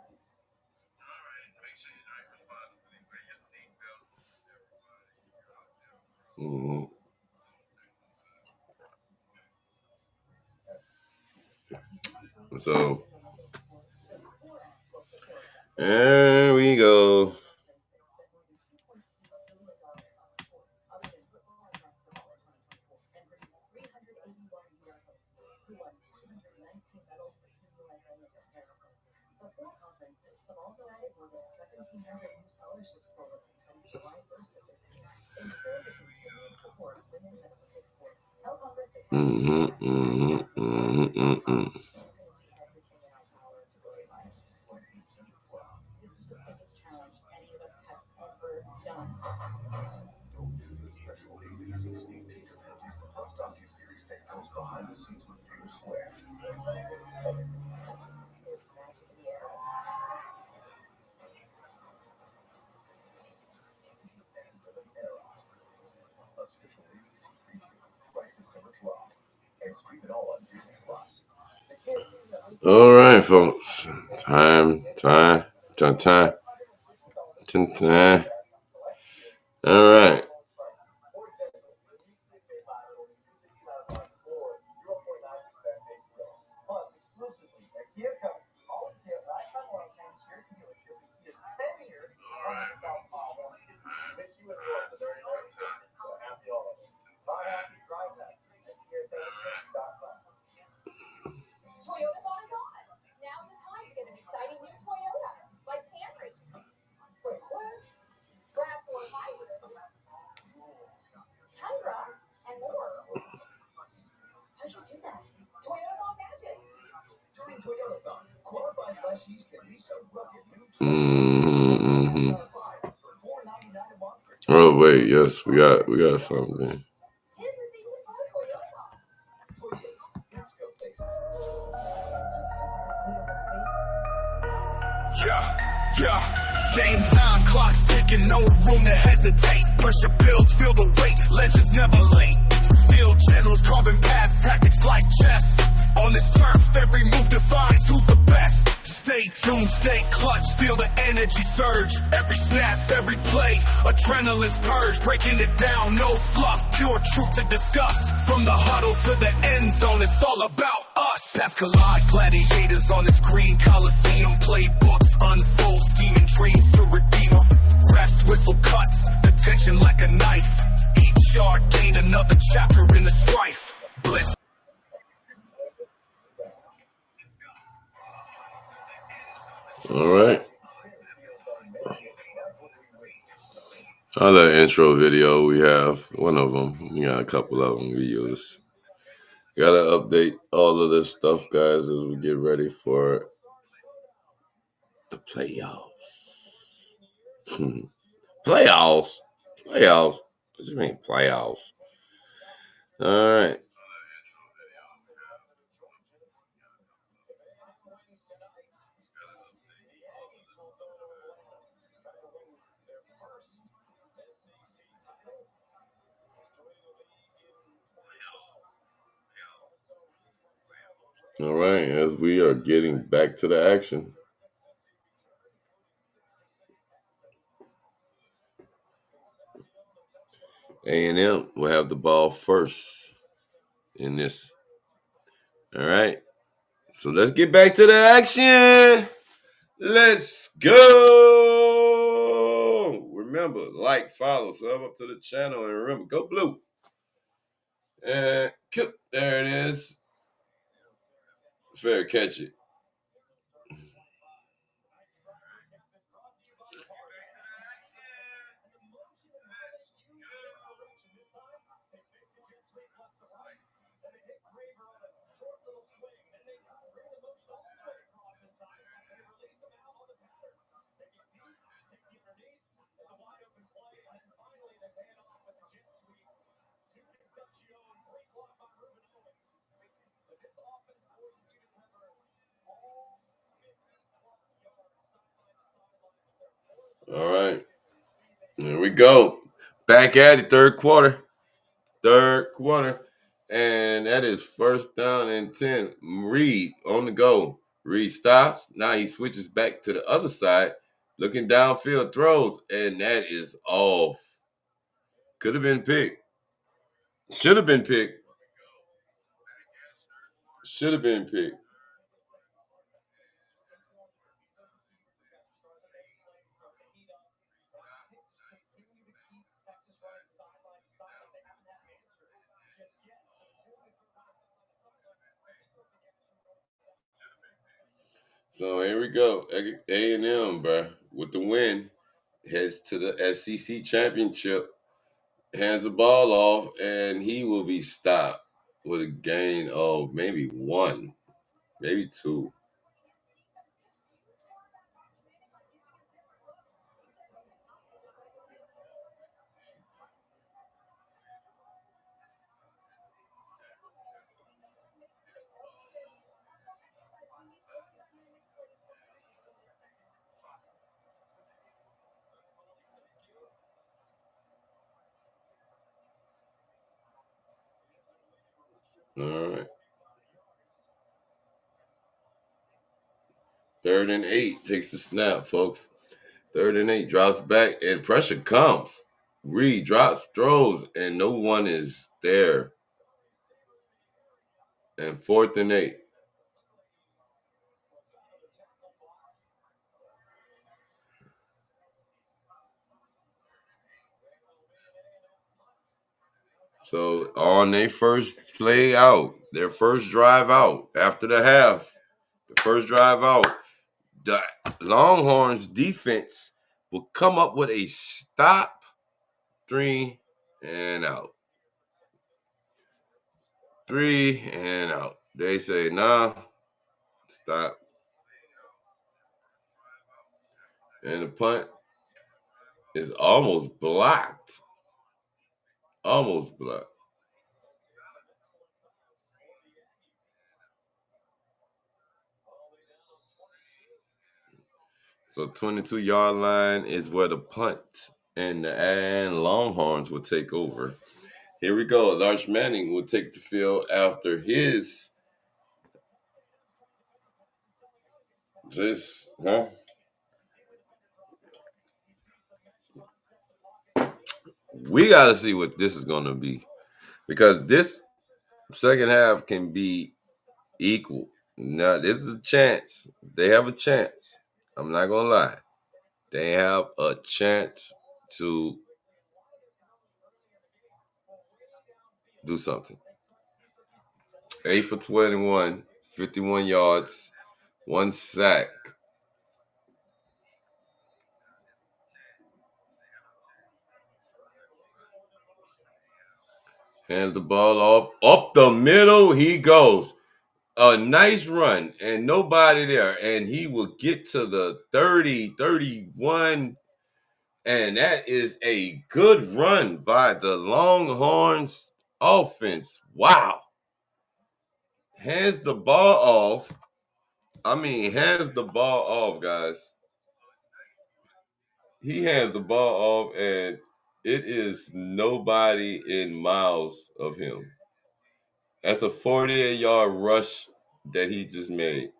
Mm-hmm. So, there we go. All right, folks. Time. All right.
Toyota bought it on. Now's the time to get an exciting new Toyota, like Camry. Wait, what? RAV4 Hybrid, Tundra, and more. How'd you do that? Toyota bought magic.
During Toyota-thon, qualified lessees can lease a rugged new
Mm-hmm.
for $499 a month.
Oh wait, yes, we got something.
Let's go places.
Yeah. Game time, clock's ticking, no room to hesitate. Pressure builds, feel the weight, legends never late. Field generals, carving paths, tactics like chess. On this turf, every move defines who's the best. Stay tuned, stay clutch, feel the energy surge. Every snap, every play, adrenaline's purge. Breaking it down, no fluff, pure truth to discuss. From the huddle to the end zone, it's all about us. Past collide, gladiators on this green coliseum. Playbooks unfold, scheming dreams to redeem them. Refs whistle cuts, the tension like a knife. Each yard gained another chapter in the strife. Blitz.
All right. Another intro video we have. One of them. We got a couple of them we use. Got to update all of this stuff, guys, as we get ready for the playoffs. Playoffs? Playoffs? What do you mean playoffs? All right. All right, as we are getting back to the action. A&M will have the ball first in this. All right. So let's get back to the action. Let's go. Remember, like, follow, sub up to the channel, and remember, go blue. And there it is. Fair catch it. All right. Here we go. Back at it, third quarter. Third quarter. And that is first down and 10. Reed on the go. Reed stops. Now he switches back to the other side. Looking downfield, throws. And that is off. Could have been picked. Should have been picked. Should have been picked. So here we go. A&M, bro, with the win, heads to the SEC championship, hands the ball off, and he will be stopped with a gain of maybe one, maybe two. All right. 3rd and 8 takes the snap, folks. 3rd and 8 drops back, and pressure comes. Reed drops, throws, and no one is there. And 4th and 8. So on their first play out, their first drive out after the half, the first drive out, the Longhorns defense will come up with a stop, 3 and out. 3 and out. They say, nah, stop. And the punt is almost blocked. Almost blocked. So 22-yard line is where the punt and Longhorns will take over. Here we go. Large Manning will take the field after his we got to see what this is going to be, because this second half can be equal. Now, there's a chance. They have a chance. I'm not going to lie. They have a chance to do something. 8 for 21, 51 yards, 1 sack. Hands the ball off. Up the middle he goes. A nice run and nobody there. And he will get to the 30, 31. And that is a good run by the Longhorns offense. Wow. Hands the ball off. Hands the ball off, guys. He hands the ball off, and it is nobody in miles of him. That's a 48-yard rush that he just made.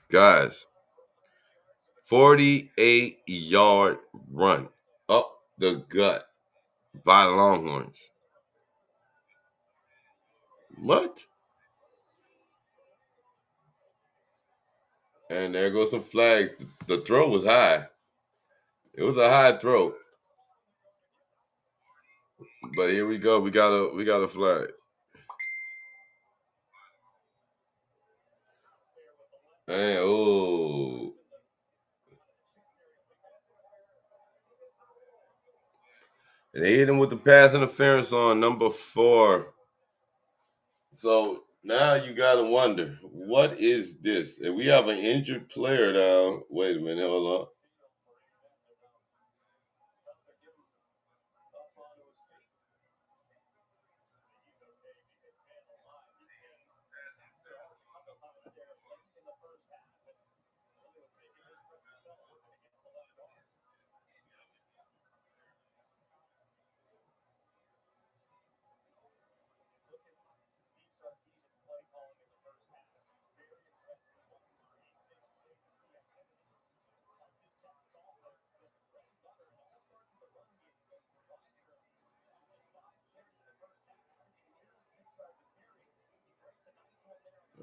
Guys, 48-yard run up the gut by Longhorns. What? And there goes some flags. The throw was high. It was a high throw. But here we go. We got a flag. And oh. And they hit him with the pass interference on number 4. So now you gotta wonder, what is this? And we have an injured player now. Wait a minute, hold on.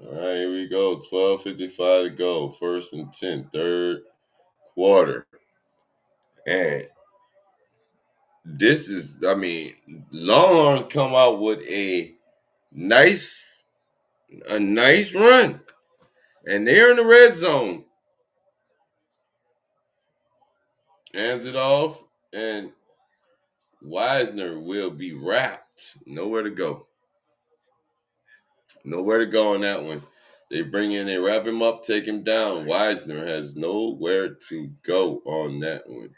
All right, here we go. 12:55 to go. First and 10, third quarter. And this is, Longhorns come out with nice a nice run. And they're in the red zone. Hands it off, and Wisner will be wrapped. Nowhere to go. Nowhere to go on that one. They wrap him up, take him down. Wisner has nowhere to go on that one.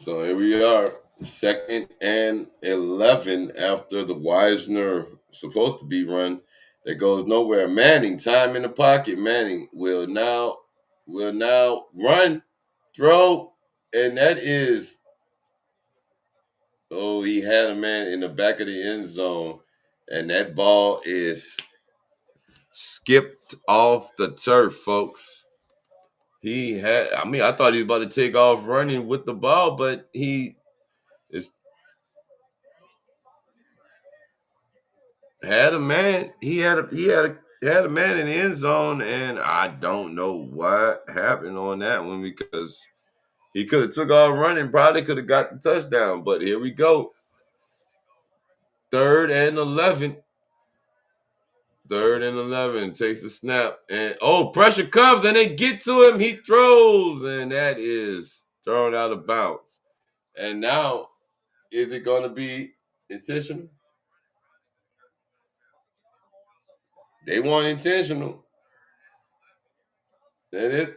So here we are, 2nd and 11 after the Wisner supposed to be run. That goes nowhere. Manning, time in the pocket. Manning will now run, throw, and that is, he had a man in the back of the end zone, and that ball is skipped off the turf, folks. I thought he was about to take off running with the ball, but he is had a man. He had a man in the end zone, and I don't know what happened on that one because he could have took off running, probably could have got the touchdown. But here we go, 3rd and 11. 3rd and 11 takes the snap, and pressure comes, and they get to him. He throws, and that is thrown out of bounds. And now, is it going to be intentional? They want intentional. That is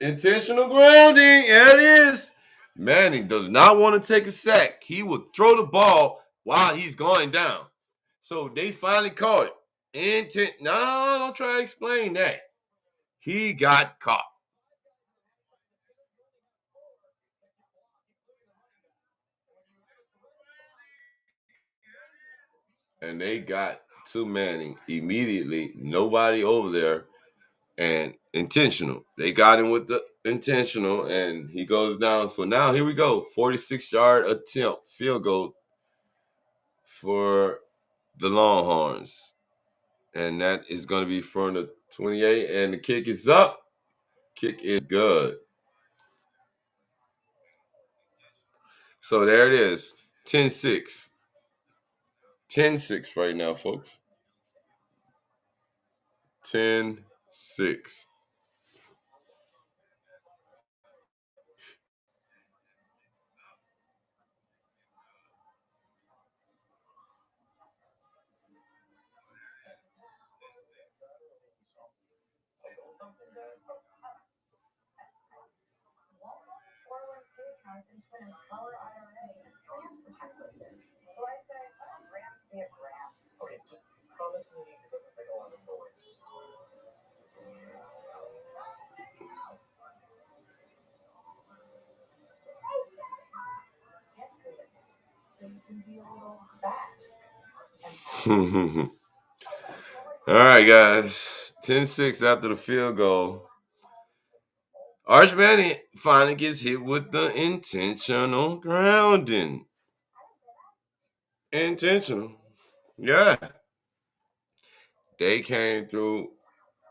intentional grounding. There it is. Manning does not want to take a sack. He will throw the ball while he's going down. So they finally caught it. No, don't try to explain that. He got caught. And they got to Manning immediately. Nobody over there. And intentional. They got him with the intentional, and he goes down. So now here we go. 46-yard attempt, field goal for the Longhorns. And that is going to be from the 28, and the kick is up. Kick is good. So there it is. 10-6. 10-6 right now, folks. 10-6.
Okay, just promise me it doesn't make a lot of noise.
All right, guys. 10-6 after the field goal. Arch Manning finally gets hit with the intentional grounding. Intentional. Yeah. They came through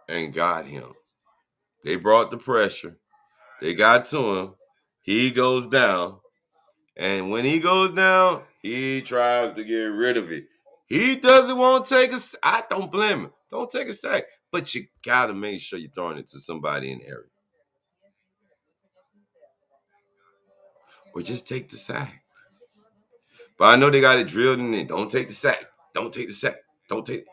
and got him. They brought the pressure. They got to him. He goes down. And when he goes down, he tries to get rid of it. He doesn't want to take a sack. I don't blame him. Don't take a sack. But you got to make sure you're throwing it to somebody in the area. Or just take the sack. But I know they got it drilled in it. Don't take the sack. Don't take the sack. Don't take.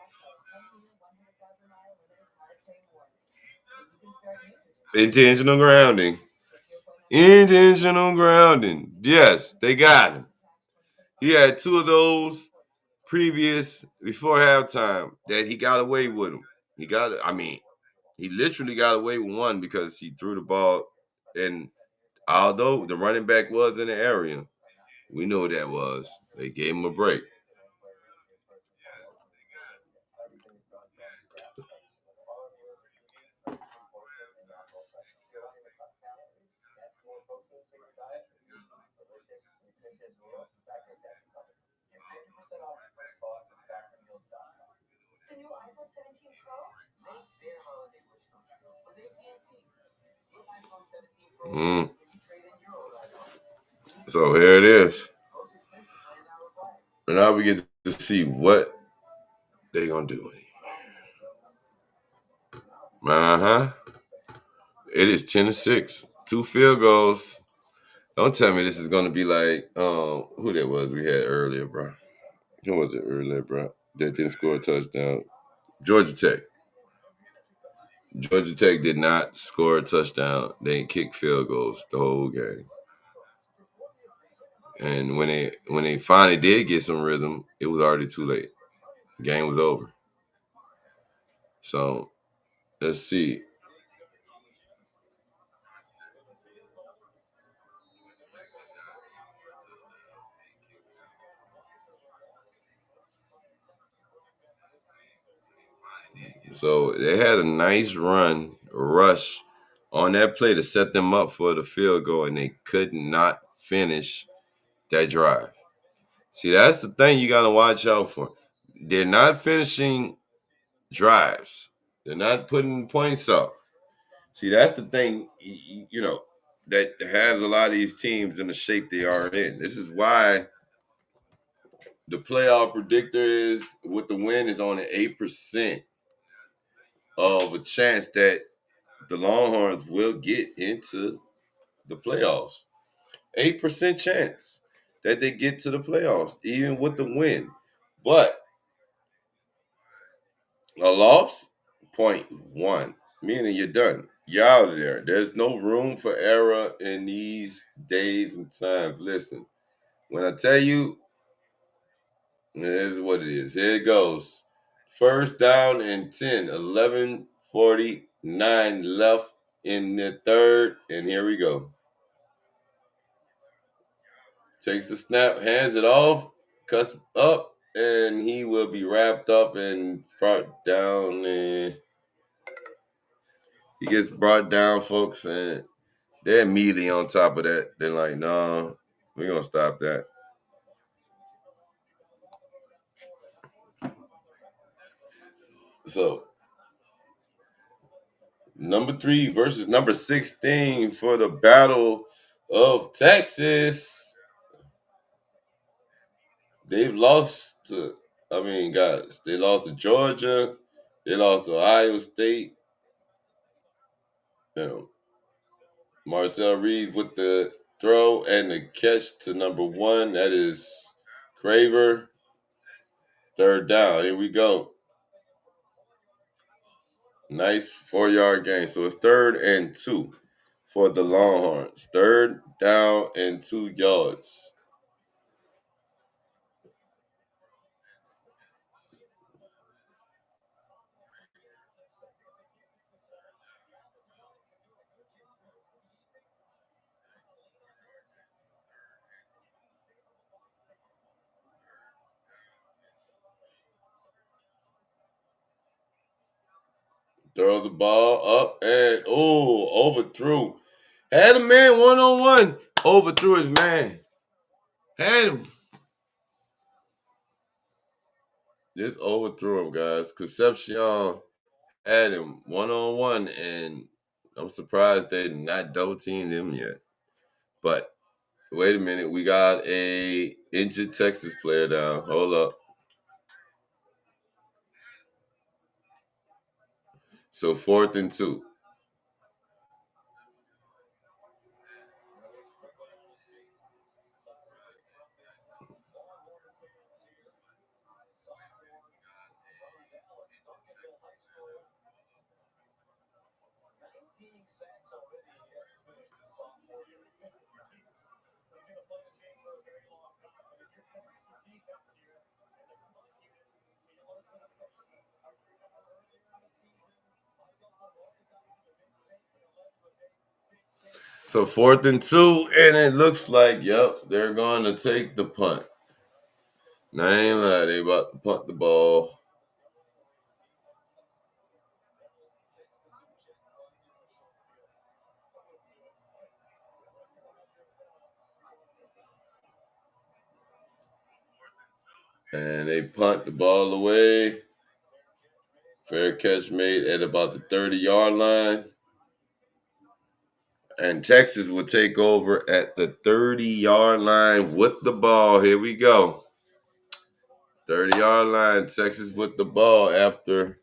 Intentional grounding. Intentional grounding. Yes, they got him. He had 2 of those before halftime that he got away with them. He literally got away with one because he threw the ball, and although the running back was in the area, we know what that was. They gave him a break. Mm. So here it is. And now we get to see what they gonna do. Uh-huh. It is 10-6. 2 field goals. Don't tell me this is gonna be like who that was we had earlier, bro. Who was it earlier, bro? That didn't score a touchdown. Georgia Tech. Georgia Tech did not score a touchdown. They kicked field goals the whole game. And when they finally did get some rhythm, it was already too late. The game was over. So let's see. So they had a nice rush on that play to set them up for the field goal, and they could not finish that drive. See, that's the thing you got to watch out for. They're not finishing drives. They're not putting points up. See, that's the thing, that has a lot of these teams in the shape they are in. This is why the playoff predictor is with the win is only 8% of a chance that the Longhorns will get into the playoffs. 8% chance that they get to the playoffs, even with the win. But a loss, 0.1, meaning you're done. You're out of there. There's no room for error in these days and times. Listen, when I tell you, it is what it is. Here it goes. First down and 10, 11:49 left in the third, and here we go. Takes the snap, hands it off, cuts up, and he will be wrapped up and brought down. And he gets brought down, folks, and they're immediately on top of that. They're like, no, we're going to stop that. So, number 3 versus number 16 for the Battle of Texas. They've lost to, guys, they lost to Georgia. They lost to Ohio State. Marcel Reed with the throw and the catch to number 1. That is Craver. Third down. Here we go. Nice 4-yard gain. So it's 3rd and 2 for the Longhorns. 3rd down and 2 yards. Throw the ball up and overthrew. Had a man 1-on-1. Overthrew his man. Had him. Just overthrew him, guys. Concepcion had him 1-on-1, and I'm surprised they not double teamed him yet. But wait a minute, we got a injured Texas player down. Hold up. So 4th and 2. So 4th and 2, and it looks like, they're going to take the punt. Now, I ain't lying, they about to punt the ball. And they punt the ball away. Fair catch made at about the 30-yard line. And Texas will take over at the 30-yard line with the ball. Here we go. 30-yard line, Texas with the ball after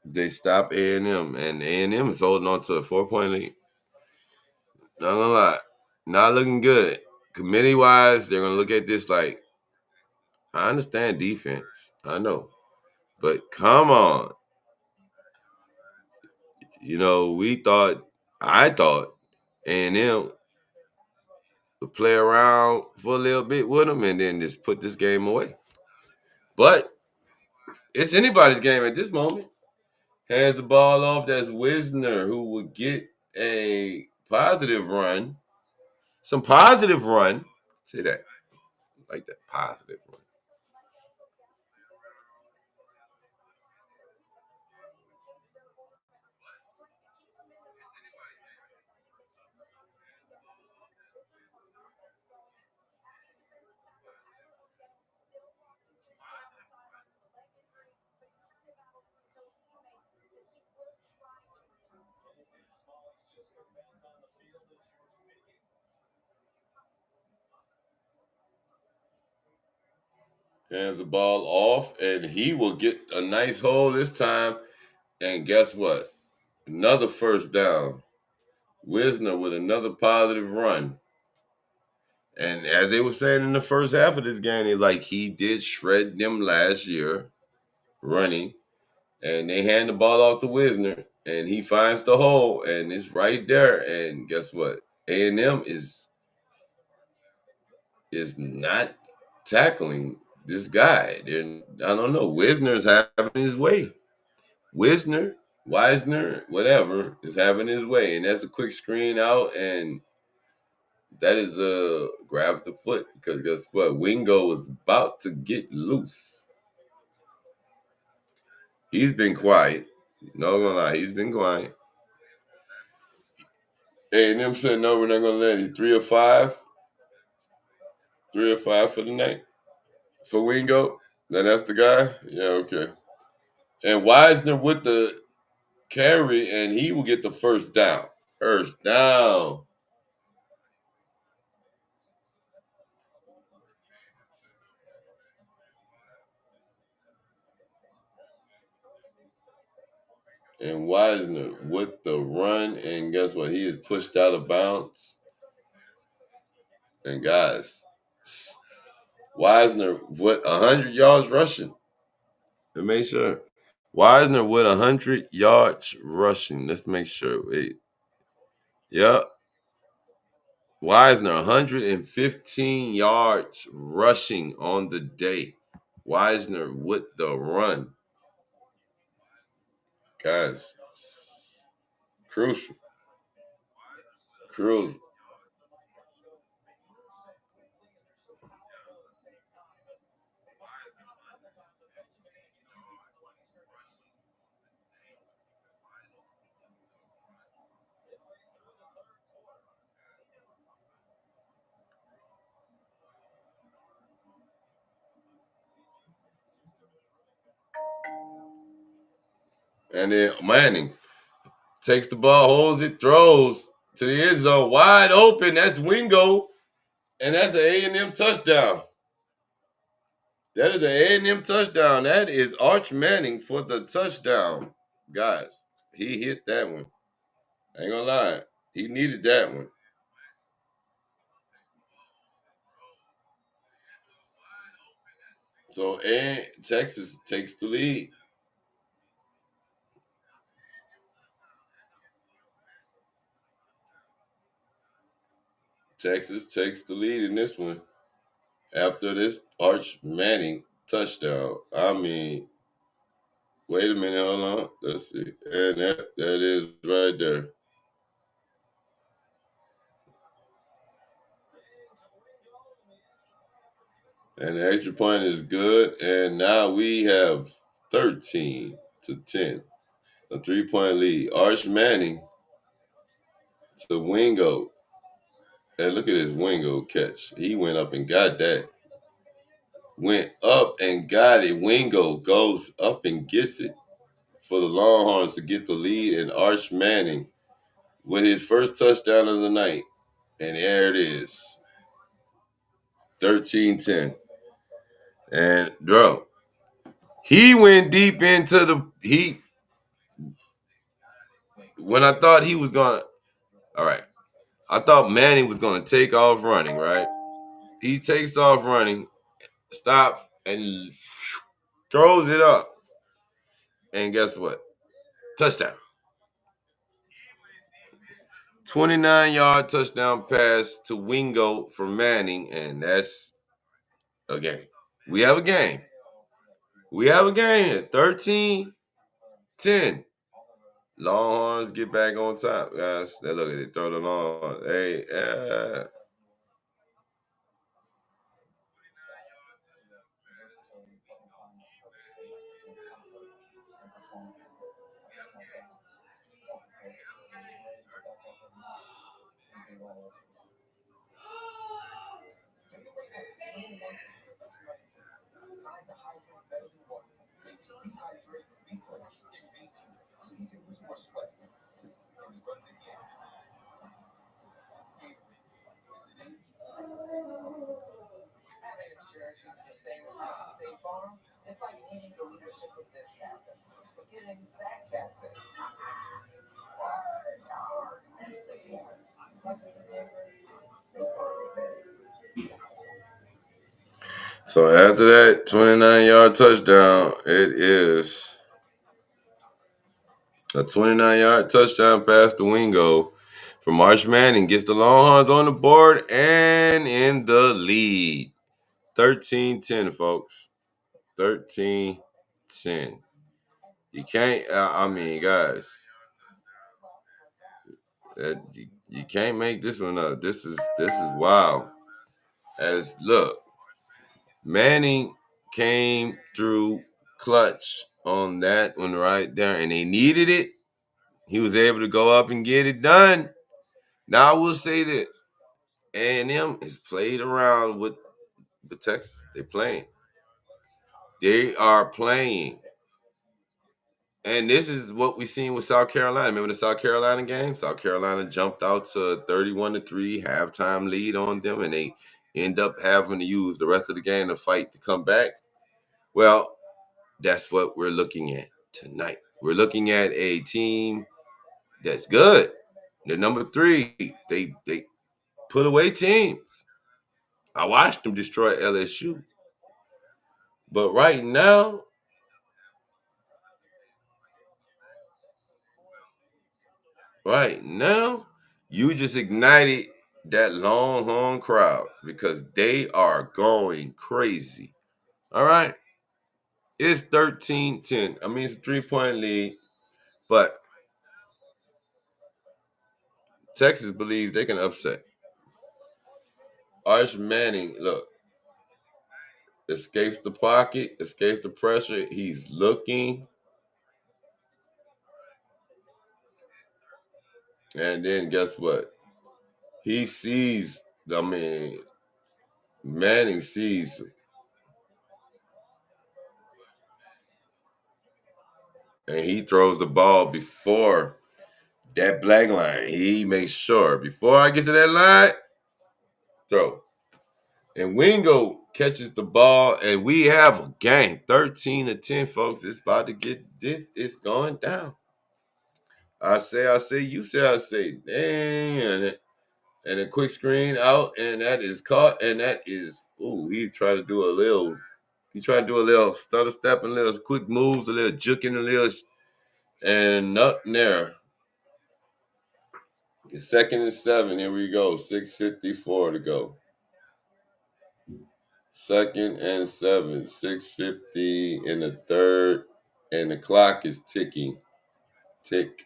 they stop A&M. And A&M is holding on to a 4-point lead. Not gonna lie. Not looking good. Committee-wise, they're going to look at this like, I understand defense. I know. But come on. You know, I thought A&M would play around for a little bit with them and then just put this game away. But it's anybody's game at this moment. Hands the ball off. That's Wisner, who would get a positive run. Some positive run. Say that. Like that positive run. Hands the ball off, and he will get a nice hole this time. And guess what? Another first down. Wisner with another positive run. And as they were saying in the first half of this game, he did shred them last year running. And they hand the ball off to Wisner, and he finds the hole, and it's right there. And guess what? A&M is not tackling this guy. I don't know. Wisner's having his way. Wisner, whatever, is having his way. And that's a quick screen out, and that is grabs the foot because guess what? Wingo is about to get loose. He's been quiet. No gonna lie, he's been quiet. A&M said no, we're not gonna let you. 3 or 5. 3 or 5 for the night. For Wingo. Then that's the guy? Yeah, okay. And Wisner with the carry, and he will get the first down. First down. And Wisner with the run, and guess what? He is pushed out of bounds. And guys, Wisner with 100 yards rushing. To make sure. Wisner with 100 yards rushing. Let's make sure. Wait. Yep. Wisner, 115 yards rushing on the day. Wisner with the run. Guys, crucial. Crucial. And then Manning takes the ball, holds it, throws to the end zone, wide open. That's Wingo, and that's an A&M touchdown. That is an A&M touchdown. That is Arch Manning for the touchdown. Guys, he hit that one. I ain't gonna lie. He needed that one. So, and Texas takes the lead. Texas takes the lead in this one after this Arch Manning touchdown. I mean, wait a minute, hold on. Let's see. And that is right there. And the extra point is good. And now we have 13-10. A 3-point lead. Arch Manning to Wingo. And look at his Wingo catch. He went up and got that. Went up and got it. Wingo goes up and gets it for the Longhorns to get the lead. And Arch Manning with his first touchdown of the night. And there it is. 13-10. And bro, he went deep into when I thought he was gonna all right. I thought Manning was gonna take off running, right? He takes off running, stops, and throws it up. And guess what? Touchdown. 29-yard touchdown pass to Wingo for Manning, and that's a game. We have a game. We have a game here. 13-10. Longhorns get back on top, guys. They look at it. Throw the Longhorns. Hey,
It's like needing the leadership of this captain, but getting that captain.
So after that 29-yard touchdown, it is a 29-yard touchdown pass to Wingo from Marsh Manning. Gets the Longhorns on the board and in the lead. 13-10, folks. 13-10. You can't, guys, you can't make this one up. This is wild. As look, Manning came through clutch on that one right there, and they needed it. He was able to go up and get it done. Now I will say this: A&M has played around with Texas. They're playing. They are playing. And this is what we've seen with South Carolina. Remember the South Carolina game? South Carolina jumped out to a 31-3 halftime lead on them, and they end up having to use the rest of the game to fight to come back. Well, that's what we're looking at tonight. We're looking at a team that's good. They're number 3. They put away teams. I watched them destroy LSU. But right now, you just ignited that Longhorn crowd because they are going crazy. All right? It's 13-10. I mean, it's a 3-point lead, but Texas believes they can upset. Arch Manning, look, escapes the pocket, escapes the pressure. He's looking. And then guess what? He sees, Manning sees. And he throws the ball before that black line. He makes sure, before I get to that line, throw. And Wingo catches the ball, and we have a game. 13-10, folks. It's about to get this. It's going down. I say, you say, I say. Dang. And a quick screen out, and that is caught, and that is, he's trying to do a little stutter step and little quick moves, a little juking, a little, and nothing there. It's 2nd and 7. Here we go. 6:54 to go. 2nd and 7. 6:50 in the third, and the clock is ticking. Tick,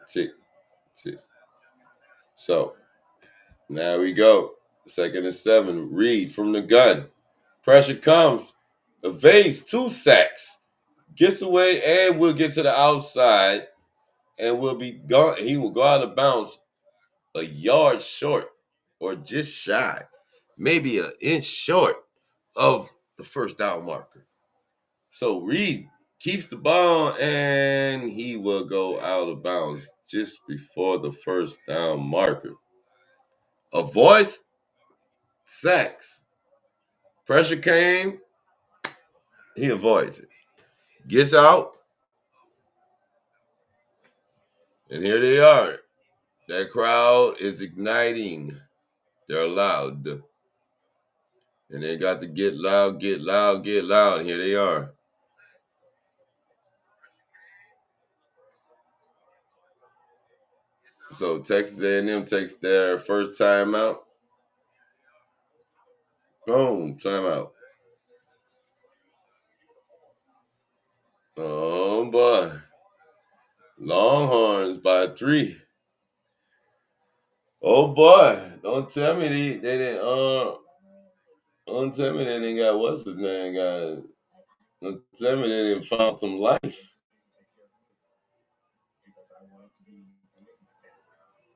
tick, tick. So now we go. 2nd and 7. Reed from the gun. Pressure comes. Evades 2 sacks. Gets away and will get to the outside and will be gone. He will go out of bounds a yard short or just shy, maybe an inch short of the first down marker. So Reed keeps the ball and he will go out of bounds just before the first down marker. Avoids sacks. Pressure came. He avoids it. Gets out. And here they are. That crowd is igniting. They're loud. And they got to get loud, get loud, get loud. Here they are. So Texas A&M takes their first timeout. Boom, timeout. Oh boy. Longhorns by 3. Oh boy. Don't tell me they didn't don't tell me they didn't got what's his name, guys. Don't tell me they didn't found some life.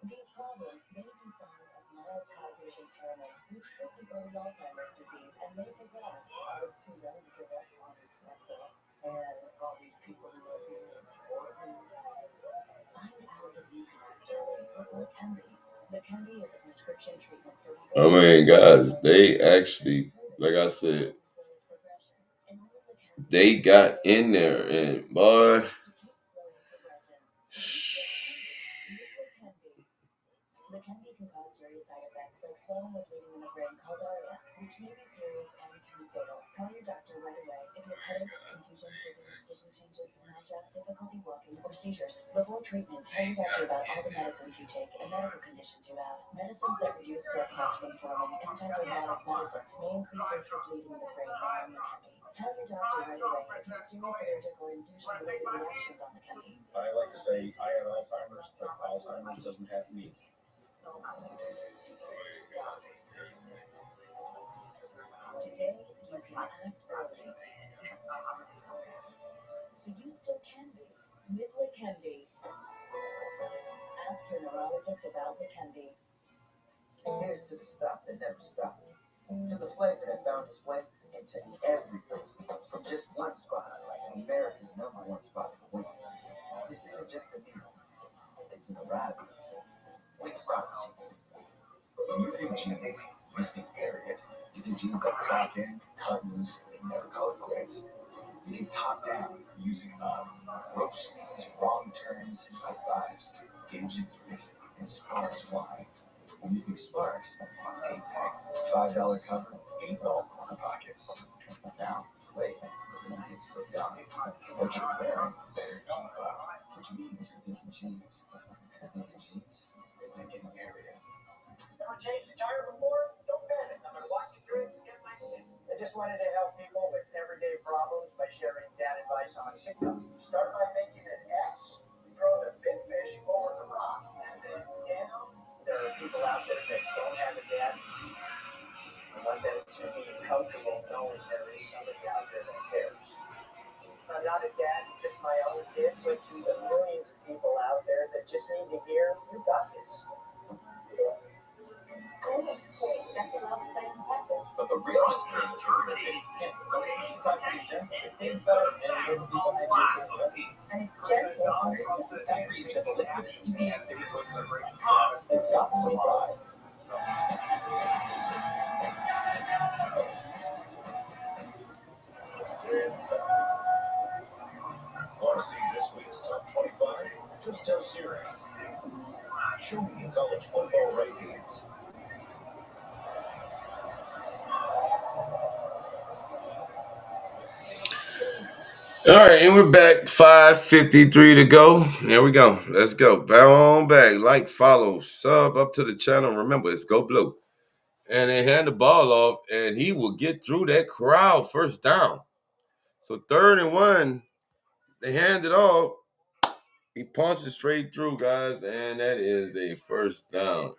These problems may be signs of mild cognitive impairment, which could be early Alzheimer's disease and may progress. I was too young to give up on myself and all these people who are here and support me. Find out if you can act early with Leqembi. Leqembi is a prescription treatment for
I mean, guys, they actually, like I said, they got in there and boy.
Leqembi can cause serious side effects like swelling or bleeding in the brain called ARIA, which may be serious and can be fatal. Call your doctor right away if you have headaches, confusion, dizziness, vision changes, nausea, difficulty walking, or seizures. Before treatment, tell your doctor about all the medicines you take and medical conditions you have. Medicines that reduce blood clots from forming, antibiotic medicines may increase risk of bleeding in the brain while on Leqembi. Tell your doctor right away if you have serious allergic or infusion-related reactions on Leqembi.
I like to say I have Alzheimer's, but Alzheimer's doesn't have me.
Today, you can act early. So you still can be with Leqembi. Ask your neurologist about Leqembi.
Here's to the stuff that never stopped. To the flavor that found its way into everything. From just one spot, like America's #1 spot for wings. This isn't just a meal. It's an arrival. Wingstop's.
When you think jeans, you think period. You think jeans that clock in, cut loose, and never call it quits. You think top down, music up, rope swings, wrong turns, and high fives, engines racing, and sparks flying. When you think sparks, 8-pack, $5 cover, $8 corner pocket. Now it's late, but it's still young. What you're wearing better keep up, which means you're thinking jeans. Thinking jeans, you're thinking area.
Ever changed the tire before? Don't panic. I'm going to walk you through it step by step. I just wanted to help people with everyday problems by sharing dad advice on TikTok. Start by making an X. Throw the big fish over the rock. And then down. There are people out there that don't have a dad. I want them to be comfortable knowing there is somebody out there that cares. I'm not a dad, just my own kids, but to the millions of people out there that just need to hear, you got this.
But the realest truth is irritating skin. So you talk to these gentle. It tastes better, and it doesn't people have to.
And it's gentle on your skin.
Every gentle liquid is EPA signature separation. It's got to lie. Want to see this week's top 25? Just tell Siri. Show me the college football rankings.
All right, and we're back. 5:53 to go. Here we go. Let's go. Bow on back. Like, follow, sub up to the channel. Remember, it's Go Blue. And they hand the ball off, and he will get through that crowd first down. So 3rd and 1, they hand it off. He punches straight through, guys, and that is a first down.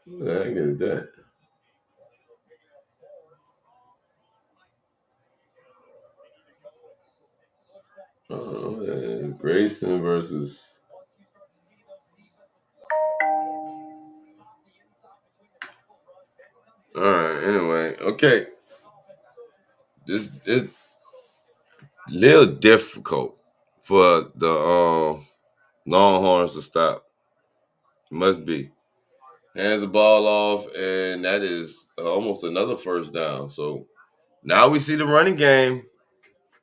Who the heck is that? Grayson versus. All right. Anyway, okay. This little difficult for the Longhorns to stop. It must be. Hands the ball off, and that is almost another first down. So now we see the running game.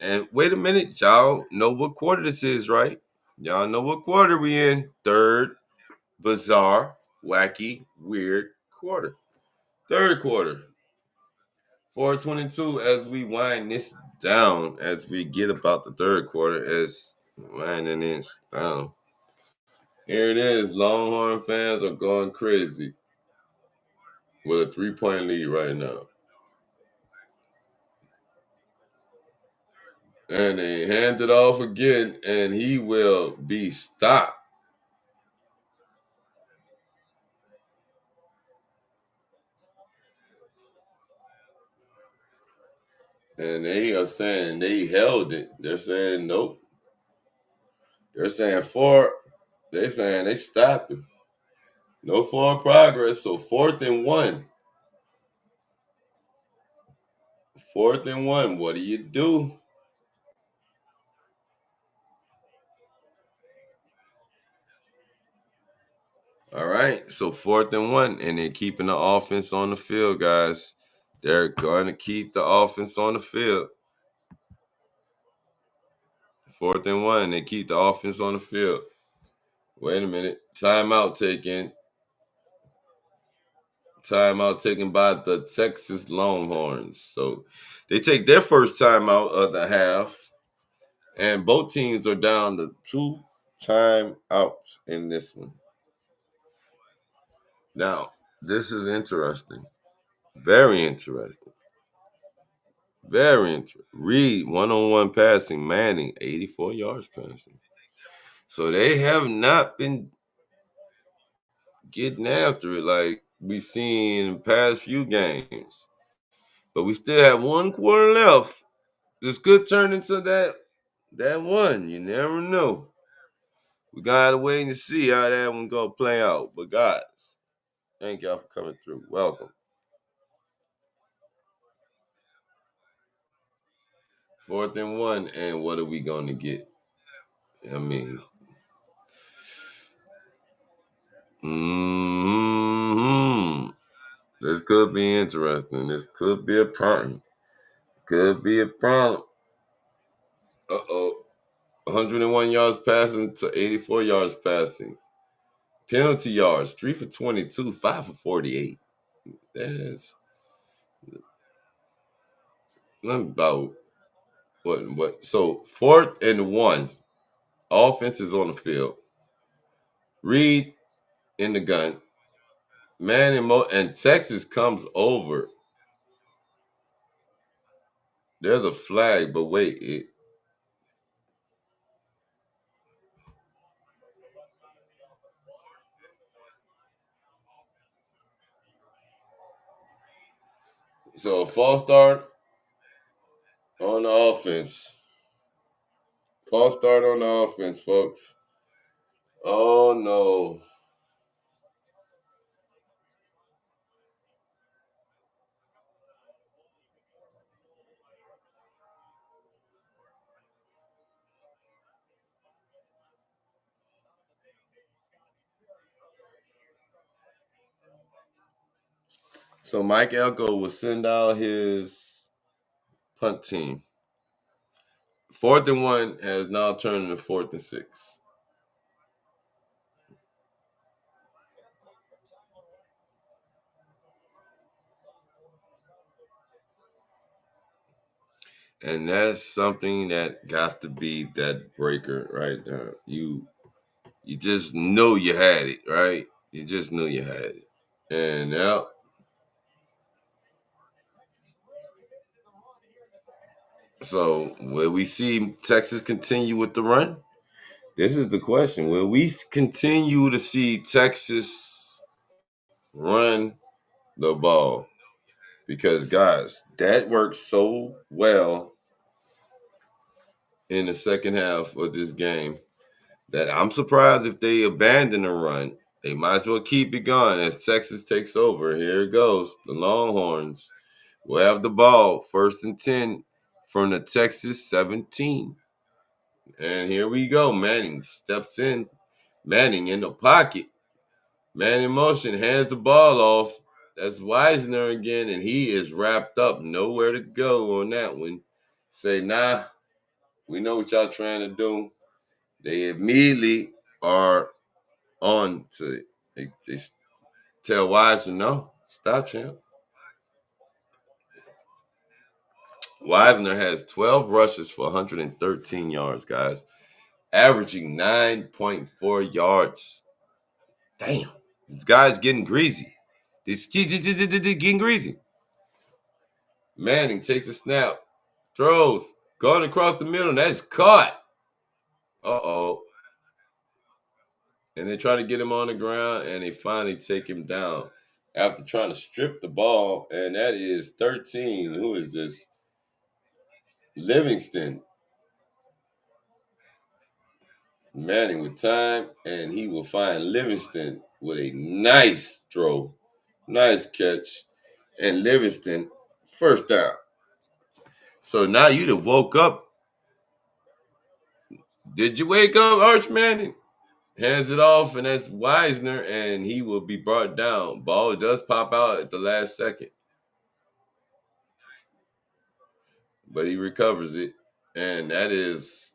And wait a minute, y'all know what quarter this is, right? Y'all know what quarter we in. Third, bizarre, wacky, weird quarter. Third quarter. 4:22 as we wind this down, as we get about the third quarter, as winding this down. Here it is. Longhorn fans are going crazy with a 3-point lead right now. And they hand it off again, and he will be stopped. And they are saying they held it. They're saying nope. They're saying they're saying they stopped him. No forward progress. So 4th and 1. 4th and 1. What do you do? All right. So 4th and 1. And they're keeping the offense on the field, guys. They're going to keep the offense on the field. 4th and 1. They keep the offense on the field. Wait a minute. Timeout taken. Timeout taken by the Texas Longhorns. So they take their first timeout of the half. And both teams are down to 2 timeouts in this one. Now, this is interesting. Very interesting. Very interesting. Reed, 1-on-1 passing. Manning, 84 yards passing. So they have not been getting after it like we've seen in the past few games. But we still have 1 quarter left. This could turn into that one. You never know. We gotta wait and see how that one gonna play out. But guys, thank y'all for coming through. Welcome. 4th and 1, and what are we gonna get? I mean, this could be interesting. This could be a problem. Could be a problem. 101 yards passing to 84 yards passing. Penalty yards, 3 for 22, 5 for 48. That's about what? So 4th and 1, offense is on the field. Reed in the gun. And Texas comes over. There's a flag, but wait, so a false start on the offense. False start on the offense, folks. Oh no. So Mike Elko will send out his punt team. 4th and 1 has now turned into 4th and 6. And that's something that got to be that breaker right there. You just know you had it, right? You just knew you had it. And now, so will we see Texas continue with the run? This is the question. Will we continue to see Texas run the ball. Because, guys, that worked so well in the second half of this game that I'm surprised if they abandon the run. They might as well keep it going as Texas takes over. Here it goes. The Longhorns will have the ball, 1st and 10 from the Texas 17. And here we go. Manning steps in. Manning in the pocket. Man in motion, hands the ball off. That's Wisner again, and he is wrapped up. Nowhere to go on that one. Say, nah, we know what y'all trying to do. They immediately are on to it. They tell Wisner, no, stop, champ. Wisner has 12 rushes for 113 yards, guys, averaging 9.4 yards. Damn, this guy's getting greasy. This getting greasy. Manning takes a snap, throws, going across the middle, and that's caught. Uh-oh. And they try to get him on the ground, and they finally take him down after trying to strip the ball, and that is 13. Who is this? Livingston. Manning with time, and he will find Livingston with a nice throw. Nice catch. And Livingston, first down. So now you done woke up. Did you wake up, Arch Manning? Hands it off, and that's Wisner, and he will be brought down. Ball does pop out at the last second, but he recovers it, and that is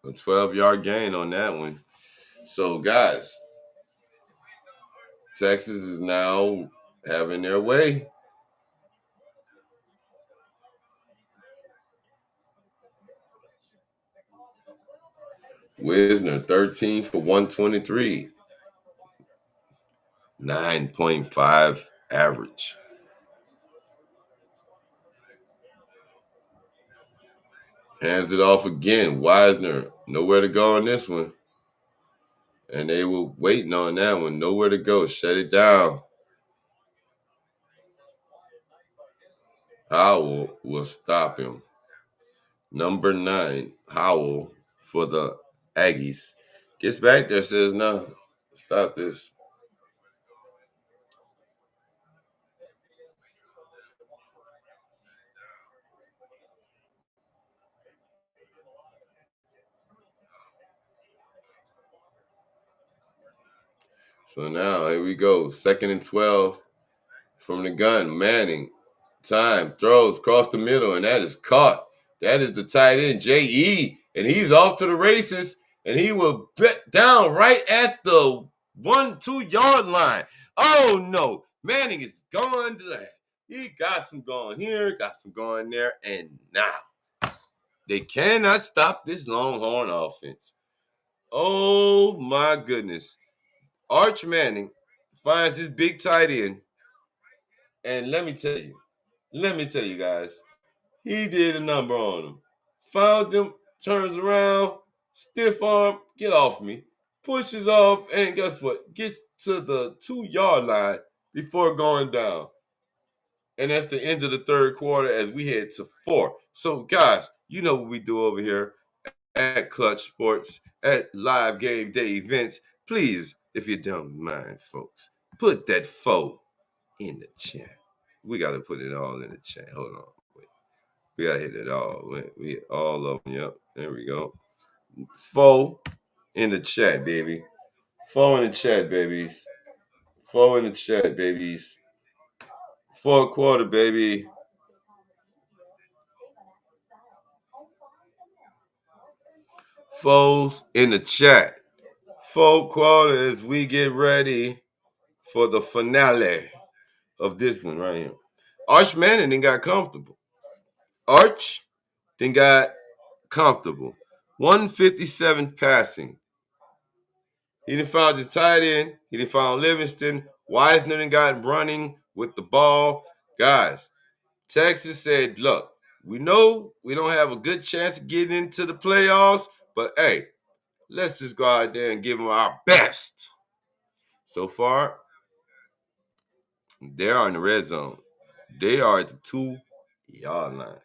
a 12-yard gain on that one. So, guys, Texas is now having their way. Wisner, 13 for 123. 9.5 average. Hands it off again. Wisner, nowhere to go on this one. And they were waiting on that one. Nowhere to go. Shut it down. Howell will stop him. Number 9, Howell for the Aggies. Gets back there, says, no, stop this. So now, here we go. 2nd and 12 from the gun. Manning, time, throws across the middle, and that is caught. That is the tight end, J.E., and he's off to the races, and he will bet down right at the 1-2 yard line. Oh, no. Manning is going to that. He got some going here, got some going there, and now they cannot stop this Longhorn offense. Oh, my goodness. Arch Manning finds his big tight end, and let me tell you guys, he did a number on him. Found him, turns around, stiff arm, get off me, pushes off, and guess what? Gets to the 2-yard line before going down. And that's the end of the third quarter as we head to 4. So, guys, you know what we do over here at Clutch Sports, at live game day events. Please, if you don't mind, folks, put that 4 in the chat. We got to put it all in the chat. Hold on. Wait. We got to hit it all. We hit all of them. Yep. There we go. 4 in the chat, baby. 4 in the chat, babies. 4 in the chat, babies. 4 quarter, baby. Foes in the chat. 4 quarter as we get ready for the finale of this one right here. Arch Manning then got comfortable. Arch then got comfortable. 157 passing. He done found his tight end. He done found Livingston. Wisner then got running with the ball. Guys, Texas said, look, we know we don't have a good chance of getting into the playoffs, but hey, let's just go out there and give them our best. So far, They are in the red zone. They are at the 2-yard line.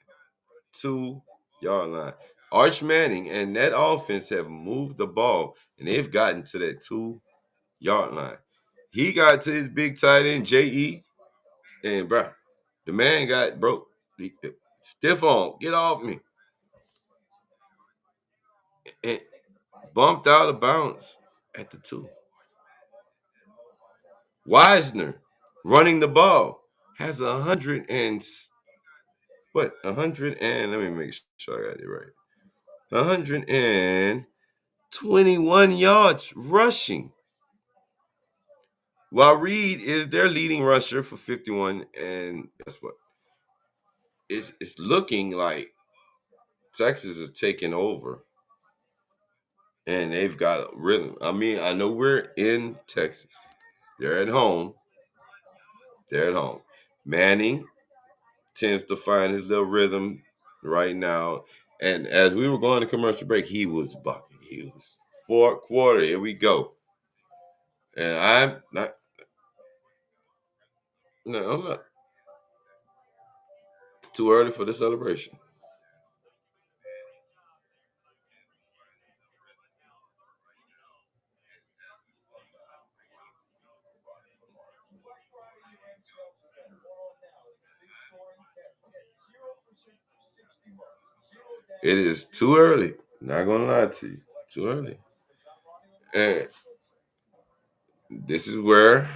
2-yard line. Arch Manning and that offense have moved the ball, and they've gotten to that 2-yard line. He got to his big tight end, J.E., and, bro, the man got broke. Stiff on, get off me. And bumped out of bounds at the 2. Wisner running the ball has 100 and let me make sure I got it right. 121 yards rushing. While Reed is their leading rusher for 51, and guess what? It's looking like Texas is taking over, and they've got rhythm. I mean, I know we're in Texas. They're at home. Manning tends to find his little rhythm right now. And as we were going to commercial break, he was bucking. He was fourth quarter. Here we go. And I'm not. No, I'm not. It's too early for the celebration. It is too early. Not gonna lie to you. Too early. And this is where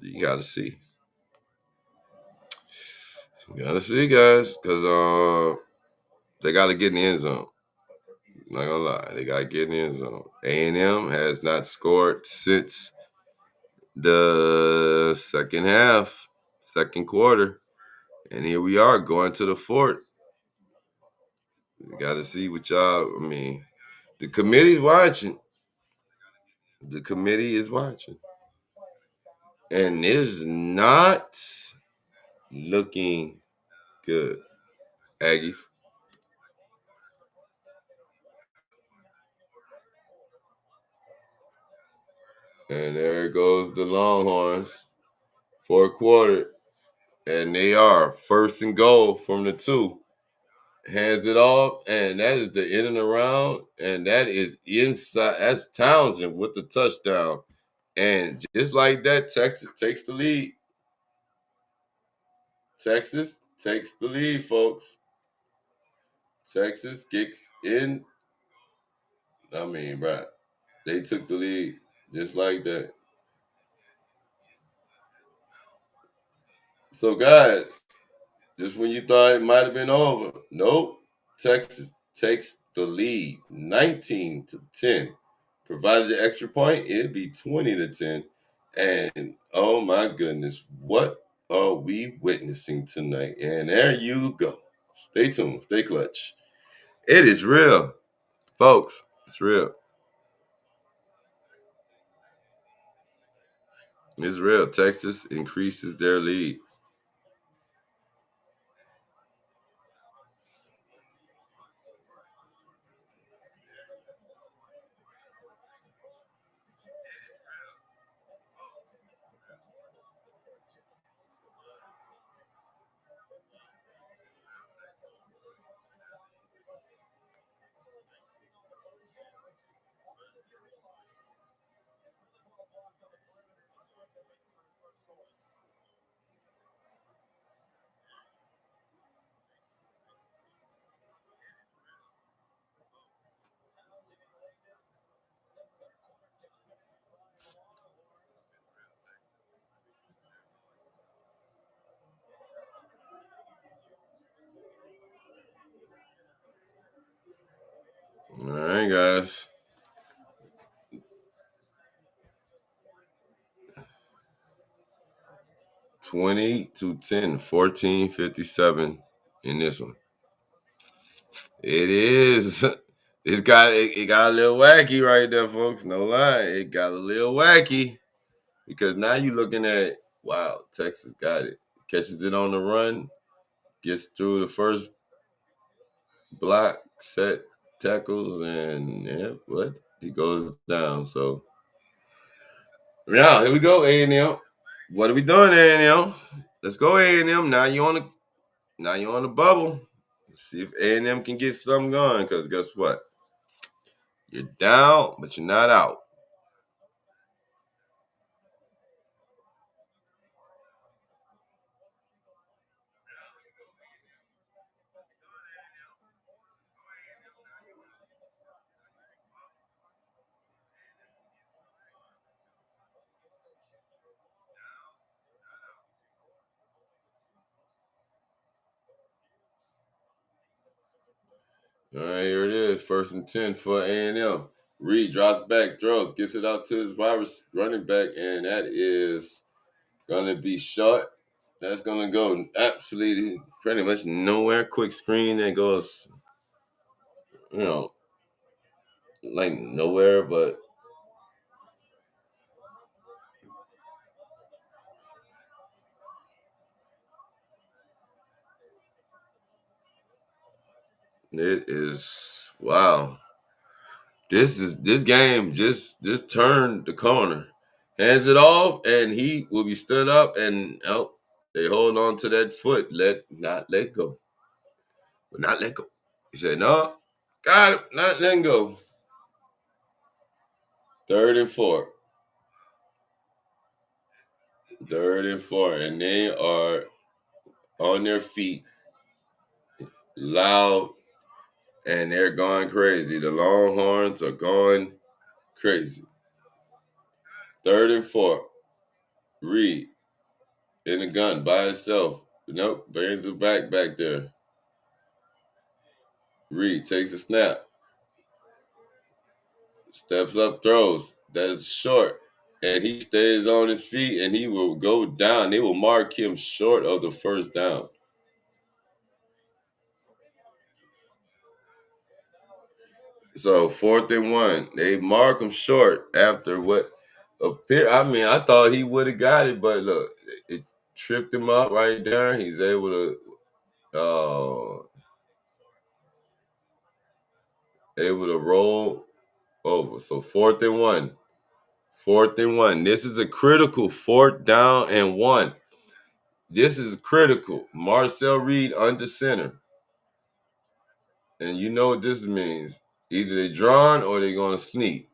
you gotta see. You gotta see, guys, because they gotta get in the end zone. Not gonna lie, they gotta get in the end zone. A&M has not scored since the second quarter, and here we are going to the fourth. We gotta see what y'all. I mean, the committee's watching. The committee is watching, and it is not looking good, Aggies. And there goes the Longhorns, fourth quarter, and they are first and goal from the 2. Hands it off, and that is the in and around, and that is inside. That's Townsend with the touchdown. And just like that, Texas takes the lead. Texas takes the lead, folks. Texas gets in. I mean, right. They took the lead just like that. So, guys, just when you thought it might have been over, nope. Texas takes the lead 19-10. Provided the extra point, it'd be 20-10. And oh my goodness, what are we witnessing tonight? And there you go. Stay tuned, stay clutch. It is real, folks. It's real. It's real. Texas increases their lead. All right, guys. 20-10, 14:57 in this one. It is. It got a little wacky right there, folks. No lie. It got a little wacky. Because now you're looking at, wow, Texas got it. Catches it on the run, gets through the first block, set, tackles, and he goes down. So, now, here we go, A&M. What are we doing, A&M? Let's go, A&M. Now you on the bubble. Let's see if A&M can get something going. Because guess what? You're down, but you're not out. All right, here it is. 1st and 10 for A&M. Reed drops back, throws, gets it out to his running back, and that is going to be short. That's going to go absolutely pretty much nowhere. Quick screen that goes, like nowhere, but it is, wow. This game just turned the corner. Hands it off, and he will be stood up, and they hold on to that foot. Not let go. But not let go. He said, no, got it, not letting go. 3rd and 4. 3rd and 4. And they are on their feet, loud, and they're going crazy. The Longhorns are going crazy. 3rd and 4. Reed in the gun by himself. Nope, brings it back there. Reed takes a snap. Steps up, throws. That's short. And he stays on his feet, and he will go down. They will mark him short of the 1st down. So 4th and 1. They mark him short after what appeared. I mean, I thought he would have got it, but look, it tripped him up right there. He's able to roll over. So 4th and 1. 4th and 1. This is a critical 4th down and 1. This is critical. Marcel Reed under center. And you know what this means. Either they drawn or they're going to sneak.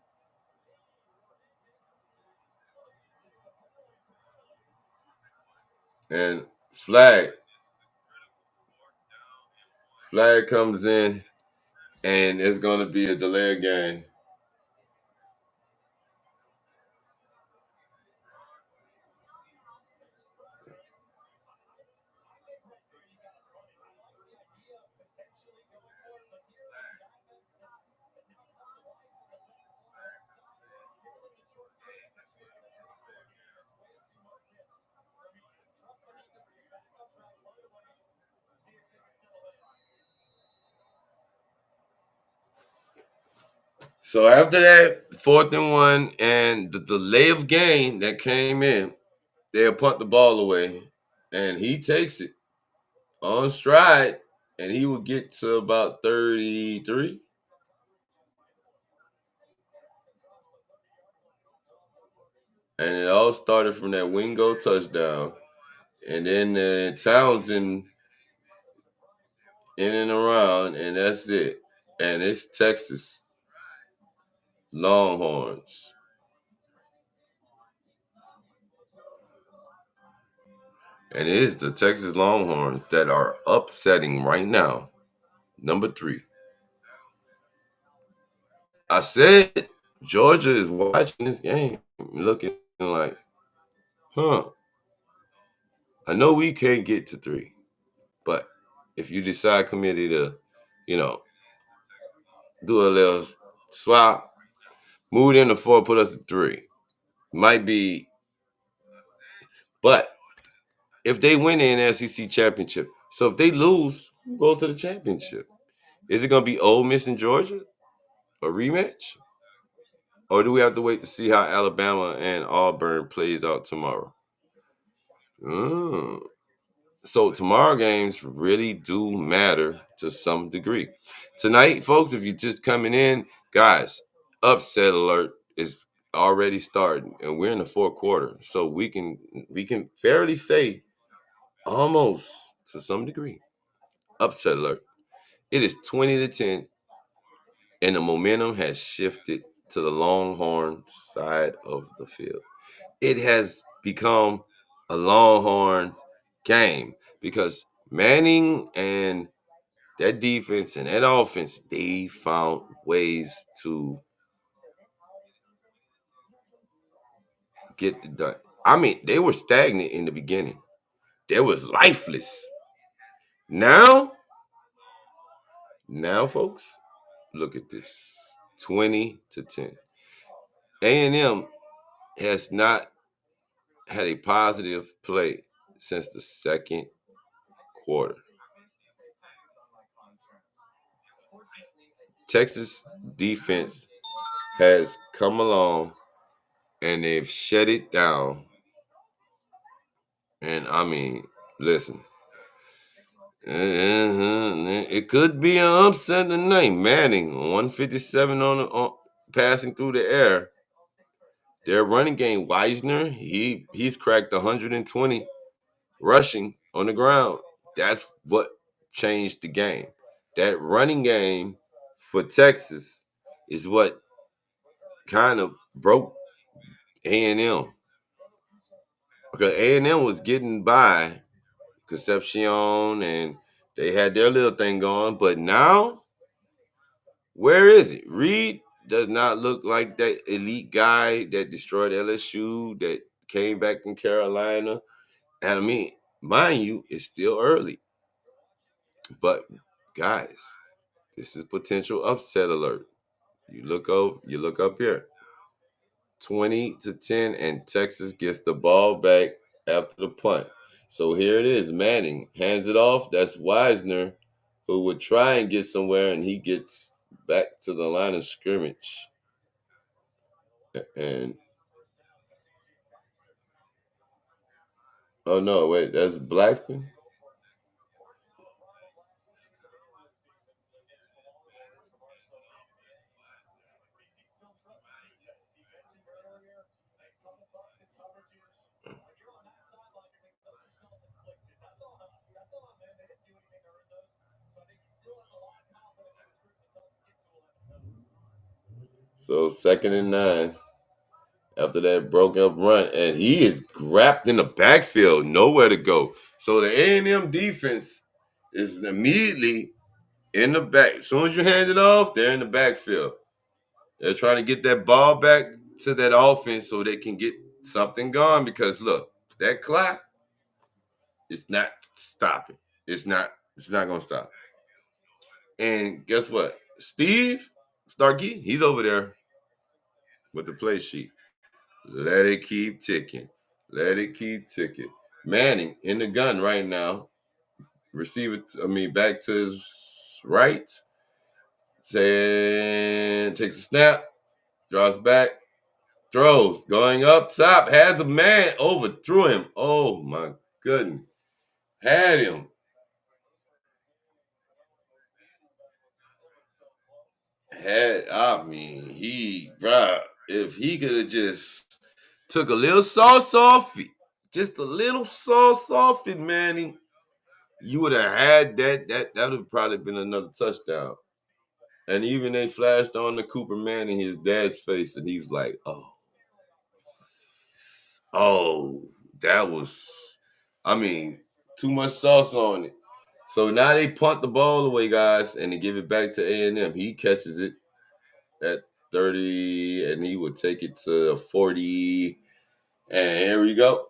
And flag comes in, and it's going to be a delay game. So after that, 4th and 1, and the delay of game that came in, they'll punt the ball away, and he takes it on stride, and he will get to about 33. And it all started from that Wingo touchdown. And then Townsend in and around, and that's it. And it's Texas Longhorns. And it is the Texas Longhorns that are upsetting right now. Number 3. I said Georgia is watching this game, looking like, I know we can't get to 3, but if you decide committee to, do a little swap, move it into 4, put us at 3. Might be, but if they win the SEC championship, so if they lose, go to the championship. Is it going to be Ole Miss and Georgia, a rematch? Or do we have to wait to see how Alabama and Auburn plays out tomorrow? So tomorrow games really do matter to some degree. Tonight, folks, if you're just coming in, guys, upset alert is already starting, and we're in the fourth quarter, so we can fairly say almost to some degree upset alert. It is 20-10, and the momentum has shifted to the Longhorn side of the field. It has become a Longhorn game because Manning and that defense and that offense, they found ways to get it done. I mean, they were stagnant in the beginning. They was lifeless. Now, folks, look at this. 20-10. A&M has not had a positive play since the second quarter. Texas defense has come along and they've shut it down. And I mean, listen, it could be an upset tonight. Manning, 157 on passing through the air. Their running game, Wisner, he's cracked 120 rushing on the ground. That's what changed the game. That running game for Texas is what kind of broke A&M. Because A&M was getting by Concepcion and they had their little thing going. But now, where is it? Reed does not look like that elite guy that destroyed LSU, that came back from Carolina. And I mean, mind you, it's still early. But guys, this is potential upset alert. You look up here. 20-10, and Texas gets the ball back after the punt. So here it is. Manning hands it off. That's Wisner, who would try and get somewhere, and he gets back to the line of scrimmage. And oh no, wait, that's Blackston. So 2nd and 9 after that broke up run, and he is wrapped in the backfield, nowhere to go. So the A&M defense is immediately in the back. As soon as you hand it off, they're in the backfield. They're trying to get that ball back to that offense so they can get something going because look, that clock is not stopping. It's not gonna stop. And guess what? Steve Starkey, he's over there with the play sheet. Let it keep ticking. Let it keep ticking. Manning in the gun right now. Receiver, back to his right. Takes a snap. Draws back. Throws. Going up top. Has a man. Overthrew him. Oh, my goodness. Had him. If he could have just took a little sauce off it, just a little sauce off it, Manning, you would have had that would have probably been another touchdown. And even they flashed on the Cooper Manning his dad's face, and he's like, that was, too much sauce on it. So now they punt the ball away, guys, and they give it back to A&M. He catches it at 30, and he would take it to 40. And here we go.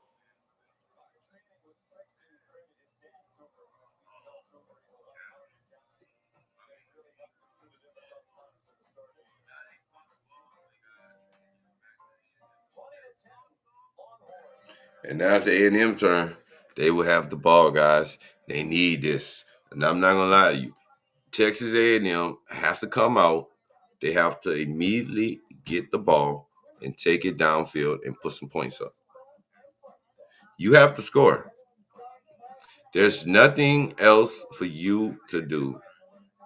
And now it's the A&M turn. They will have the ball, guys. They need this. And I'm not going to lie to you. Texas A&M has to come out. They have to immediately get the ball and take it downfield and put some points up. You have to score. There's nothing else for you to do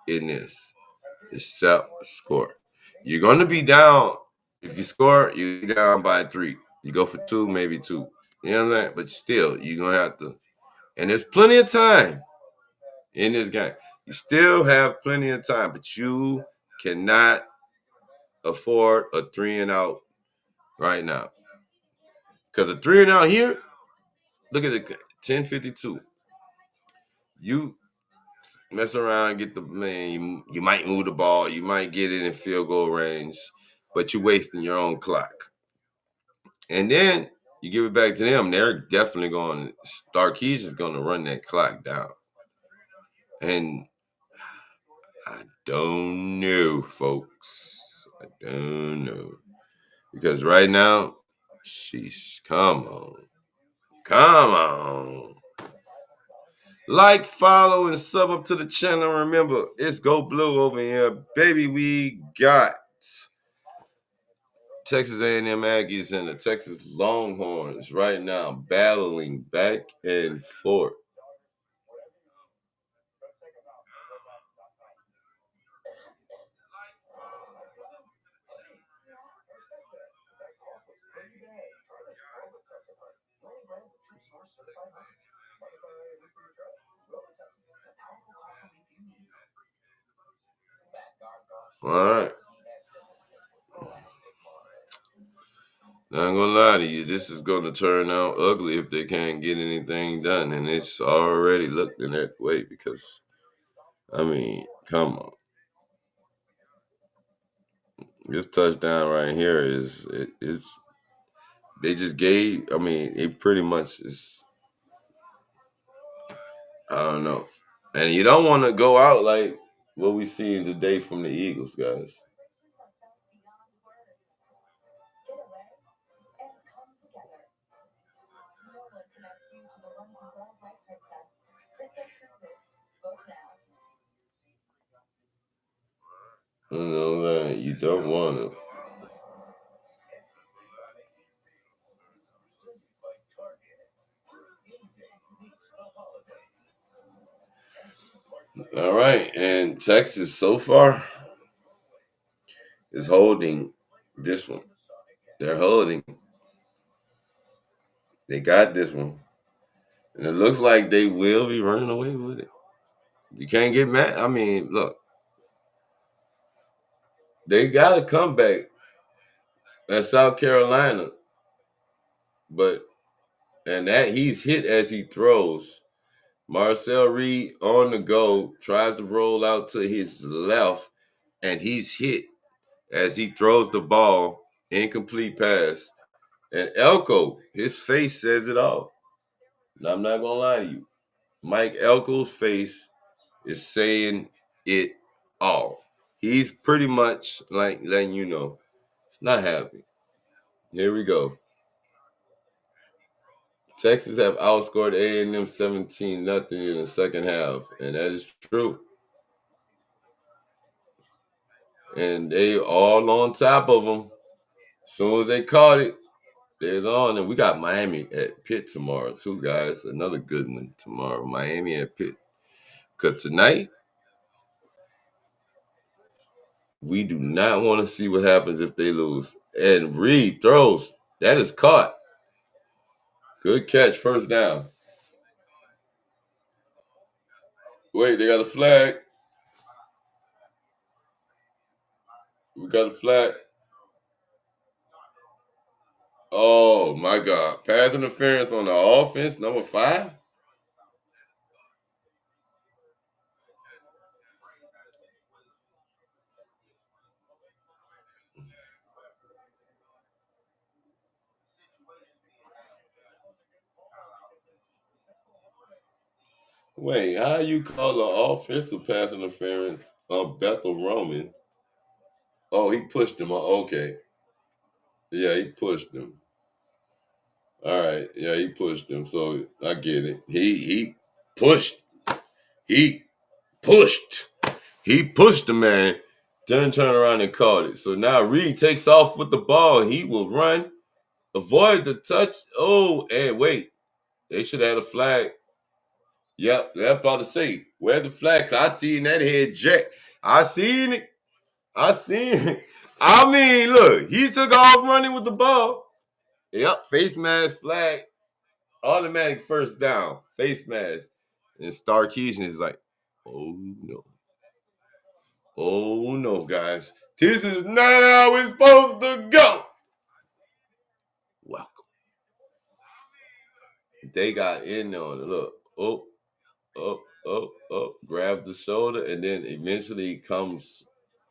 in this except score. You're going to be down If you score, you down by 3. You go for 2, maybe 2. You know what I'm saying? But still, you're going to have to. And there's plenty of time in this game. You still have plenty of time, but you cannot afford a 3 and out right now. Because a 3 and out here, look at it, 10:52. You mess around, get the man. You might move the ball, you might get it in field goal range, but you're wasting your own clock. And then you give it back to them. They're definitely going. Starkeys is going to run that clock down. And I don't know, folks. I don't know. Because right now, sheesh, come on. Come on. Like, follow, and sub up to the channel. Remember, it's Go Blue over here. Baby, we got Texas A&M Aggies and the Texas Longhorns right now battling back and forth. All right. Not gonna lie to you, this is gonna turn out ugly if they can't get anything done, and it's already looking that way because, I mean, come on, this touchdown right here it's they just gave. I mean, it pretty much is. I don't know, and you don't want to go out like what we seen today from the Eagles, guys. You know, you don't want to. All right, and Texas so far is holding this one. They're holding. They got this one, and it looks like they will be running away with it. You can't get mad. I mean, look, they got a comeback at South Carolina, but and that he's hit as he throws. Marcel Reed on the go tries to roll out to his left, and he's hit as he throws the ball, incomplete pass. And Elko, his face says it all. And I'm not gonna lie to you, Mike Elko's face is saying it all. He's pretty much like letting you know, it's not happy. Here we go. Texas have outscored A&M 17-0 in the second half, and that is true. And they all on top of them. As soon as they caught it, they're on. And we got Miami at Pitt tomorrow, too, guys. Another good one tomorrow. Miami at Pitt. Because tonight, we do not want to see what happens if they lose. And Reed throws. That is caught. Good catch, first down. Wait, they got a flag. We got a flag. Oh, my God. Pass interference on the offense, number 5. Wait, how you call an offensive pass interference on Bethel Roman? Oh, he pushed him. Okay. Yeah, he pushed him. All right. Yeah, he pushed him. So I get it. He pushed. He pushed. He pushed the man. Then turned around and caught it. So now Reed takes off with the ball. He will run, avoid the touch. Oh, and wait. They should have had a flag. Yep, they're about to say, where's the flag? I seen that head jet. I seen it. I mean, look, he took off running with the ball. Yep, face mask, flag, automatic first down, face mask. And Starkeesian is like, oh no. Oh no, guys. This is not how it's supposed to go. Welcome. They got in on it. Look, grab the shoulder, and then eventually comes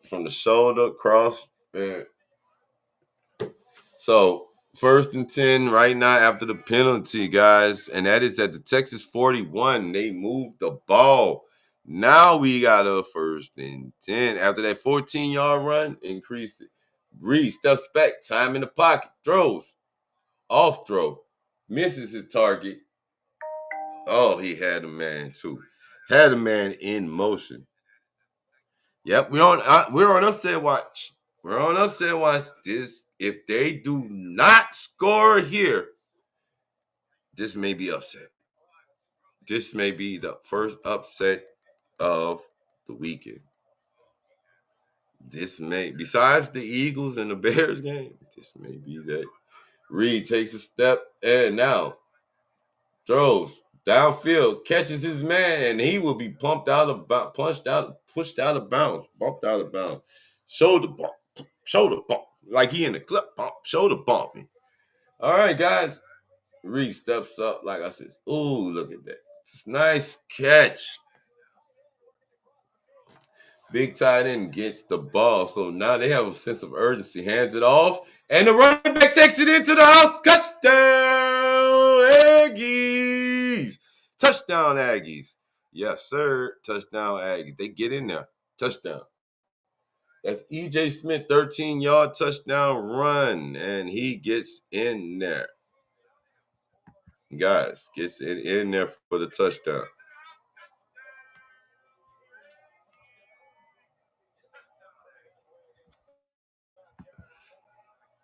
from the shoulder, cross. And so 1st and 10 right now after the penalty, guys, and that is at the Texas 41. They moved the ball. Now we got a 1st and 10 after that 14-yard run. Increased it. Reed steps back, time in the pocket, throws, off throw, misses his target. Oh, he had a man too. Had a man in motion. Yep, we're on upset watch. We're on upset watch. This, if they do not score here, this may be upset. This may be the first upset of the weekend. This may, besides the Eagles and the Bears game, this may be that. Reed takes a step and now throws downfield, catches his man, and he will be pushed out of bounds, bumped out of bounds. Shoulder bump, like he in the club bump, shoulder bumping. All right, guys. Reed steps up, like I said. Ooh, look at that. Nice catch. Big tight end gets the ball. So now they have a sense of urgency. Hands it off. And the running back takes it into the house. Touchdown, Aggies. Touchdown, Aggies. Yes, sir. Touchdown, Aggies. They get in there. Touchdown. That's E.J. Smith, 13-yard touchdown run. And he gets in there. Guys, gets it in there for the touchdown.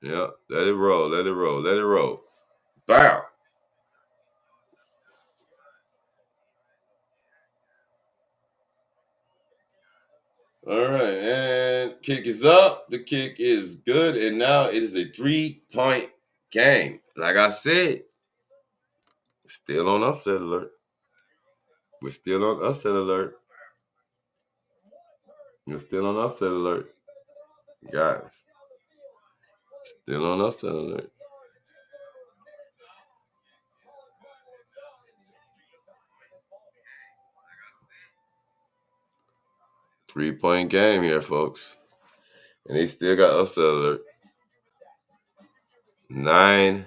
Yeah, let it roll, let it roll, let it roll. Bow. All right, and kick is up. The kick is good, and now it is a 3-point game. Like I said, still on upset alert. We're still on upset alert. We're still on upset alert. Guys, still on upset alert. Three-point game here, folks. And they still got upset alert. 9-15,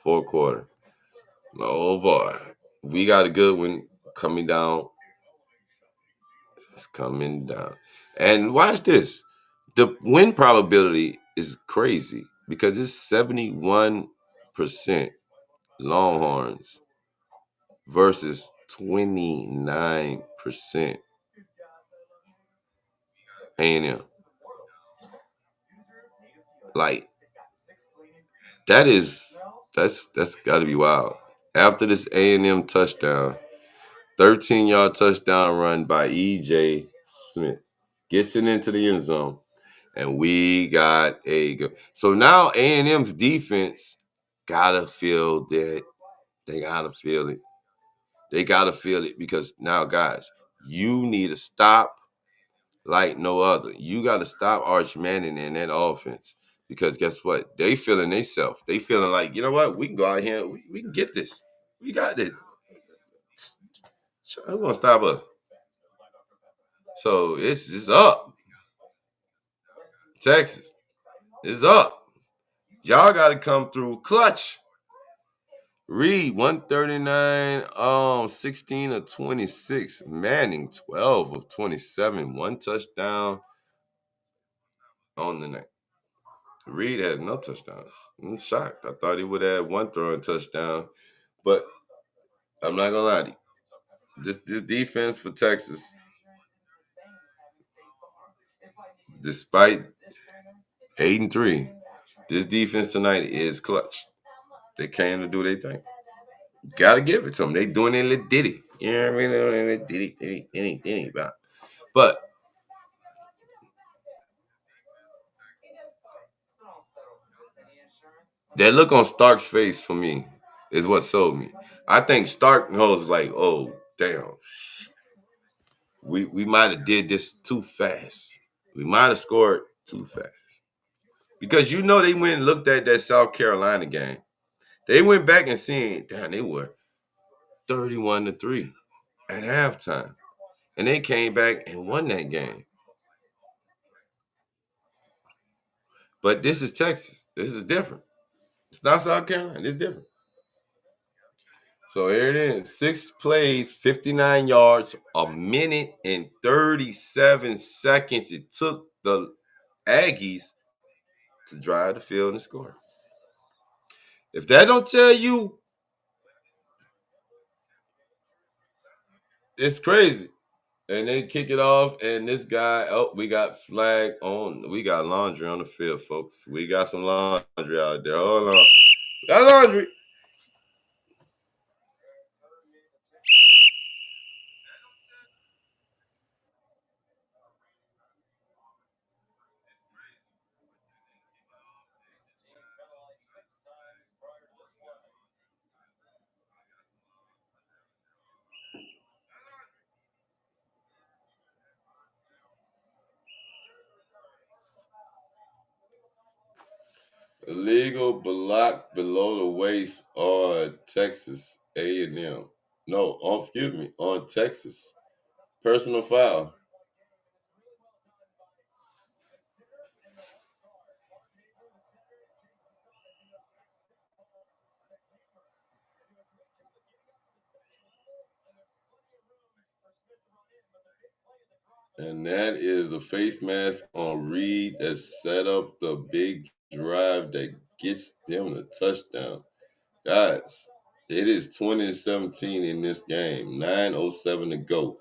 fourth quarter. Oh boy. We got a good one coming down. It's coming down. And watch this. The win probability is crazy because it's 71% Longhorns versus 29% A&M. Like, that's got to be wild. After this A&M touchdown, 13-yard touchdown run by E.J. Smith, gets it into the end zone, and we got a go. So now A&M's defense gotta feel that. They gotta feel it. They gotta feel it because now, guys, you need to stop like no other. You got to stop Arch Manning in that offense because guess what? They feeling themselves. They feeling like, you know what? We can go out here. We can get this. We got this. Who's going to stop us? So it's up. Texas, it's up. Y'all got to come through clutch. Reed, 139, 16 of 26. Manning, 12 of 27. One touchdown on the night. Reed has no touchdowns. I'm shocked. I thought he would have one throwing touchdown, but I'm not gonna lie to you. This defense for Texas, despite 8-3, this defense tonight is clutch. They came to do their thing. Gotta give it to them. They doing their little ditty. You know what I mean? They're doing their little ditty. But That look on Stark's face for me is what sold me. I think Stark knows like, oh damn, we might have did this too fast. We might have scored too fast. Because they went and looked at that South Carolina game. They went back and seen, damn, they were 31-3 at halftime. And they came back and won that game. But this is Texas. This is different. It's not South Carolina. It's different. So here it is. 6 plays, 59 yards, a minute and 37 seconds. It took the Aggies to drive the field and score. If that don't tell you, it's crazy. And they kick it off, and this guy, we got flag on. We got laundry on the field, folks. We got some laundry out there. Hold on. We got laundry. Illegal block below the waist on Texas A&M. No, excuse me, on Texas. Personal foul. And that is the face mask on Reed that set up the big drive that gets them the touchdown. Guys, it is 20-17 in this game. 9:07 to go.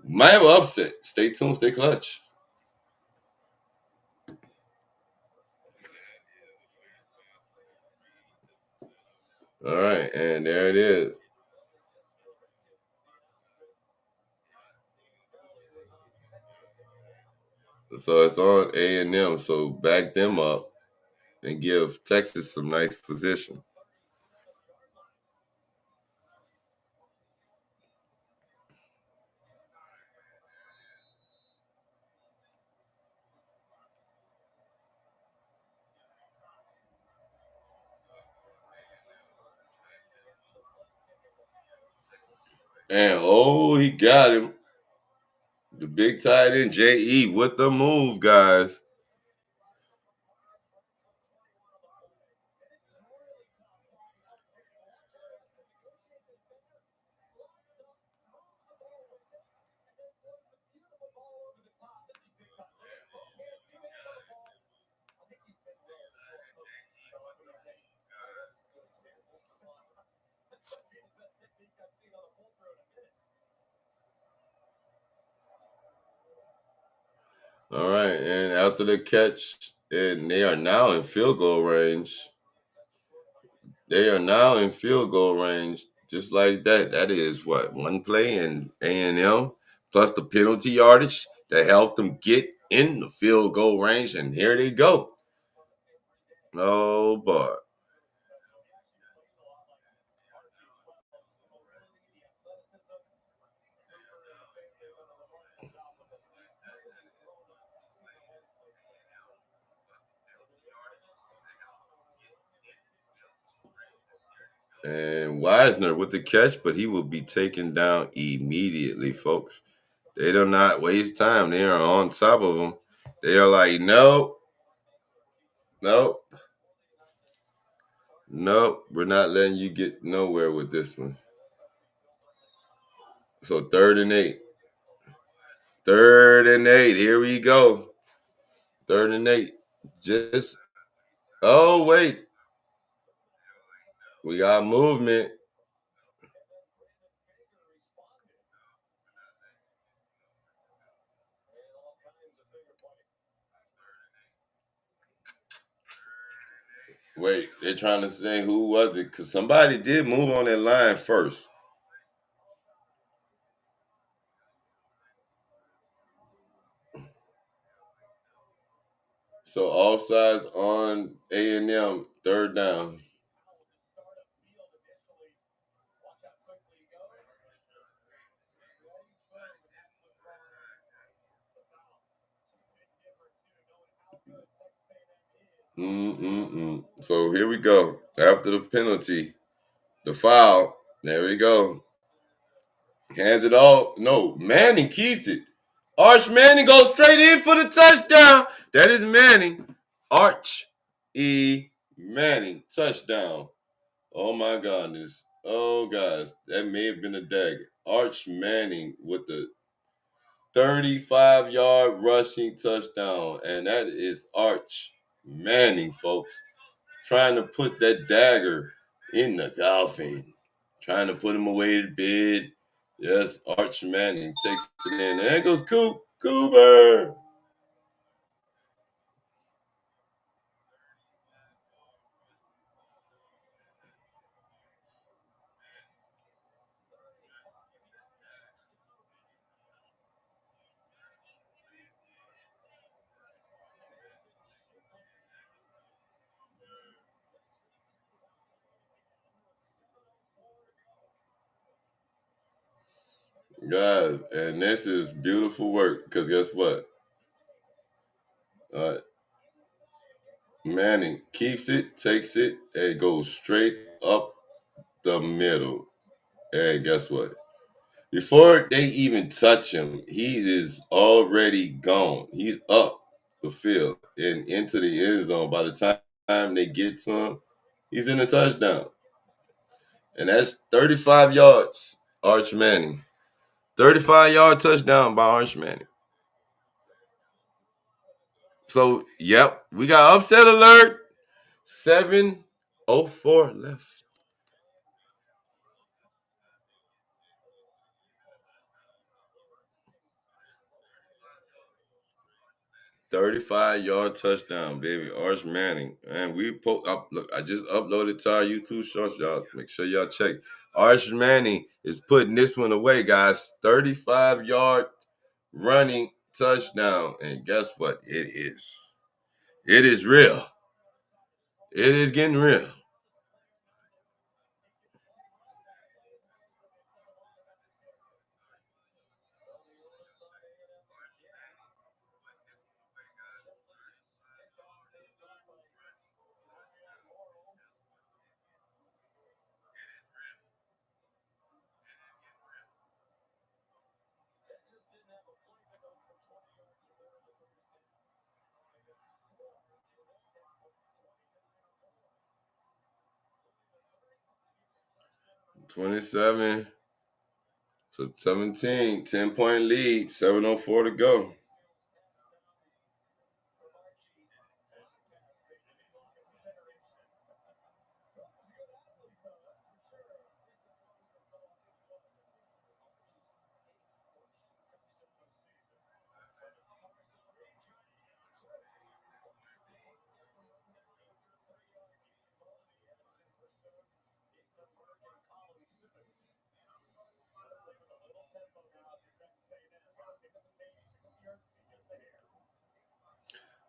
Might have an upset. Stay tuned, stay clutch. All right, and there it is. So it's on A&M. So back them up and give Texas some nice position. And he got him. The big tight end J.E. with the move, guys. All right, and after the catch, and they are now in field goal range. They are now in field goal range, just like that. That is what, one play in A&M plus the penalty yardage that helped them get in the field goal range, and here they go. Oh boy. And Wisner with the catch, but he will be taken down immediately, folks. They do not waste time. They are on top of him. They are like, nope, nope, nope. We're not letting you get nowhere with this one. So 3rd and 8. 3rd and 8. Here we go. 3rd and 8. Just wait. We got movement. Wait, they're trying to say who was it? Because somebody did move on that line first. So offsides on A&M. Third down. So here we go. After the penalty, the foul. There we go. Hands it off. No, Manning keeps it. Arch Manning goes straight in for the touchdown. That is Manning. Arch E. Manning. Touchdown. Oh my goodness. Oh guys, that may have been a dagger. Arch Manning with the 35-yard rushing touchdown. And that is Arch Manning, folks. Trying to put that dagger in the coffin. Trying to put him away to bed. Yes, Arch Manning takes it in. There goes Cooper. Guys, and this is beautiful work because guess what? Manning keeps it, takes it, and goes straight up the middle. And guess what? Before they even touch him, he is already gone. He's up the field and into the end zone. By the time they get to him, he's in a touchdown. And that's 35 yards, Arch Manning. 35-yard touchdown by Arch Manning. So, yep, we got upset alert. 7:04 left. 35-yard touchdown, baby. Arch Manning. And look, I just uploaded to our YouTube shorts, y'all. Make sure y'all check. Arch Manning is putting this one away, guys. 35-yard running touchdown. And guess what? It is. It is real. It is getting real. $27. So 17, 10-point lead, 7:04 to go.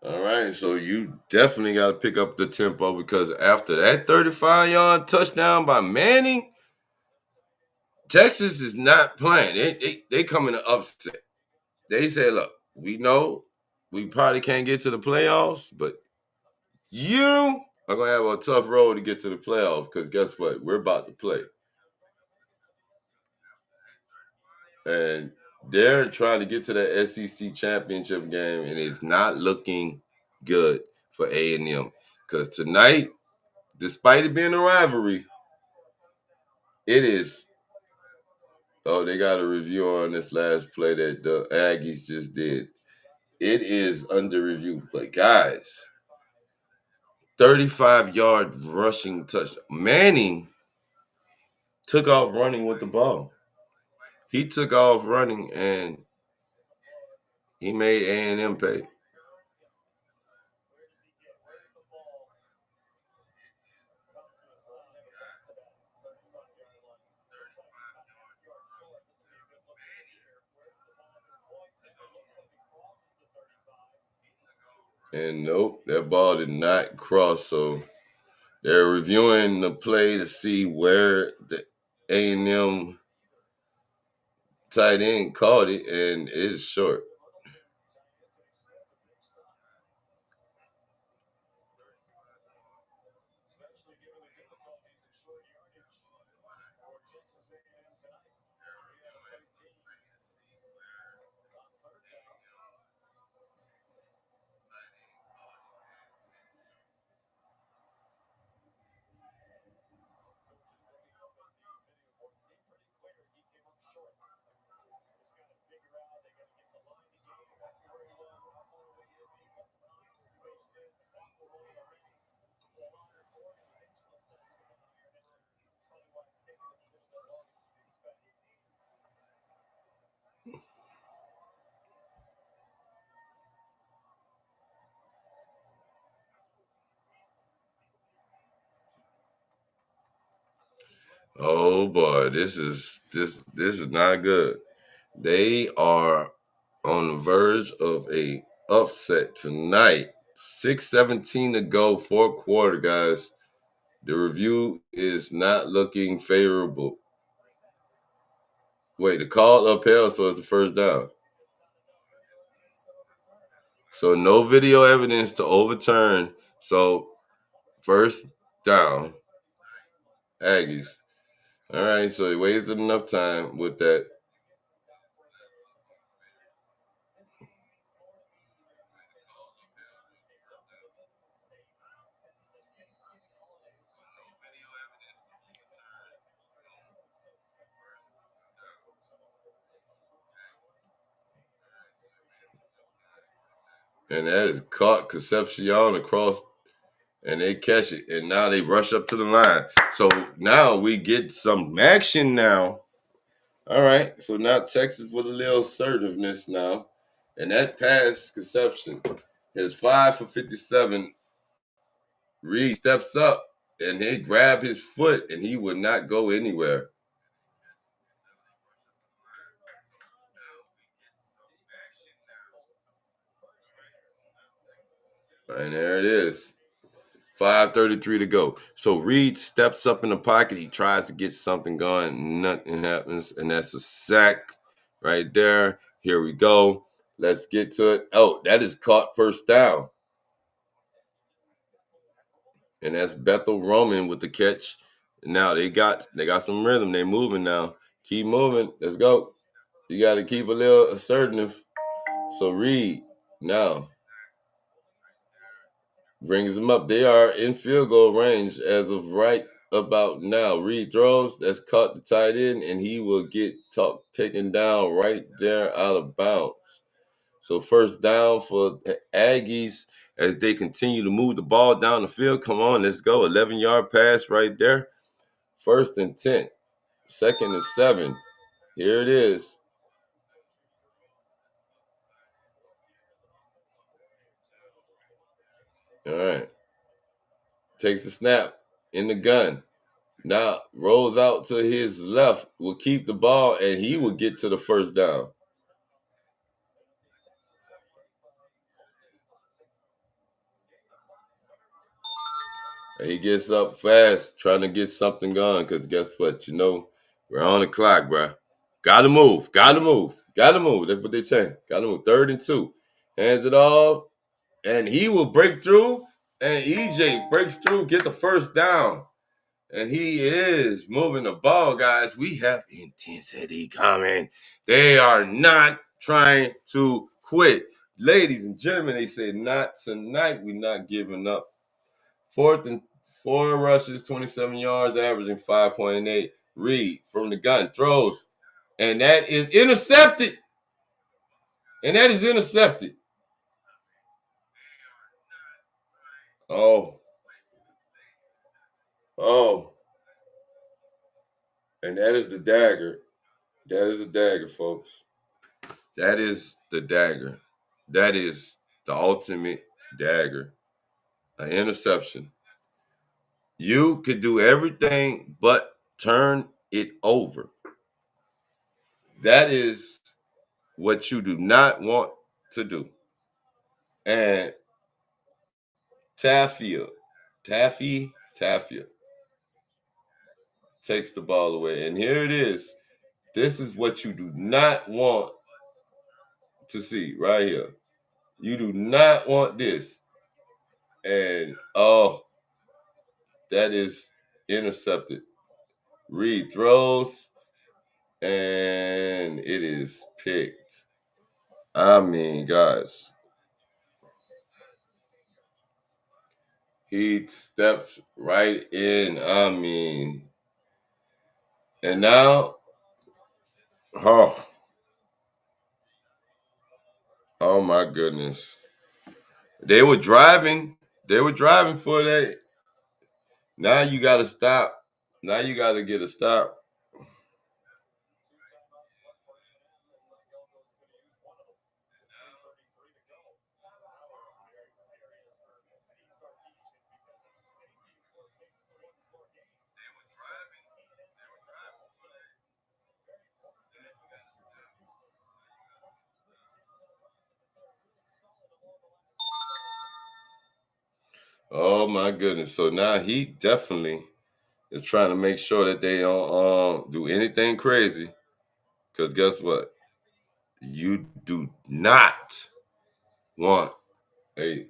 All right, so you definitely got to pick up the tempo because after that 35-yard touchdown by Manning, Texas is not playing. They come in to upset. They say, look, we know we probably can't get to the playoffs, but you are going to have a tough road to get to the playoffs because guess what? We're about to play. And they're trying to get to the SEC championship game, and it's not looking good for A&M. Because tonight, despite it being a rivalry, it is. Oh, they got a review on this last play that the Aggies just did. It is under review. But guys, 35-yard rushing touch. Manning took off running with the ball. He took off running, and he made A&M pay. And nope, that ball did not cross. So They're reviewing the play to see where the A&M tight end caught it, and it's short. Oh boy, this is not good. They are on the verge of a upset tonight. 6:17 to go, fourth quarter, guys. The review is not looking favorable. Wait, the call upheld, so it's the first down. So no video evidence to overturn. So first down, Aggies. All right, so he wasted enough time with that. And that is caught Concepcion across, and they catch it. And now they rush up to the line. So now we get some action now. All right, so now Texas with a little assertiveness now. And that pass Conception is 5 for 57. Reed steps up and they grab his foot and he would not go anywhere. And there it is. 5:33 to go. So Reed steps up in the pocket. He tries to get something going. Nothing happens. And that's a sack right there. Here we go. Let's get to it. Oh, that is caught first down. And that's Bethel Roman with the catch. Now they got some rhythm. They moving now. Keep moving. Let's go. You got to keep a little assertive. So Reed now brings them up. They are in field goal range as of right about now. Reed throws. That's caught the tight end, and he will get taken down right there out of bounds. So first down for the Aggies as they continue to move the ball down the field. Come on, let's go. 11-yard pass right there. First and 10. Second and 7. Here it is. All right. Takes the snap in the gun. Now rolls out to his left. Will keep the ball, and he will get to the first down. And he gets up fast, trying to get something going, because guess what? You know, we're on the clock, bro. Gotta move. Gotta move. Gotta move. That's what they're saying. Gotta move. 3rd and 2. Hands it off, and he will break through, and EJ breaks through, get the first down. And he is moving the ball, guys. We have intensity coming. They are not trying to quit. Ladies and gentlemen, they say not tonight. We're not giving up. 4th and 4 rushes, 27 yards, averaging 5.8. Reed from the gun throws. And that is intercepted. Oh. And that is the dagger. That is the dagger, folks. That is the dagger. That is the ultimate dagger. An interception. You could do everything but turn it over. That is what you do not want to do. And Taffy Tafia takes the ball away. And here it is. This is what you do not want to see right here. You do not want this. And that is intercepted. Reed throws, and it is picked. I mean, guys, he steps right in. I mean, and now, oh my goodness. They were driving. They were driving for that. Now you got to stop. Now you got to get a stop. Oh my goodness. So now he definitely is trying to make sure that they don't do anything crazy. Because guess what? You do not want a,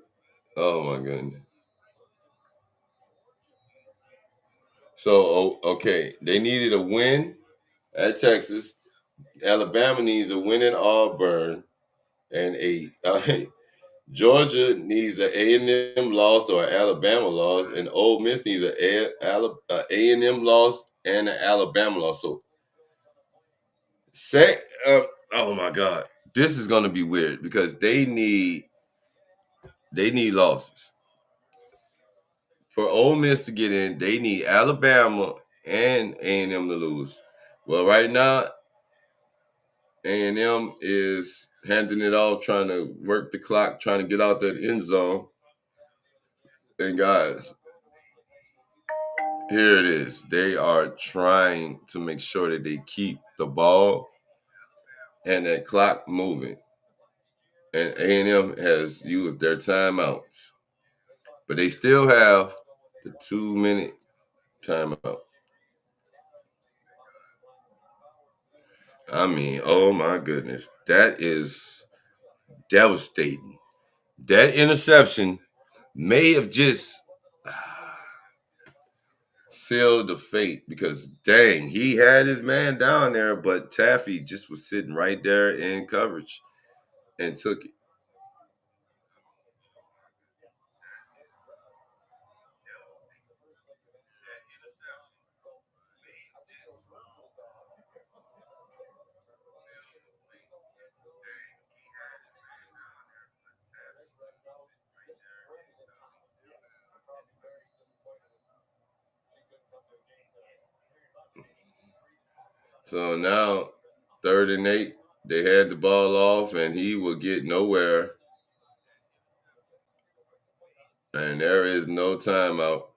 oh my goodness. So, okay, they needed a win at Texas. Alabama needs a win at Auburn, and Georgia needs an A&M loss or an Alabama loss, and Ole Miss needs an A&M loss and an Alabama loss. So, oh my God, this is going to be weird because they need losses. For Ole Miss to get in, they need Alabama and A&M to lose. Well, right now, A&M is handing it off, trying to work the clock, trying to get out that end zone. And guys, here it is. They are trying to make sure that they keep the ball and that clock moving. And A&M has used their timeouts. But they still have the 2-minute timeout. I mean, oh my goodness. That is devastating. That interception may have just sealed the fate because, dang, he had his man down there, but Taffy just was sitting right there in coverage and took it. So now, 3rd and 8, they had the ball off, and he will get nowhere. And there is no timeout.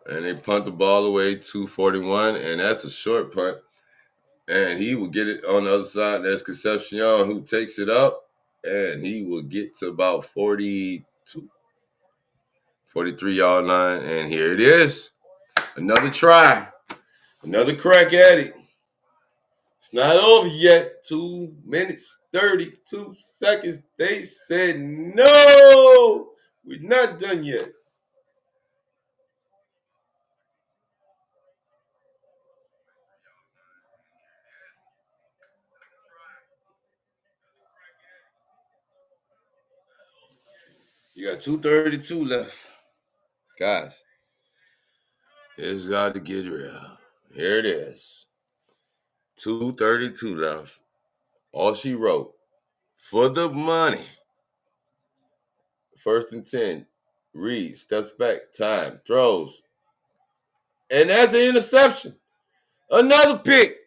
And they punt the ball away, 2:41, and that's a short punt. And he will get it on the other side. That's Concepcion who takes it up, and he will get to about 42, 43-yard line. And here it is. Another try. Another crack at it. It's not over yet. 2 minutes, 32 seconds. They said, no, we're not done yet. You got 2:32 left. Guys, it's got to get real. Here it is. 2:32 left. All she wrote. for the money. 1st and 10. Reed steps back, time, throws. And that's an interception. Another pick.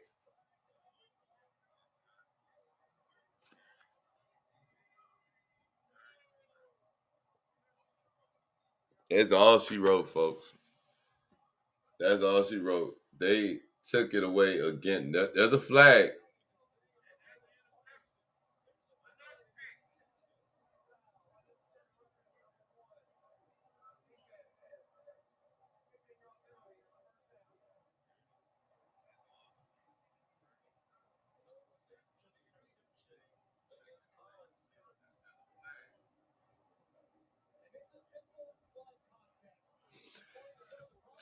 That's all she wrote, folks. That's all she wrote. They took it away again. There's a flag.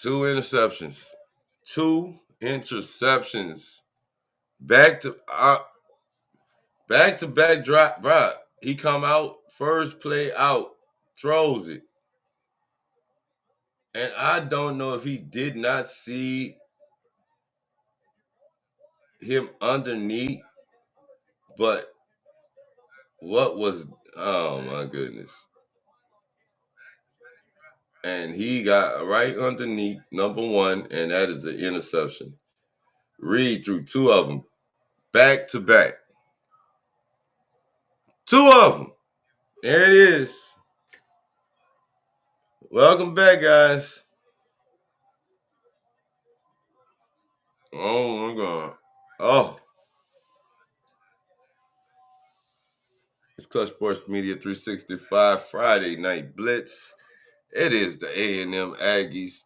Two interceptions. Back to back drop, bro. He come out first play out, throws it, and I don't know if he did not see him underneath, but what was? Oh my goodness! And he got right underneath number one, and that is the interception. Reed threw two of them back to back. Two of them. There it is. Welcome back, guys. Oh my God. Oh. It's Clutch Sports Media 365 Friday Night Blitz. It is the A&M Aggies.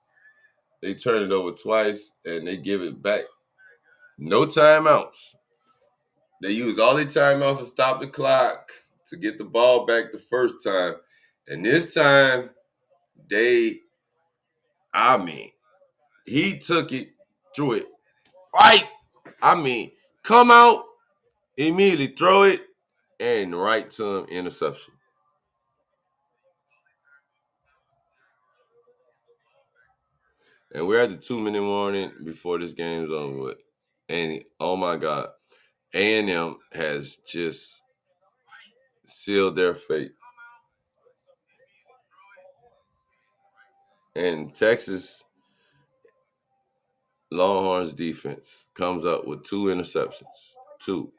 They turn it over twice and they give it back. No timeouts. They used all their timeouts to stop the clock to get the ball back the first time. And this time, he took it, threw it right. Come out, immediately throw it, and right to him, interception. And we're at the 2-minute warning before this game's over with. And oh my God, A&M has just sealed their fate. And Texas Longhorns defense comes up with two interceptions. Two.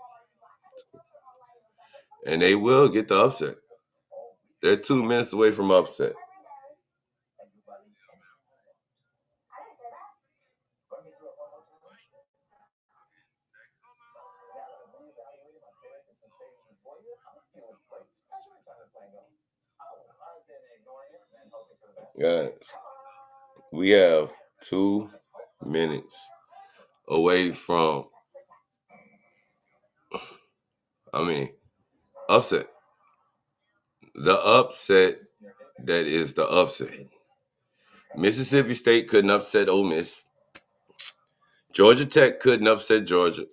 And they will get the upset. They're 2 minutes away from upset. Guys, we have 2 minutes away from, upset. The upset that is the upset. Mississippi State couldn't upset Ole Miss. Georgia Tech couldn't upset Georgia.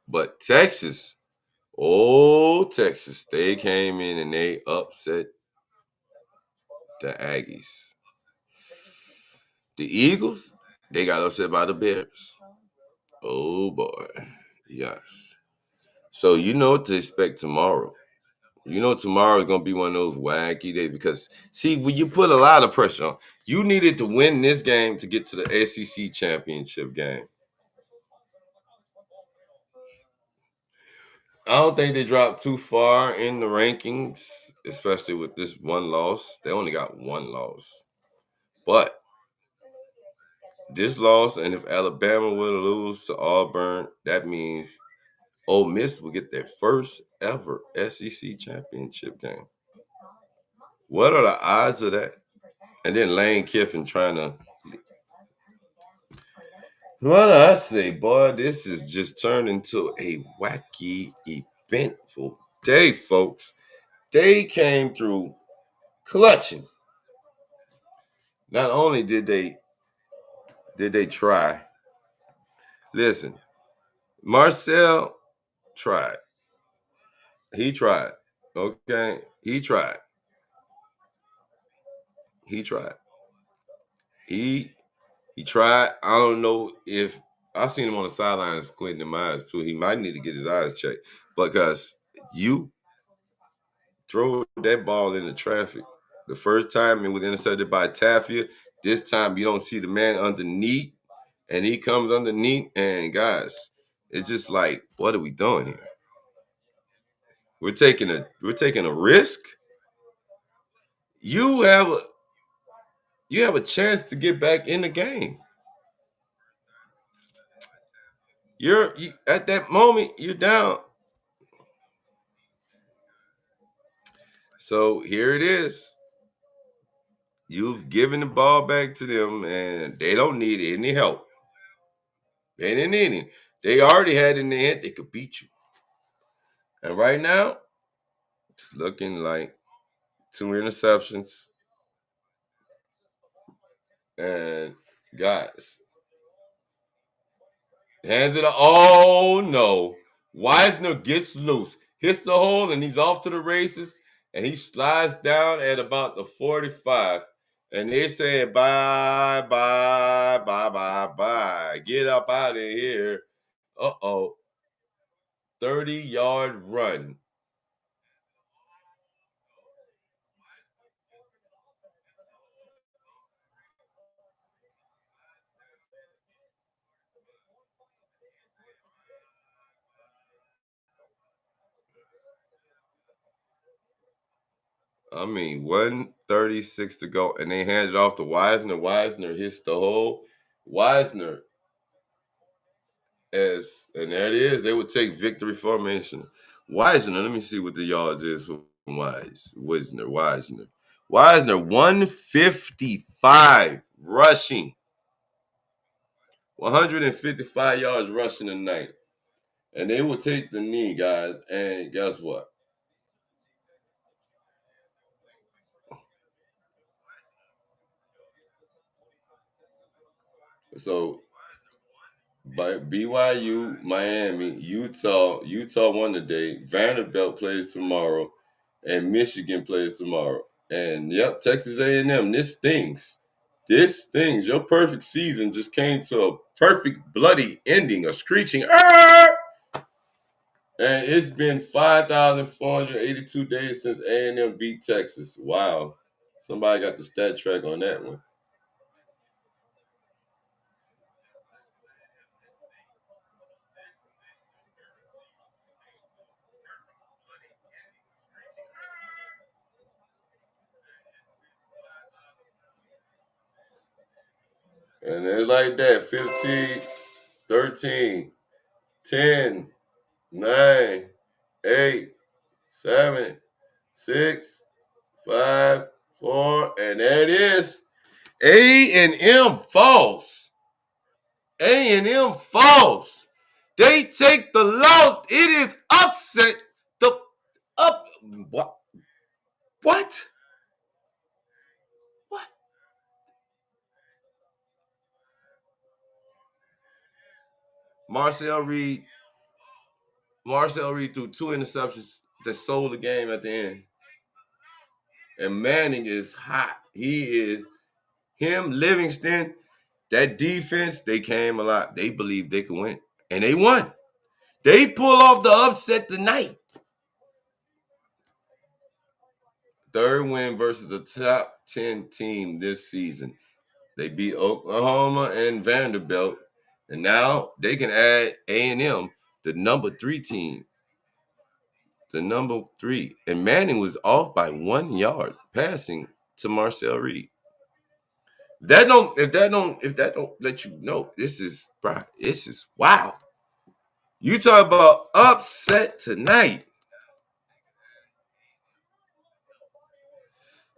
But Texas, Texas, they came in and they upset the Aggies. The Eagles, they got upset by the Bears. Oh, boy. Yes. So you know what to expect tomorrow. You know tomorrow is going to be one of those wacky days because, see, when you put a lot of pressure on, you needed to win this game to get to the SEC championship game. I don't think they dropped too far in the rankings, especially with this one loss. They only got one loss. But this loss, and if Alabama were to lose to Auburn, that means Ole Miss will get their first ever SEC championship game. What are the odds of that? And then Lane Kiffin trying to... What do I say, boy? This is just turned into a wacky, eventful day, folks. They came through clutching. Not only did they try. Listen, Marcel tried. He tried. Okay? He tried. He tried. I don't know if I seen him on the sidelines squinting his eyes too. He might need to get his eyes checked because you throw that ball into traffic. The first time it was intercepted by Tafia. This time you don't see the man underneath, and he comes underneath, and guys, it's just like, what are we doing here? We're taking a risk. You have a chance to get back in the game. You at that moment you're down. So here it is. You've given the ball back to them, and they don't need any help. They didn't need it. They already had in the head they could beat you. And right now, it's looking like 2 interceptions. And guys, hands it. Oh no! Wisner gets loose, hits the hole, and he's off to the races. And he slides down at about the 45. And they say bye, bye, bye, bye, bye. Get up out of here. 30-yard run. I mean, 1:36 to go, and they hand it off to Wisner. Wisner hits the hole. Wisner, and there it is. They would take victory formation. Wisner, let me see what the yards is for Wisner. 155 rushing. 155 yards rushing tonight. And they will take the knee, guys. And guess what? So by BYU, Miami, Utah won today. Vanderbilt plays tomorrow, and Michigan plays tomorrow. And yep, Texas A&M. This stings. This stings. Your perfect season just came to a perfect bloody ending, a screeching. Arr! And it's been 5,482 days since A&M beat Texas. Wow. Somebody got the stat track on that one. And it's like that. 15, 13, 10, 9, 8, 7, 6, 5, 4, and there it is. A&M falls. A&M falls. They take the loss. It is upset. The up. What? What? What? Marcel Reed. Marcel Reed threw 2 interceptions that sold the game at the end. And Manning is hot. He is him, Livingston. That defense, they came a lot. They believed they could win. And they won. They pull off the upset tonight. Third win versus the top 10 team this season. They beat Oklahoma and Vanderbilt. And now they can add A&M, the number 3 team. The number 3. And Manning was off by 1 yard passing to Marcel Reed. If that don't let you know, this is wow. You talk about upset tonight.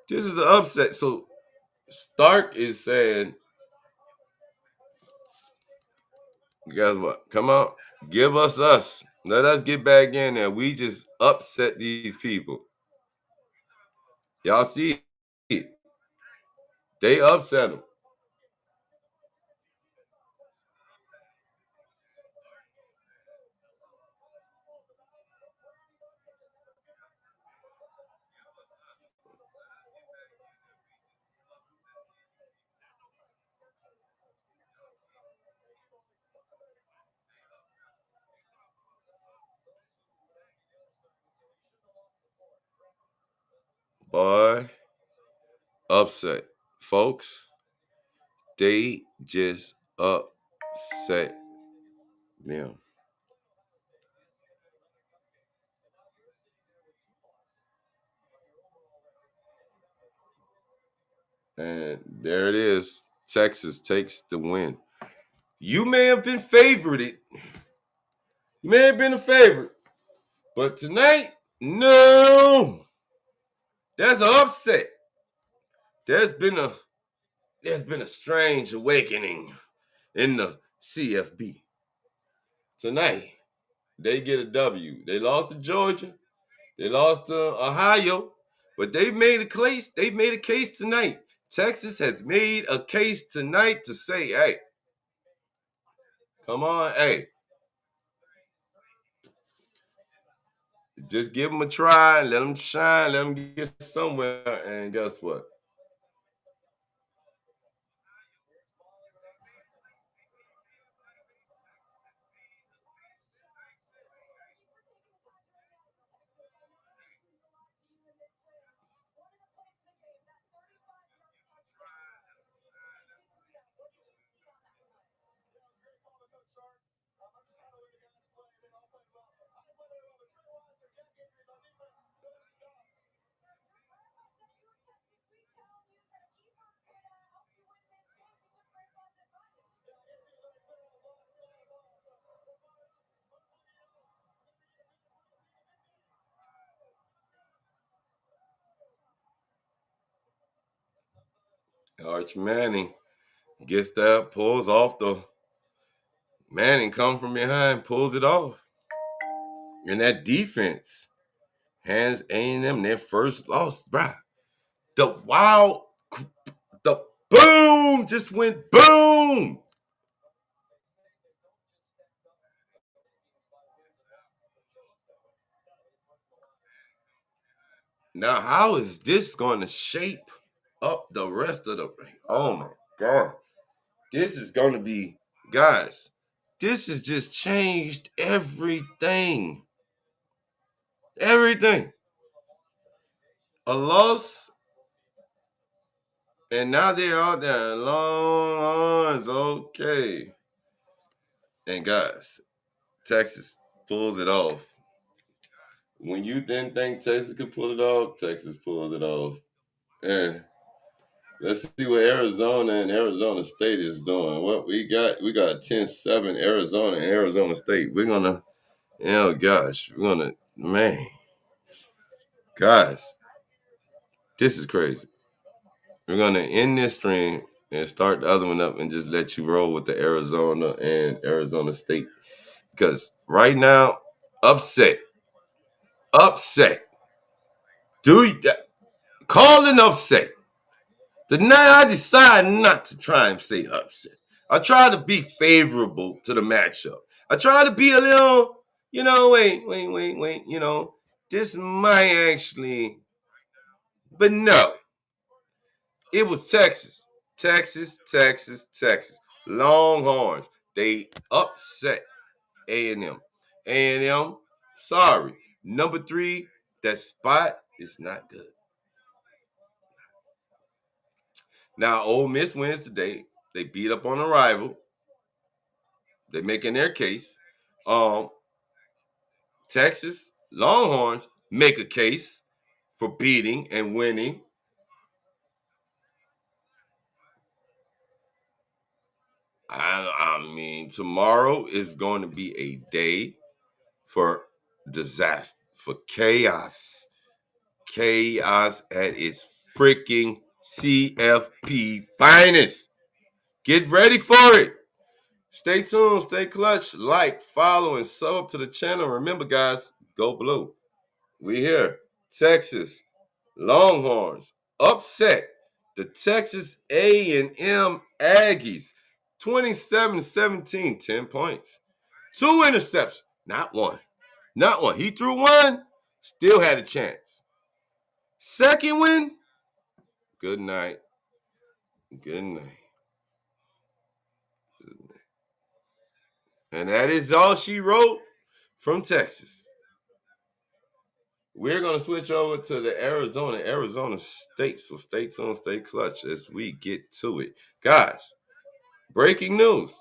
This is the upset. So Stark is saying, guess what? Come on, give us. Let us get back in there. We just upset these people. Y'all see it. They upset them. Boy, upset. Folks, they just upset them. And there it is. Texas takes the win. You may have been favored. You may have been a favorite. But tonight, no. There's an upset. There's been a strange awakening in the CFB. Tonight, they get a W. They lost to Georgia. They lost to Ohio. But they made a case. They made a case tonight. Texas has made a case tonight to say, hey, come on, hey, just give them a try, let them shine, let them get somewhere. And guess what? Arch Manning gets that, pulls off the Manning come from behind, pulls it off. And that defense hands A&M their first loss, bruh. The wild, the boom just went boom. Now, how is this going to shape up the rest of the? Oh my God, this is going to be, guys. This has just changed everything. Everything. A loss, and now they're out there. Longhorns, okay. And guys, Texas pulls it off. When you didn't think Texas could pull it off, Texas pulls it off. And let's see what Arizona and Arizona State is doing. What we got 10-7 Arizona and Arizona State. We're gonna, gosh, we're gonna, man, guys, this is crazy. We're gonna end this stream and start the other one up and just let you roll with the Arizona and Arizona State. Because right now, upset. Do you call an upset? The night I decide not to try and stay upset. I try to be favorable to the matchup. I try to be a little, wait, this might actually, but no, it was Texas. Texas. Longhorns. They upset A&M. A&M, sorry. Number 3, that spot is not good. Now, Ole Miss wins today. They beat up on a rival. They're making their case. Texas Longhorns make a case for beating and winning. I mean, tomorrow is going to be a day for disaster, for chaos. Chaos at its freaking CFP finest. Get ready for it. Stay tuned, stay clutch, like, follow, and sub to the channel. Remember, guys, go blue. We here. Texas Longhorns upset the Texas A&M Aggies 27-17, 10 points. 2 interceptions, not one. He threw one, still had a chance. Second win, good night. And that is all she wrote from Texas. We're going to switch over to the Arizona State. So stay tuned, stay clutch as we get to it. Guys, breaking news.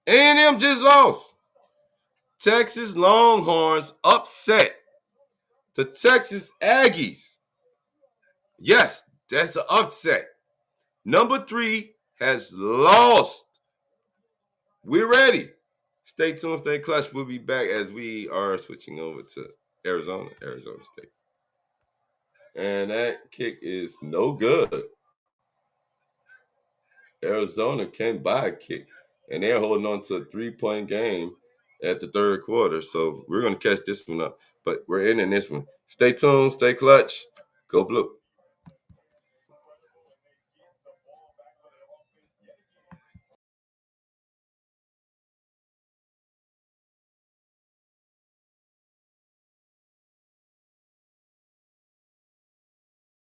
A&M just lost. Texas Longhorns upset the Texas Aggies. Yes, that's an upset. Number 3 has lost. We're ready. Stay tuned, stay clutch. We'll be back as we are switching over to Arizona State. And that kick is no good. Arizona can't buy a kick. And they're holding on to a 3-point game at the third quarter. So we're going to catch this one up. But we're ending this one. Stay tuned, stay clutch. Go Blue.